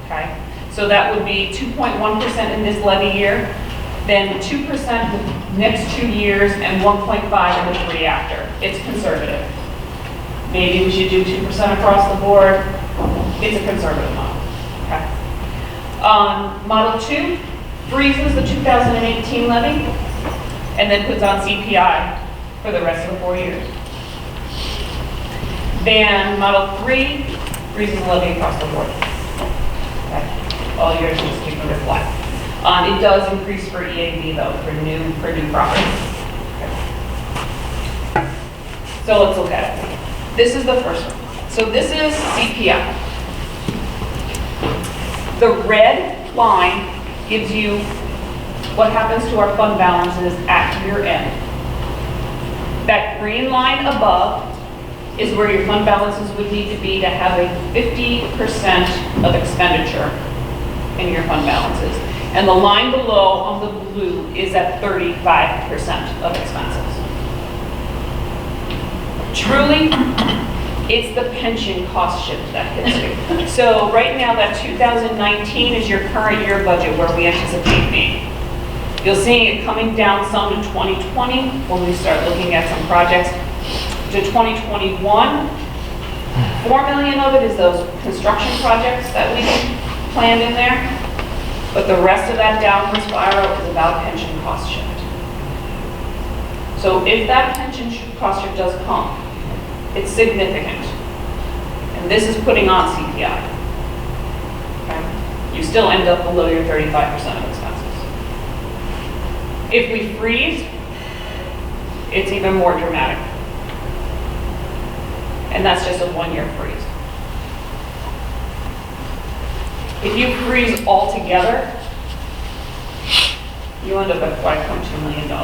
okay? So that would be 2.1% in this levy year, then 2% the next 2 years, and 1.5 in the 3 after. It's conservative. Maybe we should do 2% across the board. It's a conservative model. Okay. Model 2 freezes the 2018 levy and then puts on CPI for the rest of the 4 years. Then Model 3 freezes the levy across the board. Okay. All years just keep it flat. It does increase for EAV though, for new properties. Okay. So let's look at it. This is the first one. So this is CPI. The red line gives you what happens to our fund balances at year end. That green line above is where your fund balances would need to be to have a 50% of expenditure in your fund balances. And the line below on the blue is at 35% of expenses. Truly, it's the pension cost shift that hits you. So right now, that 2019 is your current year budget where we anticipate being. You'll see it coming down some to 2020 when we start looking at some projects. To 2021, 4 million of it is those construction projects that we planned in there. But the rest of that downward spiral is about pension cost shift. So if that pension cost shift does come, it's significant. And this is putting on CPI. Okay? You still end up below your 35% of expenses. If we freeze, it's even more dramatic. And that's just a 1-year freeze. If you freeze altogether, you end up at $5.2 million in the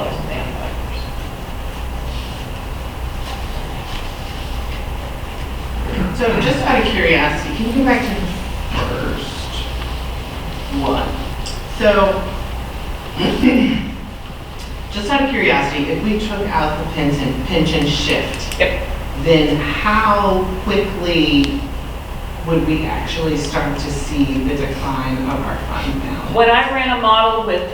So just out of curiosity, can you go back to the first one? So just out of curiosity, if we took out the pension shift, Yep. then how quickly would we actually start to see the decline of our fund balance? When I ran a model with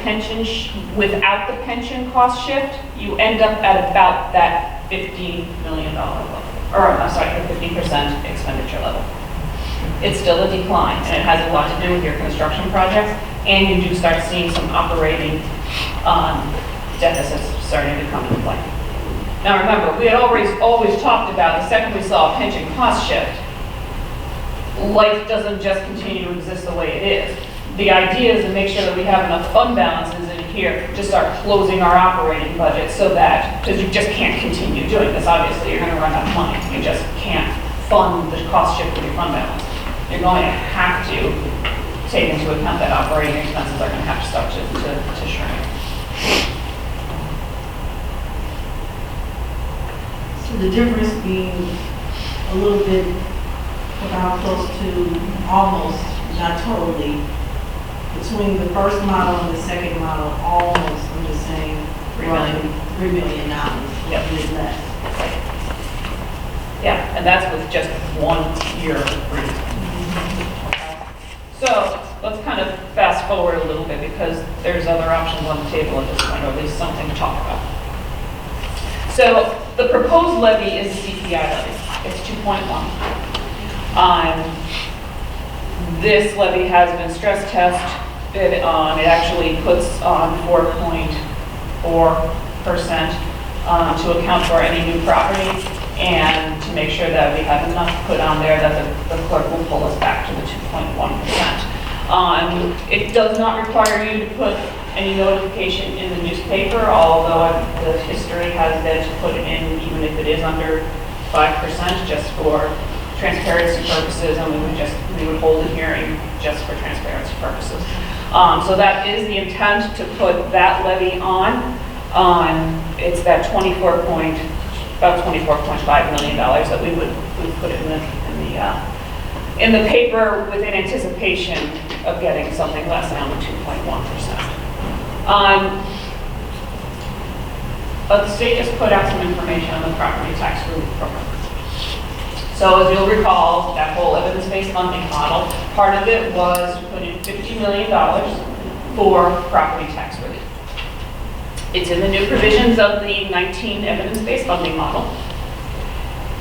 without the pension cost shift, you end up at about that $50 million level, or I'm sorry, the 50% expenditure level. It's still a decline, and it has a lot to do with your construction projects, and you do start seeing some operating deficits starting to come into play. Now remember, we had always talked about the second we saw a pension cost shift, life doesn't just continue to exist the way it is. The idea is to make sure that we have enough fund balances in here to start closing our operating budget so that, because you just can't continue doing this, obviously you're going to run out of money. You just can't fund the cost shift with your fund balance. You're going to have to take into account that operating expenses are going to have to start to shrink. So the difference being a little bit about close to almost, not totally, between the first model and the second model, almost, I'm just saying, $3 million. $3 million, Yep. a bit less. Yeah, and that's with just 1 year of freeze. So let's kind of fast forward a little bit because there's other options on the table at this point, or at least something to talk about. So the proposed levy is the CPI levy. It's 2.1. This levy has been stress tested. It actually puts on 4.4% to account for any new property and to make sure that we have enough put on there that the clerk will pull us back to the 2.1%. It does not require you to put any notification in the newspaper, although the history has been to put it in even if it is under 5%, just for transparency purposes, and we would hold a hearing just for transparency purposes. So that is the intent, to put that levy on. It's that about $24.5 million that we would put in the paper within anticipation of getting something less than the 2.1%. The state just put out some information on the property tax relief program. So as you'll recall, that whole evidence-based funding model, part of it was to put in $50 million for property tax relief. It's in the new provisions of the 19 evidence-based funding model.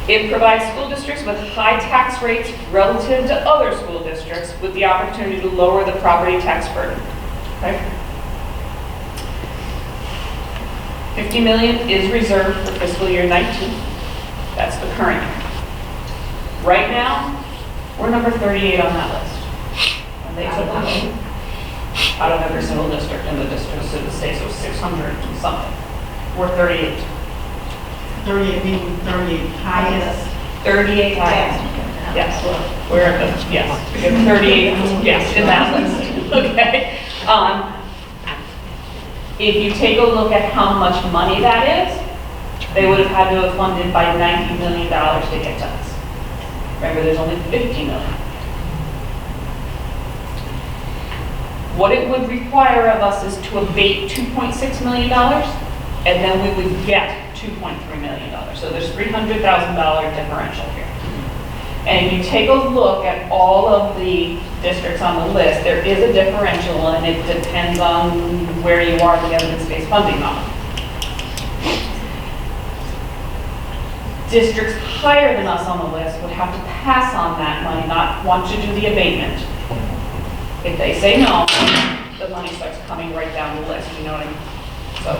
It provides school districts with high tax rates relative to other school districts with the opportunity to lower the property tax burden. Okay? $50 million is reserved for fiscal year 19. That's the current year. Right now, we're number 38 on that list. And they took out of every single district in the district, so the state was 600 and something. We're 38. 38 being 38 highest. 38 highest. Yes, we're at the, yes, we have 38, yes, in that list. Okay. If you take a look at how much money that is, they would have had to have funded by $90 million to get to us. Remember, there's only 50 million. What it would require of us is to abate $2.6 million, and then we would get $2.3 million. So there's $300,000 differential here. And if you take a look at all of the districts on the list, there is a differential, and it depends on where you are in the evidence-based funding model. Districts higher than us on the list would have to pass on that money, not want to do the abatement. If they say no, the money starts coming right down the list, you know what I mean? So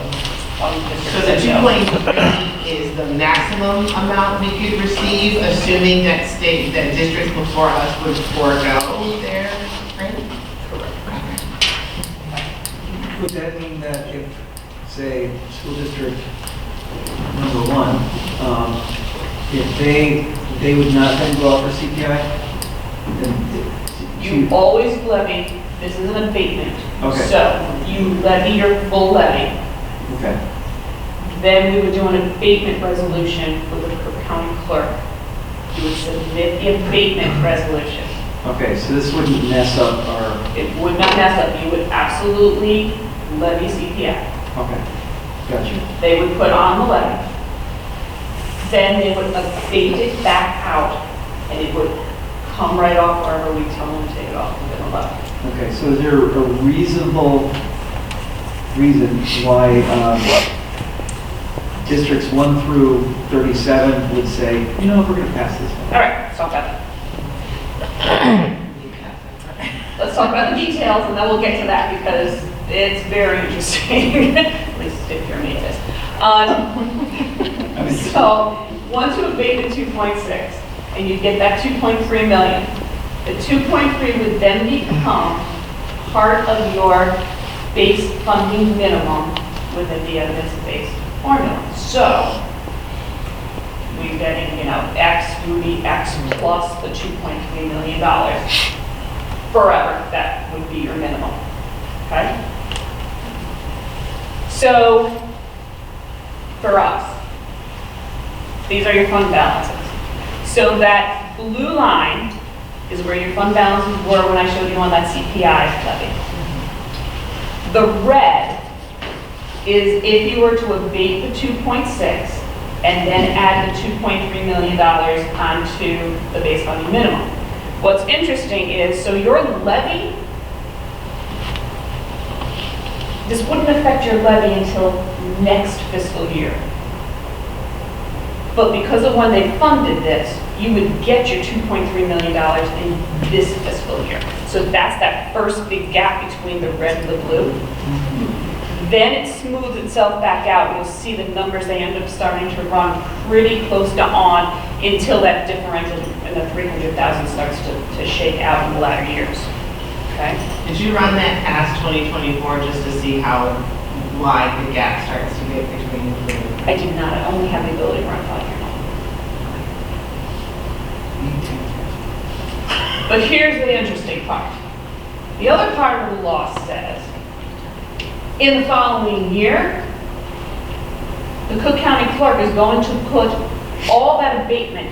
the 2.3 is the maximum amount we could receive, assuming that districts before us would forego their rate? Would that mean that if, say, school district number 1, if they would not then go out for CPI? You always levy, this is an abatement. Okay. So you levy your full levy. Okay. Then we would do an abatement resolution with the county clerk. You would submit the abatement resolution. Okay, so this wouldn't mess up our... It would not mess up. You would absolutely levy CPI. Okay. Gotcha. They would put on the levy. Then they would abate it back out, and it would come right off wherever we tell them to take it off within the levy. Okay, so is there a reasonable reason why districts 1 through 37 would say, you know, we're going to pass this? All right, let's talk about that. Let's talk about the details, and then we'll get to that because it's very interesting, at least if you're me, it is. So, once you abate the 2.6, and you get that 2.3 million, the 2.3 would then become part of your base funding minimum within the evidence-based formula. So, we're getting, X would be X plus the $2.3 million. Forever, that would be your minimum, okay? So, for us, these are your fund balances. So that blue line is where your fund balances were when I showed you on that CPI levy. The red is if you were to abate the 2.6 and then add the $2.3 million onto the base funding minimum. What's interesting is, so your levy, this wouldn't affect your levy until next fiscal year. But because of when they funded this, you would get your $2.3 million in this fiscal year. So that's that first big gap between the red and the blue. Then it smooths itself back out. You'll see the numbers, they end up starting to run pretty close to on until that differential in the 300,000 starts to shake out in the latter years. Okay? Did you run that past 2024 just to see how wide the gap starts to get between the two? I did not. I only have the ability to run 5 years. But here's the interesting part. The other part of the law says, in the following year, the Cook County clerk is going to put all that abatement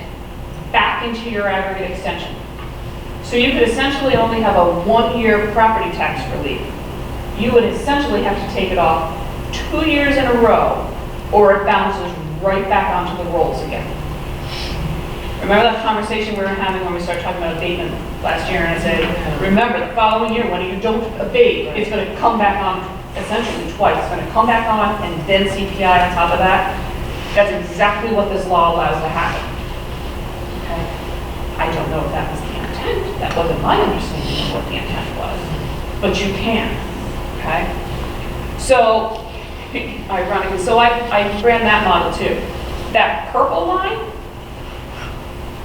back into your aggregate extension. So you could essentially only have a 1-year property tax relief. You would essentially have to take it off 2 years in a row, or it bounces right back onto the rolls again. Remember that conversation we were having when we started talking about abatement last year, and I said, remember, the following year, when you don't abate, it's going to come back on essentially twice. It's going to come back on and then CPI on top of that. That's exactly what this law allows to happen. Okay? I don't know if that was the intent. That wasn't my understanding of what the intent was. But you can. Okay? So, ironically, so I ran that model too. That purple line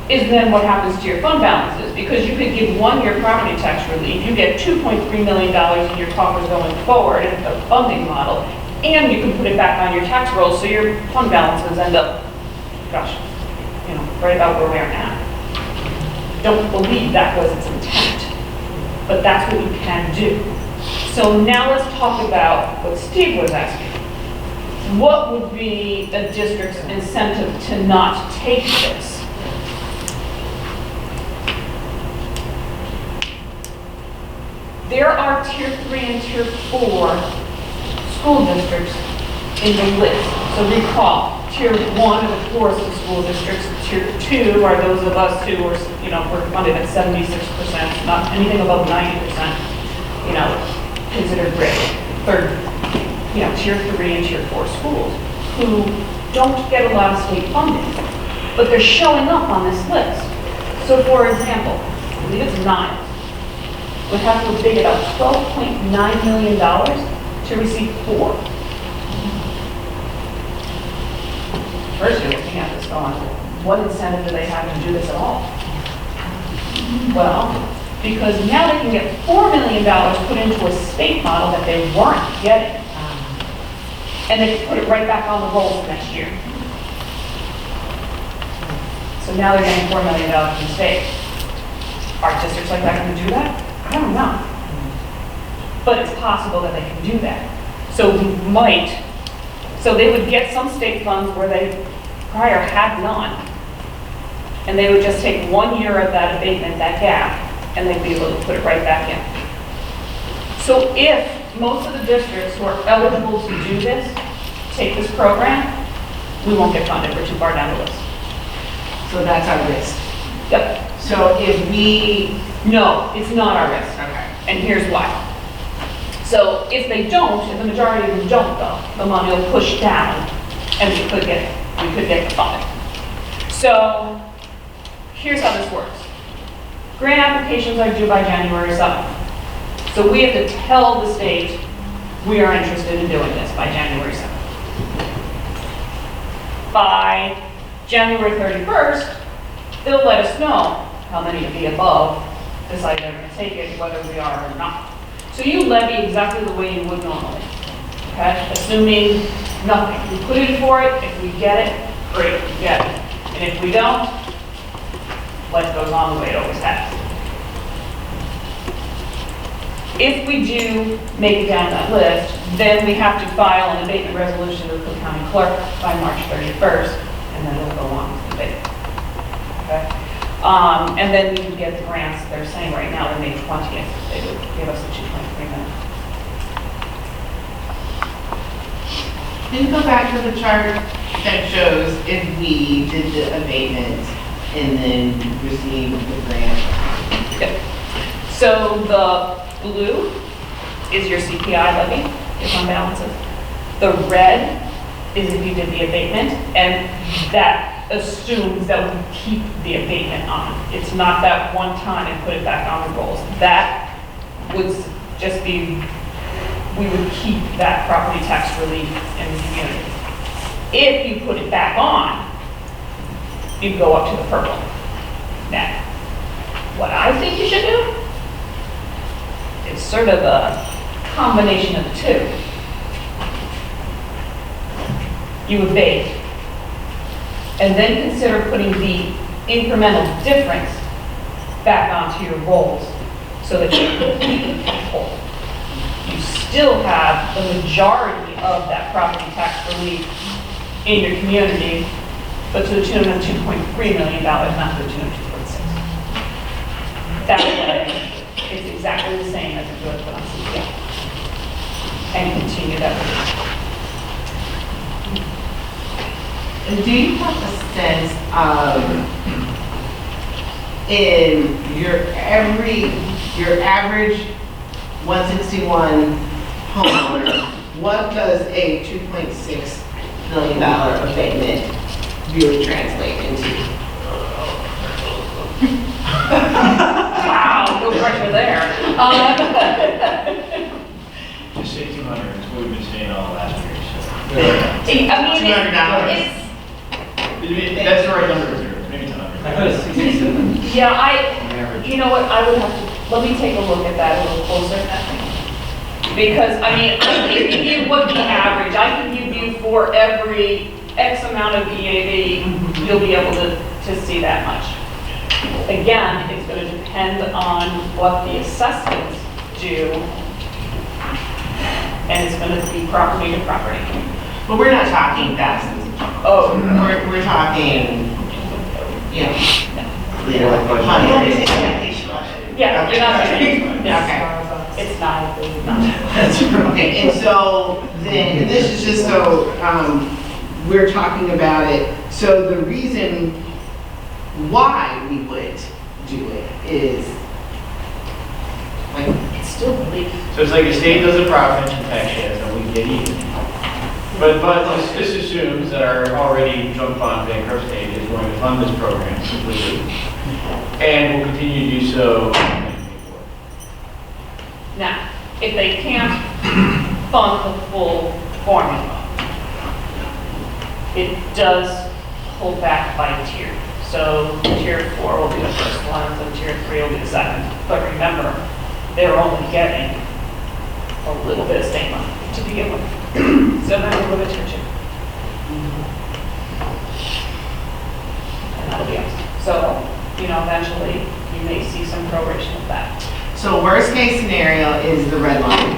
is then what happens to your fund balances, because you could give 1-year property tax relief, you get $2.3 million in your coffers going forward in the funding model, and you can put it back on your tax rolls, so your fund balances end up, gosh, right about where we are now. Don't believe that was its intent, but that's what you can do. So now let's talk about what Steve was asking. What would be a district's incentive to not take this? There are tier 3 and tier 4 school districts in the list. So recall, tier 1 are the poorest of school districts. Tier 2 are those of us who are, we're funded at 76%, not anything above 90%, considered great. Third, tier 3 and tier 4 schools who don't get a lot of state funding, but they're showing up on this list. So for example, I believe it's Niles would have to abate about $12.9 million to receive 4. First, you're looking at this going, what incentive do they have to do this at all? Well, because now they can get $4 million put into a state model that they weren't getting, and they can put it right back on the rolls next year. So now they're getting $4 million from the state. Are districts like that going to do that? I don't know. But it's possible that they can do that. So they would get some state funds where they prior had none. And they would just take 1 year of that abatement, that gap, and they'd be able to put it right back in. So if most of the districts who are eligible to do this take this program, we won't get funded, we're too far down the list. So that's our risk. Yep. So if we, No, it's not our risk. okay. And here's why. So if they don't, if the majority of them don't go, the money will push down and we could get the funding. So here's how this works. Grant applications are due by January 7th. So we have to tell the state we are interested in doing this by January 7th. By January 31st, they'll let us know how many of the above decide they're going to take it, whether we are or not. So you levy exactly the way you would normally, okay? Assuming nothing. We put in for it, if we get it, great, we get it. And if we don't, life goes on the way it always has. If we do make it down that list, then we have to file an abatement resolution with the county clerk by March 31st, and then it'll go on with the abatement. Okay? And then we can get the grants. They're saying right now, they're May 20th, they would give us the 2.3 million. Can you go back to the chart that shows if we did the abatement and then received the grant? Yep. So the blue is your CPI levy, your fund balances. The red is if you did the abatement, and that assumes that we keep the abatement on. It's not that one time and put it back on the rolls. That would just be, we would keep that property tax relief in the community. If you put it back on, you go up to the purple. Now, what I think you should do is sort of a combination of the two. You abate, and then consider putting the incremental difference back onto your rolls so that you're completely whole. You still have the majority of that property tax relief in your community, but to the tune of $2.3 million, not to the tune of $2.6. That way, it's exactly the same as if you would put on CPI. And continue that relief. And do you have a sense of, in your average 161 homeowner, what does a $2.6 million abatement really translate into? Wow, no pressure there. Just say 200, it's what we've been saying all last year, so. I mean, $200. That's the right number, maybe 200. I thought it's 67. yeah, you know what, I would have to, let me take a look at that a little closer. Because, I mean, I can give you what the average, I can give you for every X amount of EAV, you'll be able to see that much. Again, it's going to depend on what the assessments do, and it's going to be property to property. But we're not talking thousands. Oh, We're talking, you know, hundreds. yeah, you're not saying, Okay. it's not. Okay, and so then, and this is just so, we're talking about it, so the reason why we would do it is, like, It's still relief. So it's like the state does a profit and tax share, and we get even. But this assumes that our already drunk bond bankrupt state is going to fund this program completely, and will continue to do so. Now, if they can't fund the full formula, it does pull back by tier. So tier 4 will be the first one, so tier 3 will be the second. But remember, they're only getting a little bit of state money to begin with. So then we'll go to tier 2. And that'll be us. So, eventually, you may see some proration of that. so worst case scenario is the red line.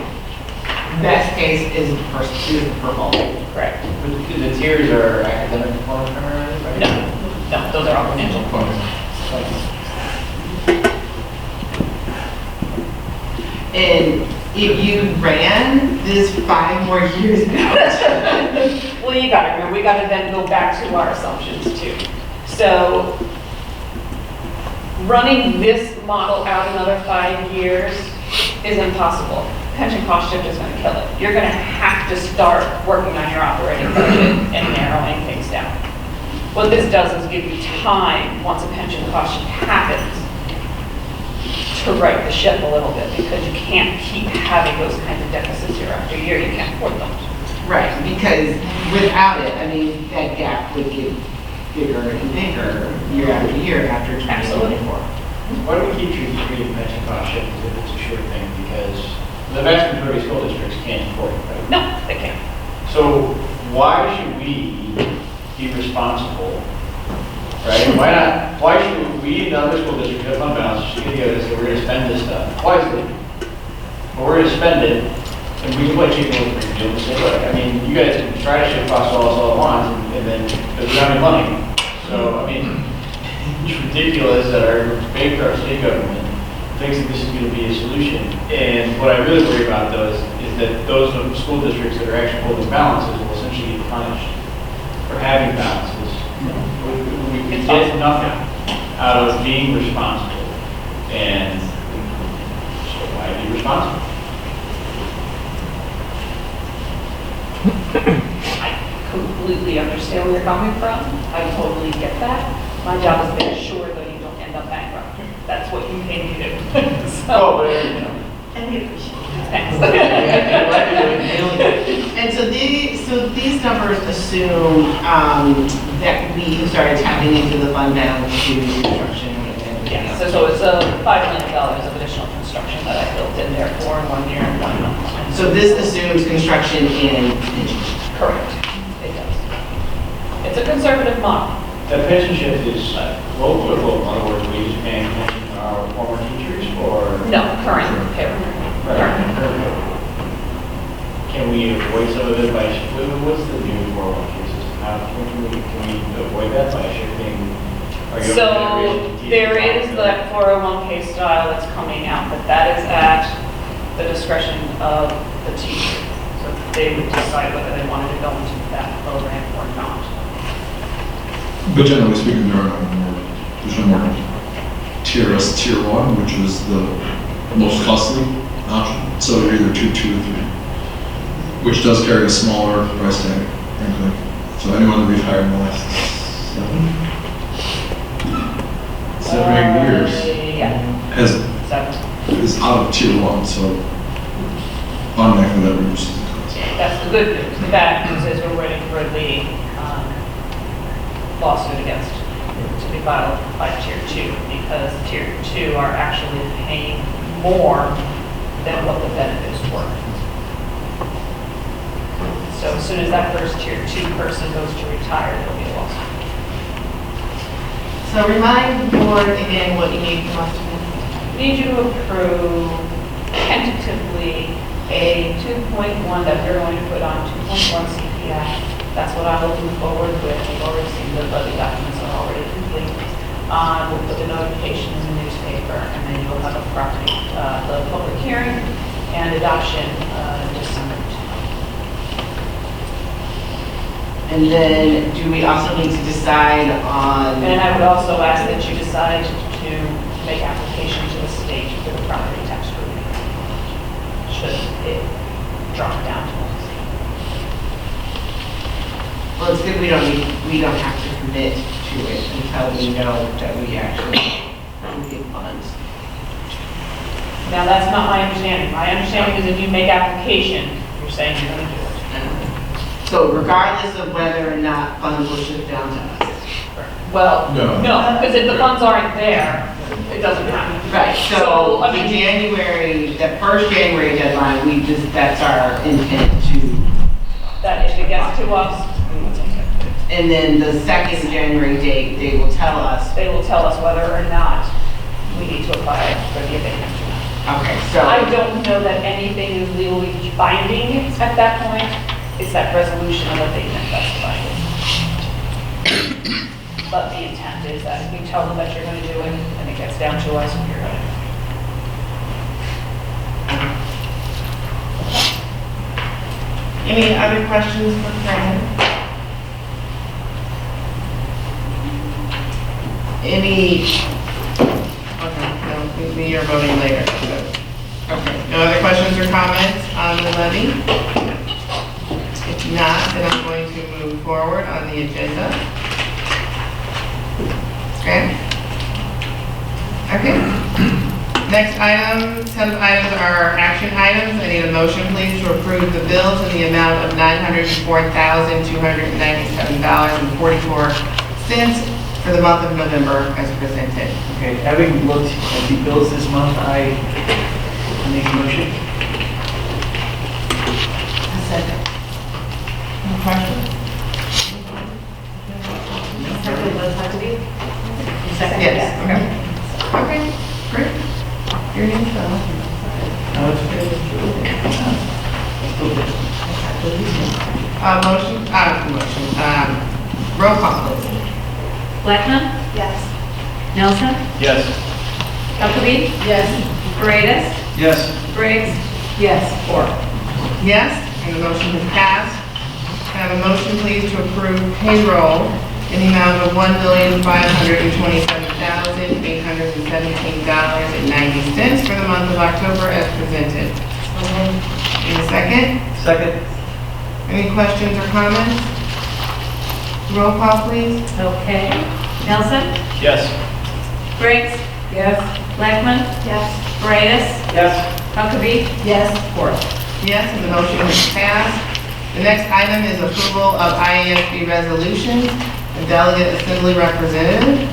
Best case is the purple. Correct. The tiers are academic performance primarily, right? No, those are all financial performance. And if you ran this 5 more years out. Well, you gotta remember, we gotta then go back to our assumptions too. So, running this model out another 5 years is impossible. Pension cost shift is gonna kill it. You're gonna have to start working on your operating budget and narrowing things down. What this does is give you time, once a pension cost shift happens, to right the ship a little bit, because you can't keep having those kinds of deficits year after year. You can't afford them. Right, because without it, I mean, that gap would get bigger and bigger year after year after 2024. Why do we keep treating pension cost shift as if it's a sure thing? Because the vast majority of school districts can't afford it, right? No, they can't. So why should we be responsible, right? Why should we in other school districts have fund balance, just get together and say, we're gonna spend this stuff wisely, but we're gonna spend it, and we can play chicken with the deal and say, look, I mean, you guys can try to shift costs all at once, and then, because we don't have any money. So, I mean, it's ridiculous that our state government thinks that this is gonna be a solution. And what I really worry about though is that those school districts that are actually holding balances will essentially get punished for having balances. We get nothing out of being responsible, and so why be responsible? I completely understand where you're coming from. I totally get that. My job is to make sure that you don't end up bankrupt. That's what you pay me to do. So, And we appreciate it. thanks. And so these numbers assume that we started tapping into the fund balance to construction and Yeah, so it's $5 million of additional construction that I built in there for in 1 year and 1 month. So this assumes construction in pension. Correct. It does. It's a conservative model. That pension shift is local or global? In other words, we just paying attention to our former teachers, or? No, current payroll. Can we avoid some of it by, what's the new 401k system? How can we avoid that by shifting? So there is that 401k style that's coming out, but that is at the discretion of the teacher. So they would decide whether they wanted to go into that program or not. But generally speaking, there's no more TRS Tier 1, which is the most costly option. So you're either 2, 2, or 3, which does carry a smaller price tag, frankly. So anyone that we've hired in the last 7 or 8 years Yeah, is out of Tier 1, so automatically that reduces the cost. that's the good news. The bad news is we're waiting for the lawsuit against, to be filed by Tier 2, because Tier 2 are actually paying more than what the benefits were. So as soon as that first Tier 2 person goes to retire, there'll be a lawsuit. So remind the board again what you need from us today. Need you to approve tentatively a 2.1 that they're going to put on 2.1 CPI. That's what I'm looking forward with. We've already seen the budget documents are already complete. We'll put the notification in the newspaper, and then you'll have a property, the public hearing and adoption December 10th. And then do we also need to decide on? And I would also ask that you decide to make application to the state for the property tax relief. Should it drop down to us. Well, it's good we don't have to commit to it until we know that we actually get funds. Now, that's not my understanding. My understanding is if you make application, you're saying you're going to do it. So regardless of whether or not funds will shift down to us. Well, No. no, because if the funds aren't there, it doesn't happen. Right, So, so I the mean- January, that first January deadline, that's our intent to, That if it gets to us, we will take it. and then the second January date, they will tell us. They will tell us whether or not we need to apply for the abatement or not. Okay, I so, don't know that anything is legally binding at that point. It's that resolution of abatement that's binding. But the intent is that if you tell them that you're going to do it, and it gets down to us, you're going to. Any other questions for Fran? Any, okay, no, we are voting later. So, okay, no other questions or comments on the levy? If not, then I'm going to move forward on the agenda. Okay. Next item, 10 items are action items. I need a motion, please, to approve the bills in the amount of $904,297.44 for the month of November as presented. Okay, having looked at the bills this month, I make a motion. Second. Any questions? Yes, okay. Okay, great. Your name's roll call, please. Blackman? Yes. Nelson? Yes. Huckabee? Yes. Paredes? Yes. Briggs? Yes. Ford? Yes, and the motion has passed. Can I have a motion, please, to approve payroll in the amount of $1,527,817.90 for the month of October as presented? In a second. Second. Any questions or comments? Roll call, please. Okay. Nelson? Yes. Briggs? Yes. Blackman? Yes. Paredes? Yes. Huckabee? Yes. Ford? Yes, and the motion is passed. The next item is approval of IASB resolutions and delegate assembly representative.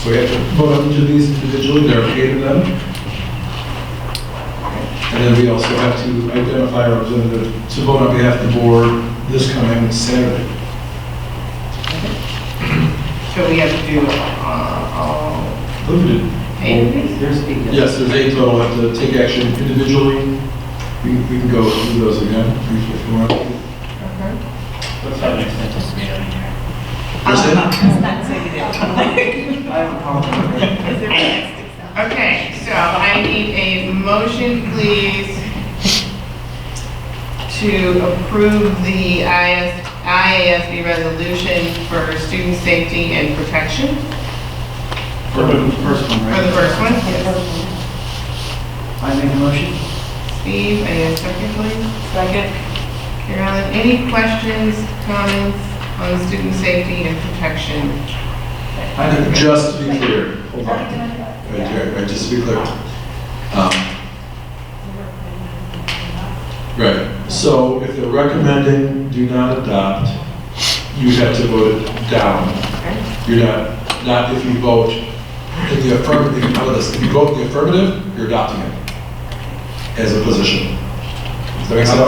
So we have to vote on each of these individually, there are 8 of them. And then we also have to identify a representative to vote on behalf of the board this coming Saturday. So we have to do all Look at it. 8 of these? There's 8. Yes, there's 8 total, have to take action individually. We can go through those again if you want. Okay. Let's have an extensive meeting here. What's that? I have a comment. Okay, so I need a motion, please, to approve the IASB resolution for student safety and protection. For the first one, For right? the first one, yes. I make a motion. Steve, any second, please? Second. Carolyn, any questions, comments on student safety and protection? Just to be clear, hold on. Right, just to be clear. Right, so if they're recommending do not adopt, you have to vote it down. You're not if you vote in the affirmative, how about this? If you vote in the affirmative, you're adopting it as a position. Does that make sense?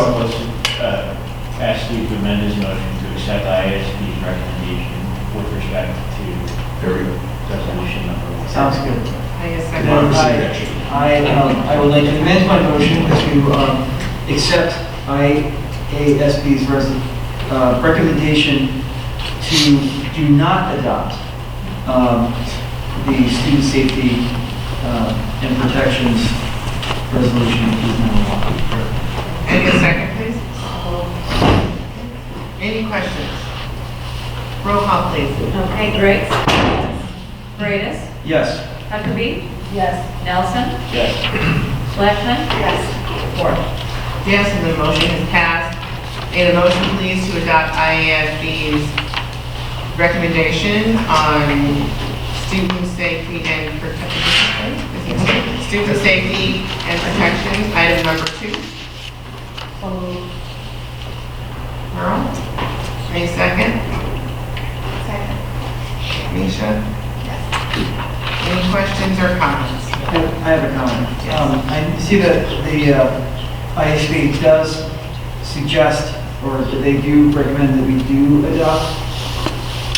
Ask Steve to amend his motion to accept IASB's recommendation with respect to There we go. resolution number 1. Sounds good. I guess Then second. I would like to amend my motion to accept IASB's recommendation to do not adopt the student safety and protections resolution is now on. Any second, please? Any questions? Roll call, please. Okay, Briggs? Paredes? Yes. Huckabee? Yes. Nelson? Yes. Blackman? Yes. Ford? Yes, and the motion is passed. And a motion, please, to adopt IASB's recommendation on student safety and protection. Student safety and protection, item number 2. Merle? Any second? Second. Misha? Yes. Any questions or comments? I have a comment. I see that the IASB does suggest, or they do recommend that we do adopt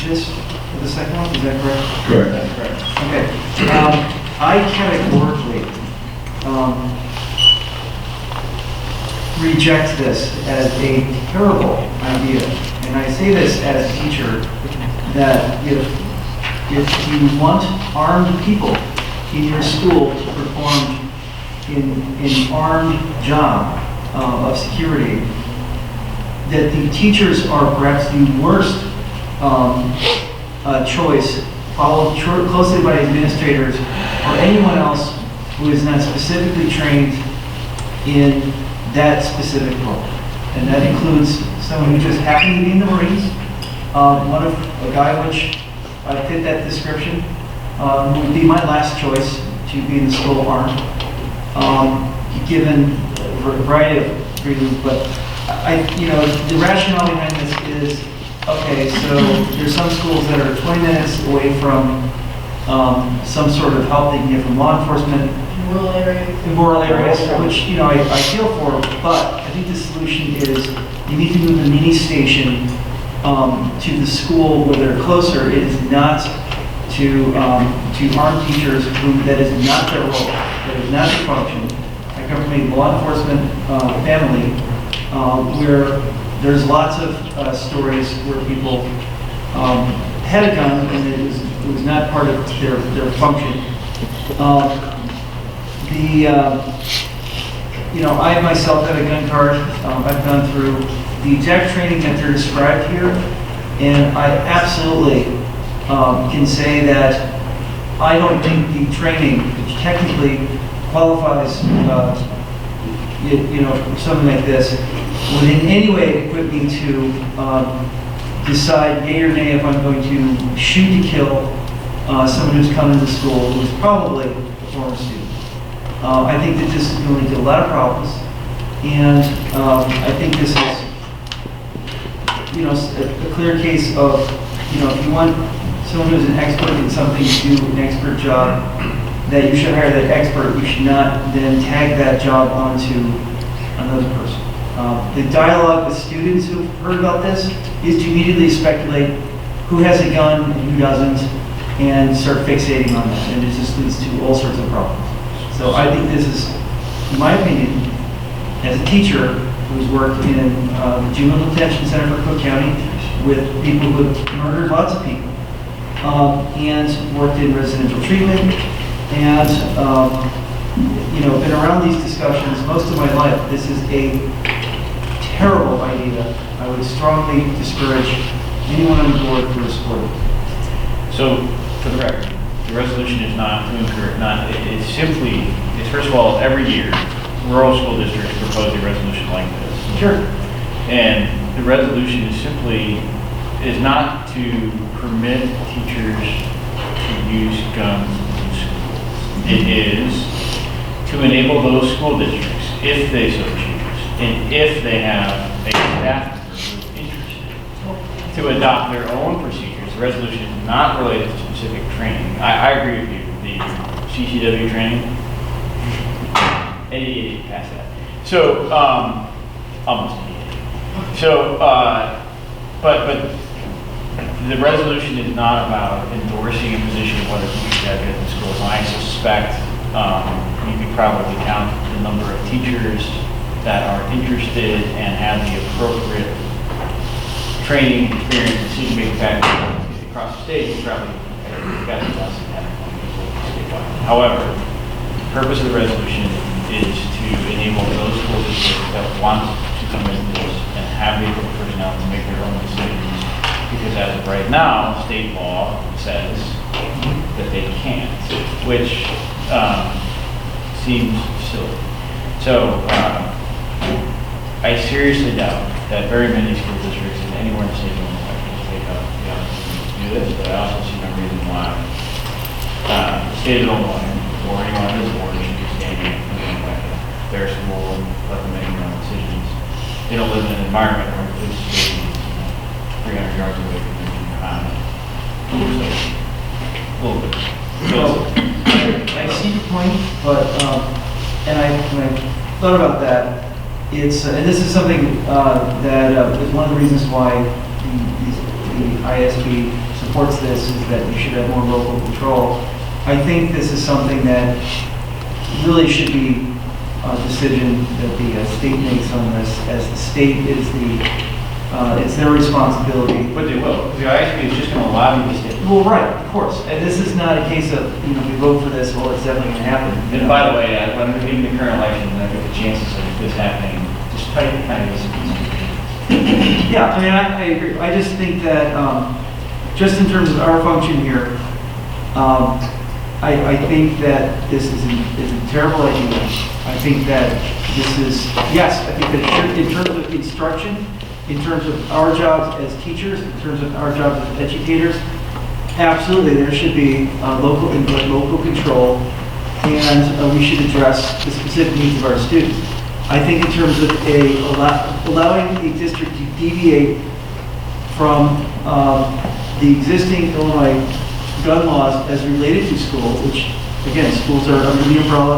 this for the second one, is that correct? Correct. That's correct. Okay. I categorically reject this as a terrible idea. And I say this as a teacher, that if you want armed people in your school to perform in an armed job of security, that the teachers are perhaps the worst choice, followed closely by administrators or anyone else who is not specifically trained in that specific role. And that includes someone who just happened to be in the Marines, a guy which fit that description, would be my last choice to be in the School of Arms, given a variety of reasons. But the rationale behind this is, okay, so there's some schools that are 20 minutes away from some sort of help they can get from law enforcement. Rural areas. In rural areas, which, I feel for, but I think the solution is you need to move the mini station to the school where they're closer. It is not to arm teachers that is not their role, that is not their function. I come from a law enforcement family where there's lots of stories where people had a gun and it was not part of their function. I myself have a gun card. I've gone through the exact training that they're described here, and I absolutely can say that I don't think the training, which technically qualifies, for something like this, would in any way equip me to decide yay or nay if I'm going to shoot to kill someone who's come into school who's probably a former student. I think that this is going to lead to a lot of problems, and I think this is, a clear case of, if you want someone who's an expert in something to do an expert job, that you should hire that expert. You should not then tag that job onto another person. The dialogue with students who've heard about this is to immediately speculate who has a gun and who doesn't, and start fixating on that, and it just leads to all sorts of problems. So I think this is, in my opinion, as a teacher who's worked in the Juvenile Detention Center for Cook County with people who have murdered lots of people, and worked in residential treatment, and been around these discussions most of my life. This is a terrible idea. I would strongly discourage anyone on the board who is supporting it. So, for the record, the resolution is not to encourage, it's simply, first of all, every year, rural school districts propose a resolution like this. Sure. And the resolution is not to permit teachers to use guns in schools. It is to enable those school districts, if they so choose, and if they have a staff member who is interested, to adopt their own procedures. The resolution is not related to specific training. I agree with you. The CCW training, 88 past that. So, almost 88. So, but the resolution is not about endorsing a position of whether teachers have it in schools. And I suspect you could probably count the number of teachers that are interested and have the appropriate training, experience, decision-making factors across the state. You probably got less than that. However, the purpose of the resolution is to enable those school districts that want to come into this and have the appropriate personnel to make their own decisions. Because as of right now, state law says that they can't, which seems silly. So I seriously doubt that very many school districts in anywhere in the state of Illinois will take up the opportunity to do this, but I also see no reason why the state of Illinois or anyone on this board should be standing in their school and let them make their own decisions. They don't live in an environment where the police station is 300 yards away from their junior high. So, a little bit. I see your point, but when I thought about that, it's and this is something that is one of the reasons why the ISB supports this, is that you should have more local control. I think this is something that really should be a decision that the state makes on this, as the state is it's their responsibility. But they will. The ISB is just going to allow you to stay. Well, right, of course. And this is not a case of, we vote for this, well, it's definitely going to happen. And by the way, when we're in the current election, I think the chances of this happening, just kind of Yeah, I mean, I agree. I just think that, just in terms of our function here, I think that this is a terrible idea. I think that this is, yes, I think that in terms of instruction, in terms of our jobs as teachers, in terms of our jobs as educators, absolutely, there should be local input, local control, and we should address the specific needs of our students. I think in terms of allowing a district to deviate from the existing Illinois gun laws as related to schools, which, again, schools are under the umbrella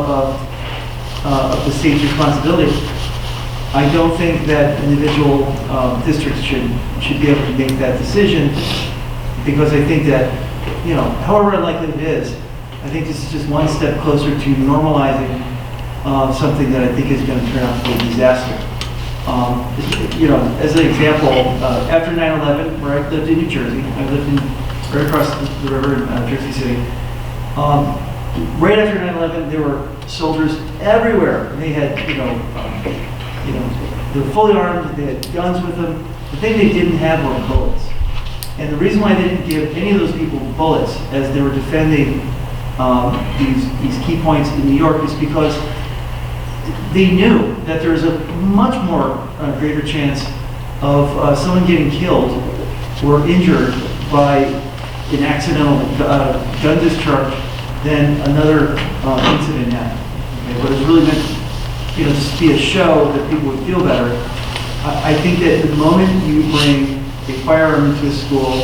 of the state's responsibility. I don't think that individual districts should be able to make that decision, because I think that, you know, however unlikely it is, I think this is just one step closer to normalizing something that I think is going to turn out to be a disaster. You know, as an example, after 9/11, where I lived in New Jersey, I lived right across the river in Jersey City. Right after 9/11, there were soldiers everywhere. They had, you know, they were fully armed. They had guns with them. The thing they didn't have were bullets. And the reason why they didn't give any of those people bullets as they were defending these key points in New York is because they knew that there was a much more greater chance of someone getting killed or injured by an accidental gun discharge than another incident happened. Okay? But it's really meant, you know, just to be a show that people would feel better. I think that the moment you bring a firearm into a school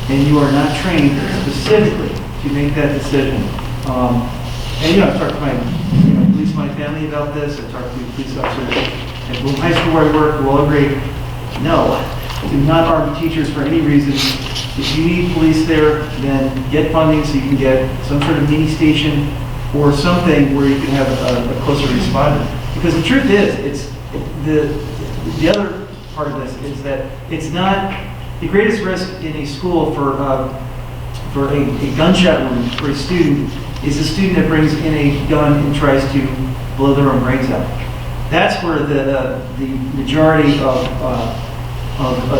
and you are not trained specifically to make that decision, and you know, I've talked to my police, my family about this. I've talked to police officers at Bloom High School where I work, who all agree, no, do not arm teachers for any reason. If you need police there, then get funding so you can get some sort of mini station or something where you can have a closer responder. Because the truth is, it's the other part of this is that it's not the greatest risk in a school for a gunshot wound for a student is a student that brings in a gun and tries to blow their own brains out. That's where the majority of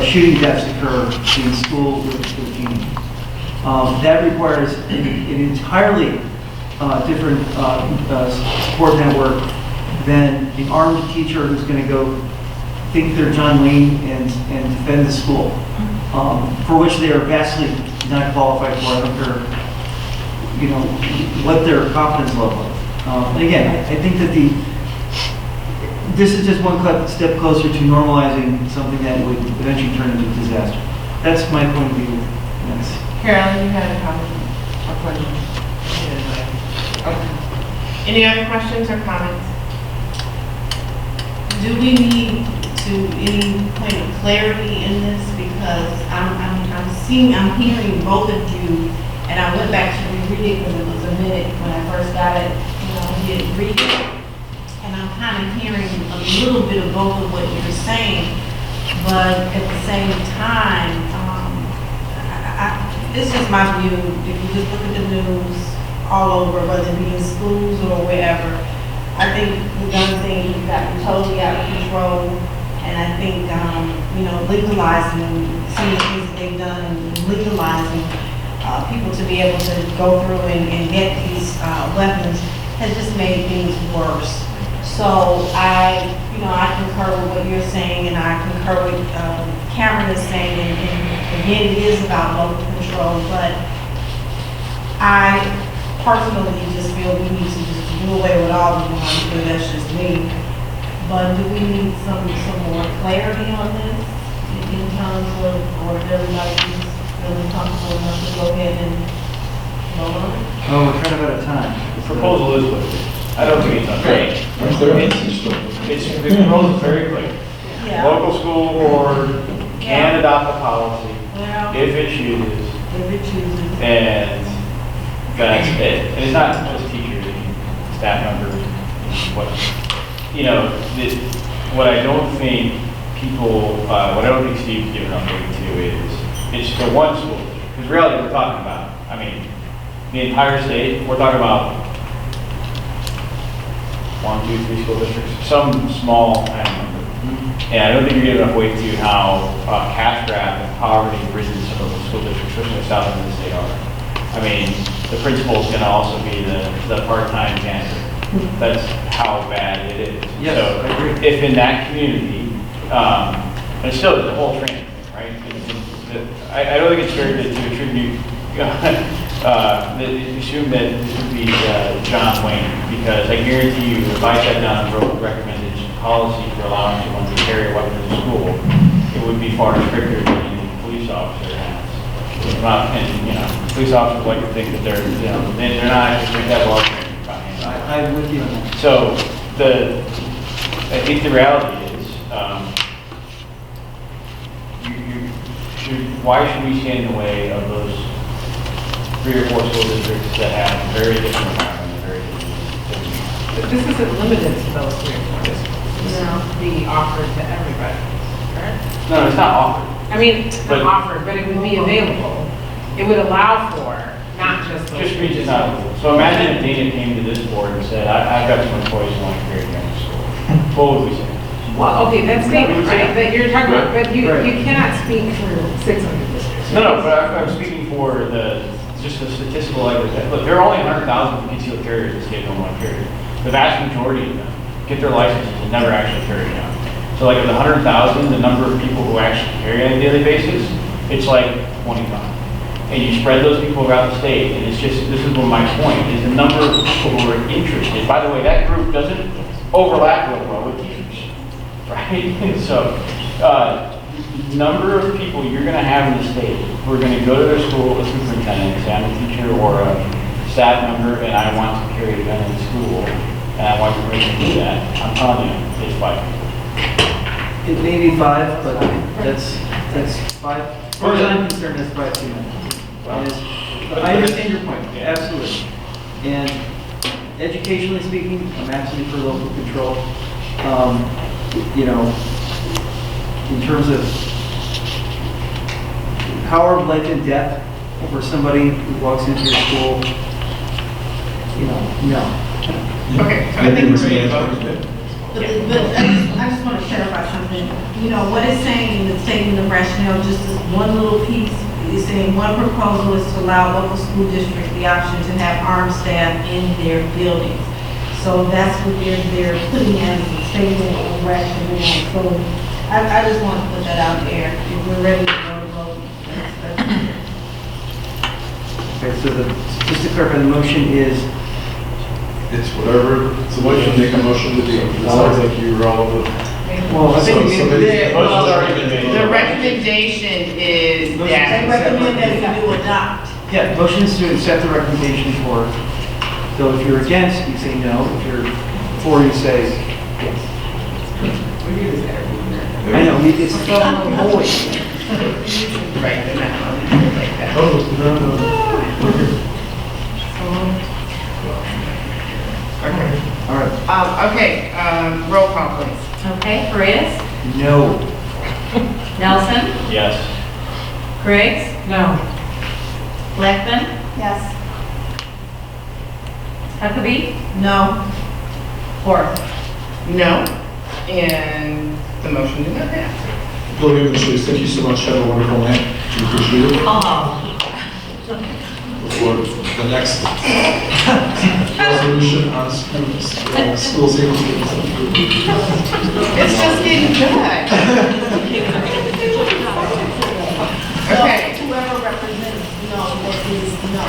shooting deaths occur in school with teens. That requires an entirely different support network than an armed teacher who's going to go think they're John Wayne and defend the school, for which they are vastly not qualified for. I don't care, you know, what their competence level is. And again, I think that this is just one step closer to normalizing something that would eventually turn into a disaster. That's my point of view. Yes. Carolyn, you had a comment or question? Okay. Any other questions or comments? Do we need to any point of clarity in this? Because I'm hearing both of you, and I went back to reread it because it was a minute when I first got it, did read it. And I'm kind of hearing a little bit of both of what you're saying, but at the same time, this is my view. If you just look at the news all over, whether it be in schools or wherever, I think the gun thing has gotten totally out of control. And I think, legalizing some of the things that they've done and legalizing people to be able to go through and get these weapons has just made things worse. So I concur with what you're saying, and I concur with Cameron is saying, and again, it is about local control, but I personally just feel we need to just do away with all of them. I'm sure that's just me. But do we need some more clarity on this in terms of, or if everybody's feeling comfortable enough to go ahead and vote on it? Oh, we're kind of out of time. The proposal is what it is. I don't think it's unfair. The proposal is very clear. Yeah. Local school board can adopt a policy Well, if it chooses, if it chooses. and that's it. And it's not just teachers, staff members, what, what I don't think people, what I don't think Steve's given up to is, it's for one school district. Because really we're talking about, the entire state, we're talking about 1, 2, 3 school districts, some small, I don't remember. And I don't think you're giving enough weight to how cash grab and poverty and risen some of the school districts, especially the south end of the state are. I mean, the principal is gonna also be the part-time janitor. That's how bad it is. Yes, So I agree. if in that community, but still, the whole training, right? I don't think it's fair to attribute, assume that this would be John Wayne, because I guarantee you, if I sat down and wrote a recommended policy for allowing someone to carry a weapon to school, it would be far stricter than any police officer has. And, police officers like to think that they're not actually that well trained. I'm with you on that. So I think the reality is, why should we stand in the way of those 3 or 4 school districts that have very different environments, very different? But this isn't limited to those 3 or 4 districts. This would be offered to everybody, correct? No, it's not offered. I mean, But- not offered, but it would be available. It would allow for not just those. Just reach out. So imagine if Dana came to this board and said, I've got some employees who want to carry guns to school. What would we say? Well, okay, that's statement, right, that you're talking about, but you Right. cannot speak for 600 districts. No, but I'm speaking for just the statistical evidence. Look, there are only 100,000 concealed carriers in the state of Illinois, period. The vast majority of them get their licenses and never actually carry a gun. So like of the 100,000, the number of people who actually carry on a daily basis, it's like 25. And you spread those people around the state, and it's just, this is what my point, is the number of people who are interested. By the way, that group doesn't overlap real well with teachers, right? And so, number of people you're gonna have in the state who are gonna go to their school, a superintendent, say I'm a teacher or a staff member, and I want to carry a gun in school, and I want permission to do that, I'm telling you, it's 5 people. It may be 5, but that's 5. As far as I'm concerned, that's 5 too many. I understand your point, absolutely. And educationally speaking, I'm absolutely for local control. In terms of power of life and death for somebody who walks into your school, no. Okay, so I think we're ready to vote. But I just want to clarify something. What it's saying in the statement of rationale, just this one little piece, is saying one proposal is to allow local school districts the option to have armed staff in their buildings. So that's what they're putting as a statement of rationale. So I just want to put that out there. If we're ready to vote, that's Okay, so just to clarify, the motion is, It's whatever, it's a motion, make a motion to do. It sounds like you were all over. well, I think So somebody- Motion's already been made. The recommendation is they that, recommend that you adopt. yeah, motion is to accept the recommendation for, so if you're against, you say no. If you're for, you say yes. we do this every year. I know, it's always. Right, they're not on it like that. Oh, no. All right. Okay, roll call please. Okay, Paredes? No. Nelson? Yes. Griggs? No. Blackman? Yes. Huckabee? No. Ford? No, and the motion did not pass. William and Sharice, thank you so much. Have a wonderful night. We appreciate it. Oh. For the next resolution on school safety. It's just getting good. Okay. Whoever represents no, that is no.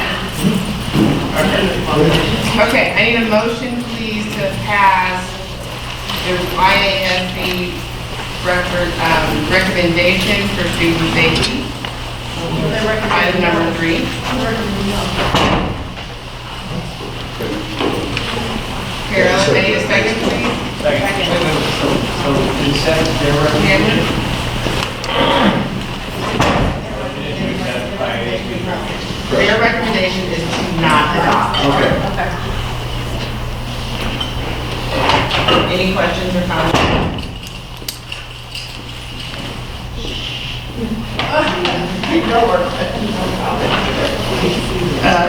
Okay, I need a motion, please, to pass the IASB recommendation for student safety. Item number 3. Carol, I need a second, please. So consent, their recommendation. Their recommendation is to not adopt. Okay. Any questions or comments?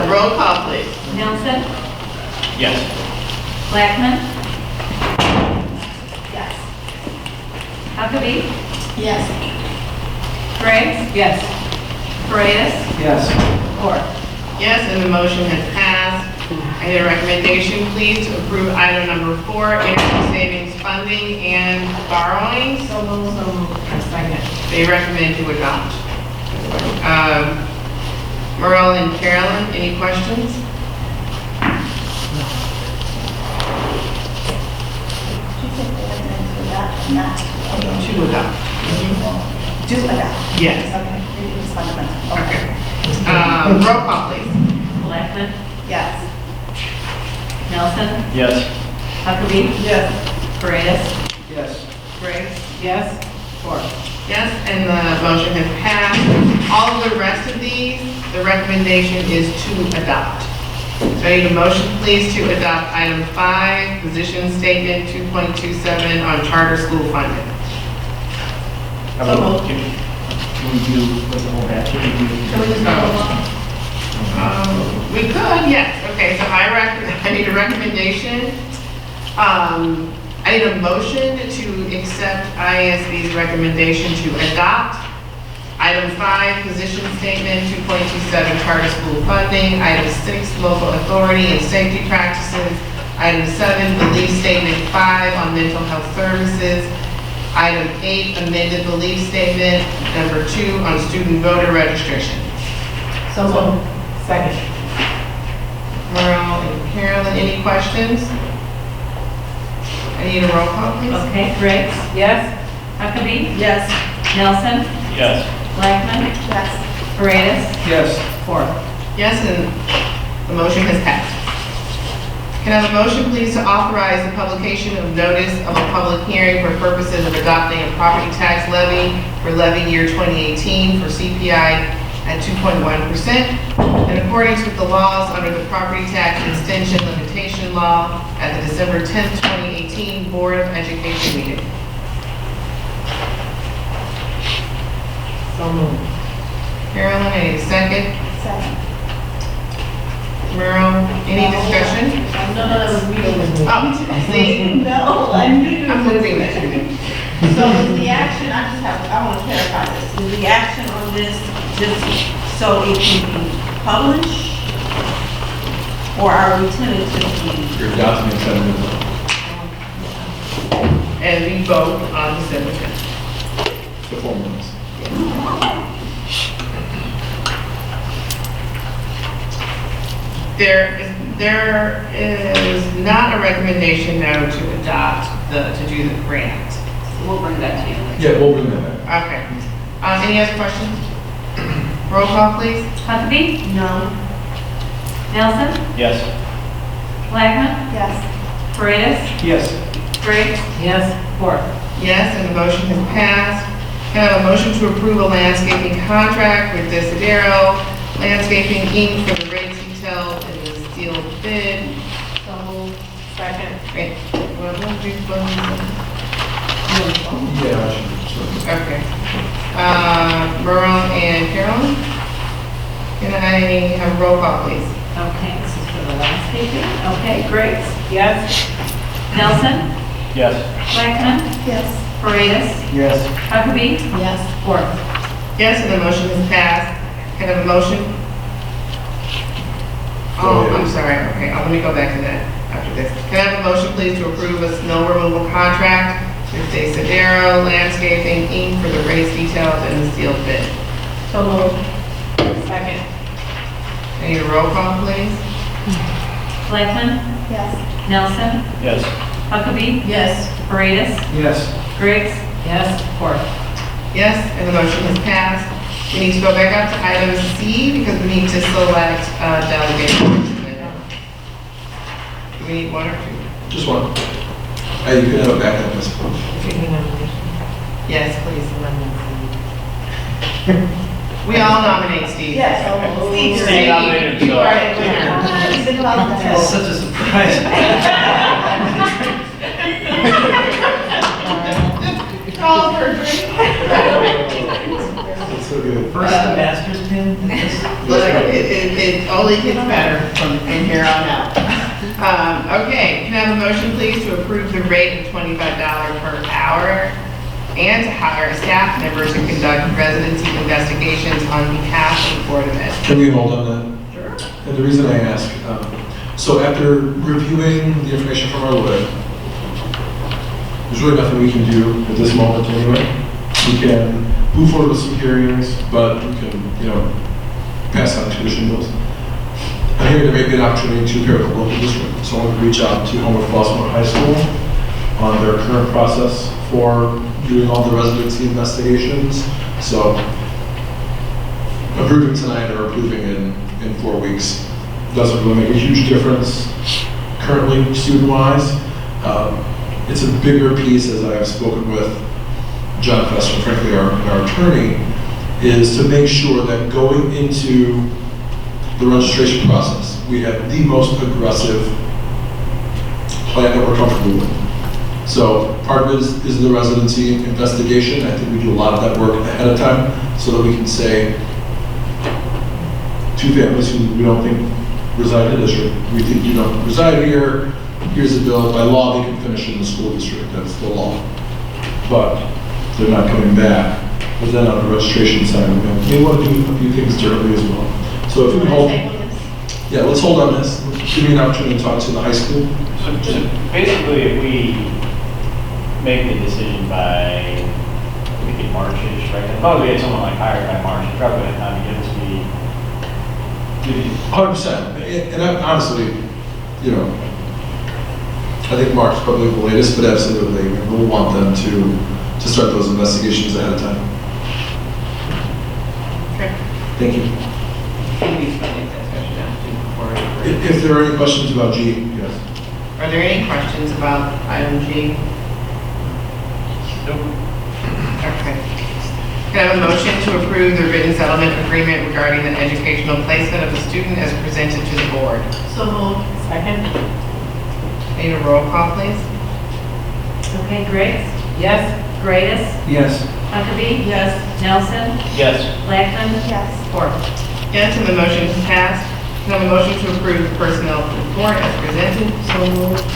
Roll call, please. Nelson? Yes. Blackman? Yes. Huckabee. Yes. Briggs. Yes. Paredes. Yes. Ford. Yes, and the motion has passed. I need a recommendation, please, to approve item number 4, energy savings funding and borrowing. So moved. Second. They recommend to adopt. Merle and Carolyn, any questions? She said they were going to adopt, not To adopt. do adopt. Yes. Okay, maybe it was fundamental. Okay. Roll call, please. Blackman. Yes. Nelson. Yes. Huckabee. Yes. Paredes. Yes. Briggs. Yes. Ford. Yes, and the motion has passed. All of the rest of these, the recommendation is to adopt. So I need a motion, please, to adopt item 5, position statement 2.27 on charter school funding. Can we do with the whole batch? Can we do- We could, yes. Okay, so I need a recommendation. I need a motion to accept ISB's recommendation to adopt item 5, position statement 2.27 charter school funding. Item 6, local authority and safety practices. Item 7, belief statement 5 on mental health services. Item 8, amended belief statement number 2 on student voter registration. So moved. Second. Merle and Carolyn, any questions? I need a roll call, please. Okay, Briggs. Yes. Huckabee. Yes. Nelson. Yes. Blackman. Yes. Paredes. Yes. Ford. Yes, and the motion has passed. Can I have a motion, please, to authorize the publication of notice of a public hearing for purposes of adopting a property tax levy for levy year 2018 for CPI at 2.1% in accordance with the laws under the property tax extension limitation law at the December 10th, 2018 Board of Education meeting. So moved. Carolyn, I need a second. Second. Merle, any discussion? Oh, see? No, I knew. I'm moving it. So is the action, I want to clarify this, is the action on this just so it can be published? Or are we tentatively? You're adopting it 7 minutes. And we vote on December 10th. The 4 minutes. There is not a recommendation now to adopt to do the grant. We'll bring that to you. Yeah, we'll bring that back. Okay. Any other questions? Roll call, please. Huckabee. No. Nelson. Yes. Blackman. Yes. Paredes. Yes. Briggs. Yes. Ford. Yes, and the motion has passed. Can I have a motion to approve a landscaping contract with Desidero Landscaping Inc. for the rates detailed in the sealed bid? So moved. Second. Wait, what was this one? Yeah, I should. Okay. Merle and Carolyn? Can I have a roll call, please? Okay, this is for the landscaping. Okay, Briggs. Yes. Nelson. Yes. Blackman. Yes. Paredes. Yes. Huckabee. Yes. Ford. Yes, and the motion is passed. Can I have a motion? Oh, I'm sorry, okay, let me go back to that after this. Can I have a motion, please, to approve a snow removal contract with Desidero Landscaping Inc. for the rates detailed in the sealed bid? So moved. Second. I need a roll call, please. Blackman. Yes. Nelson. Yes. Huckabee. Yes. Paredes. Yes. Briggs. Yes. Ford. Yes, and the motion is passed. We need to go back up to item C because we need to select delegates. Do we need one or two? Just one. Hey, you can have a backup, I suppose. Yes, please. We all nominate Steve. Yes. Steve. Steve nominated You are himself. the winner. He's been involved in That's that. such a surprise. Call for a drink. It's so good. First the master's pin. Look, it only gets better from here on out. Okay, can I have a motion, please, to approve the rate of $25 per hour and to hire a staff member to conduct residency investigations on behalf of the Board of Ed. Can we hold on that? Sure. And the reason I ask, so after reviewing the information from our lawyer, there's really nothing we can do at this moment anyway. We can move forward with some hearings, but we can, pass on tuition bills. I think there may be an opportunity to pair with the local district. So I'm going to reach out to Homewood Flossmoor High School on their current process for doing all the residency investigations. So approving tonight or approving in 4 weeks doesn't really make a huge difference currently student-wise. It's a bigger piece, as I have spoken with John Fester, frankly our attorney, is to make sure that going into the registration process, we have the most aggressive plan that we're comfortable with. So part of it is the residency investigation. I think we do a lot of that work ahead of time so that we can say to families who we don't think reside in the district, we think you don't reside here, here's the bill. By law, they can finish in the school district, that's the law. But they're not coming back. But then on the registration side, we want to do a few things differently as well. So if we can hold, yeah, let's hold on this. Give me an opportunity to talk to the high school. So basically, if we make the decision by, we think March-ish, right? If probably we had someone like hired by March, you probably have time to get us the 100%. And honestly, I think Mark's probably the latest, but absolutely, we'll want them to start those investigations ahead of time. Okay. Thank you. Maybe we can take that discussion down too before we- If there are any questions about G, yes. Are there any questions about item G? Nope. Okay. Can I have a motion to approve the written settlement agreement regarding the educational placement of the student as presented to the board? So moved. Second. Need a roll call, please? Okay, Griggs? Yes. Gratus? Yes. Huckabee? Yes. Nelson? Yes. Blackman? Yes. Ford? Yes, and the motion is passed. Can I have a motion to approve the personnel report as presented? So moved.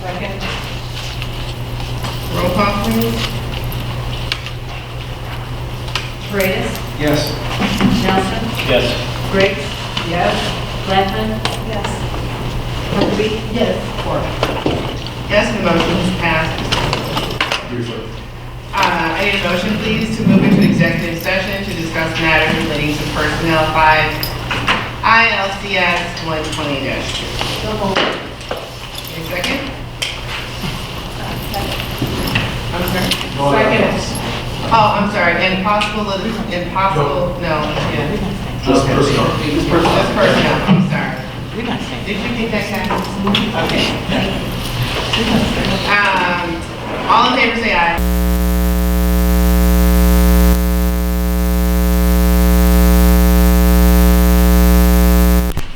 Second. Roll call, please. Gratus? Yes. Nelson? Yes. Griggs? Yes. Blackman? Yes. Huckabee? Yes. Ford? Yes, and the motion is passed. Briefly. I need a motion, please, to move into executive session to discuss matters relating to personnel 5 ILCS 120-2. So moved. Any second? I'm sorry. Second. Oh, I'm sorry, impossible, no, yeah. Just Okay. personnel. Just personnel, I'm sorry. Did you get that, Kathy? Okay. All in favor, say aye.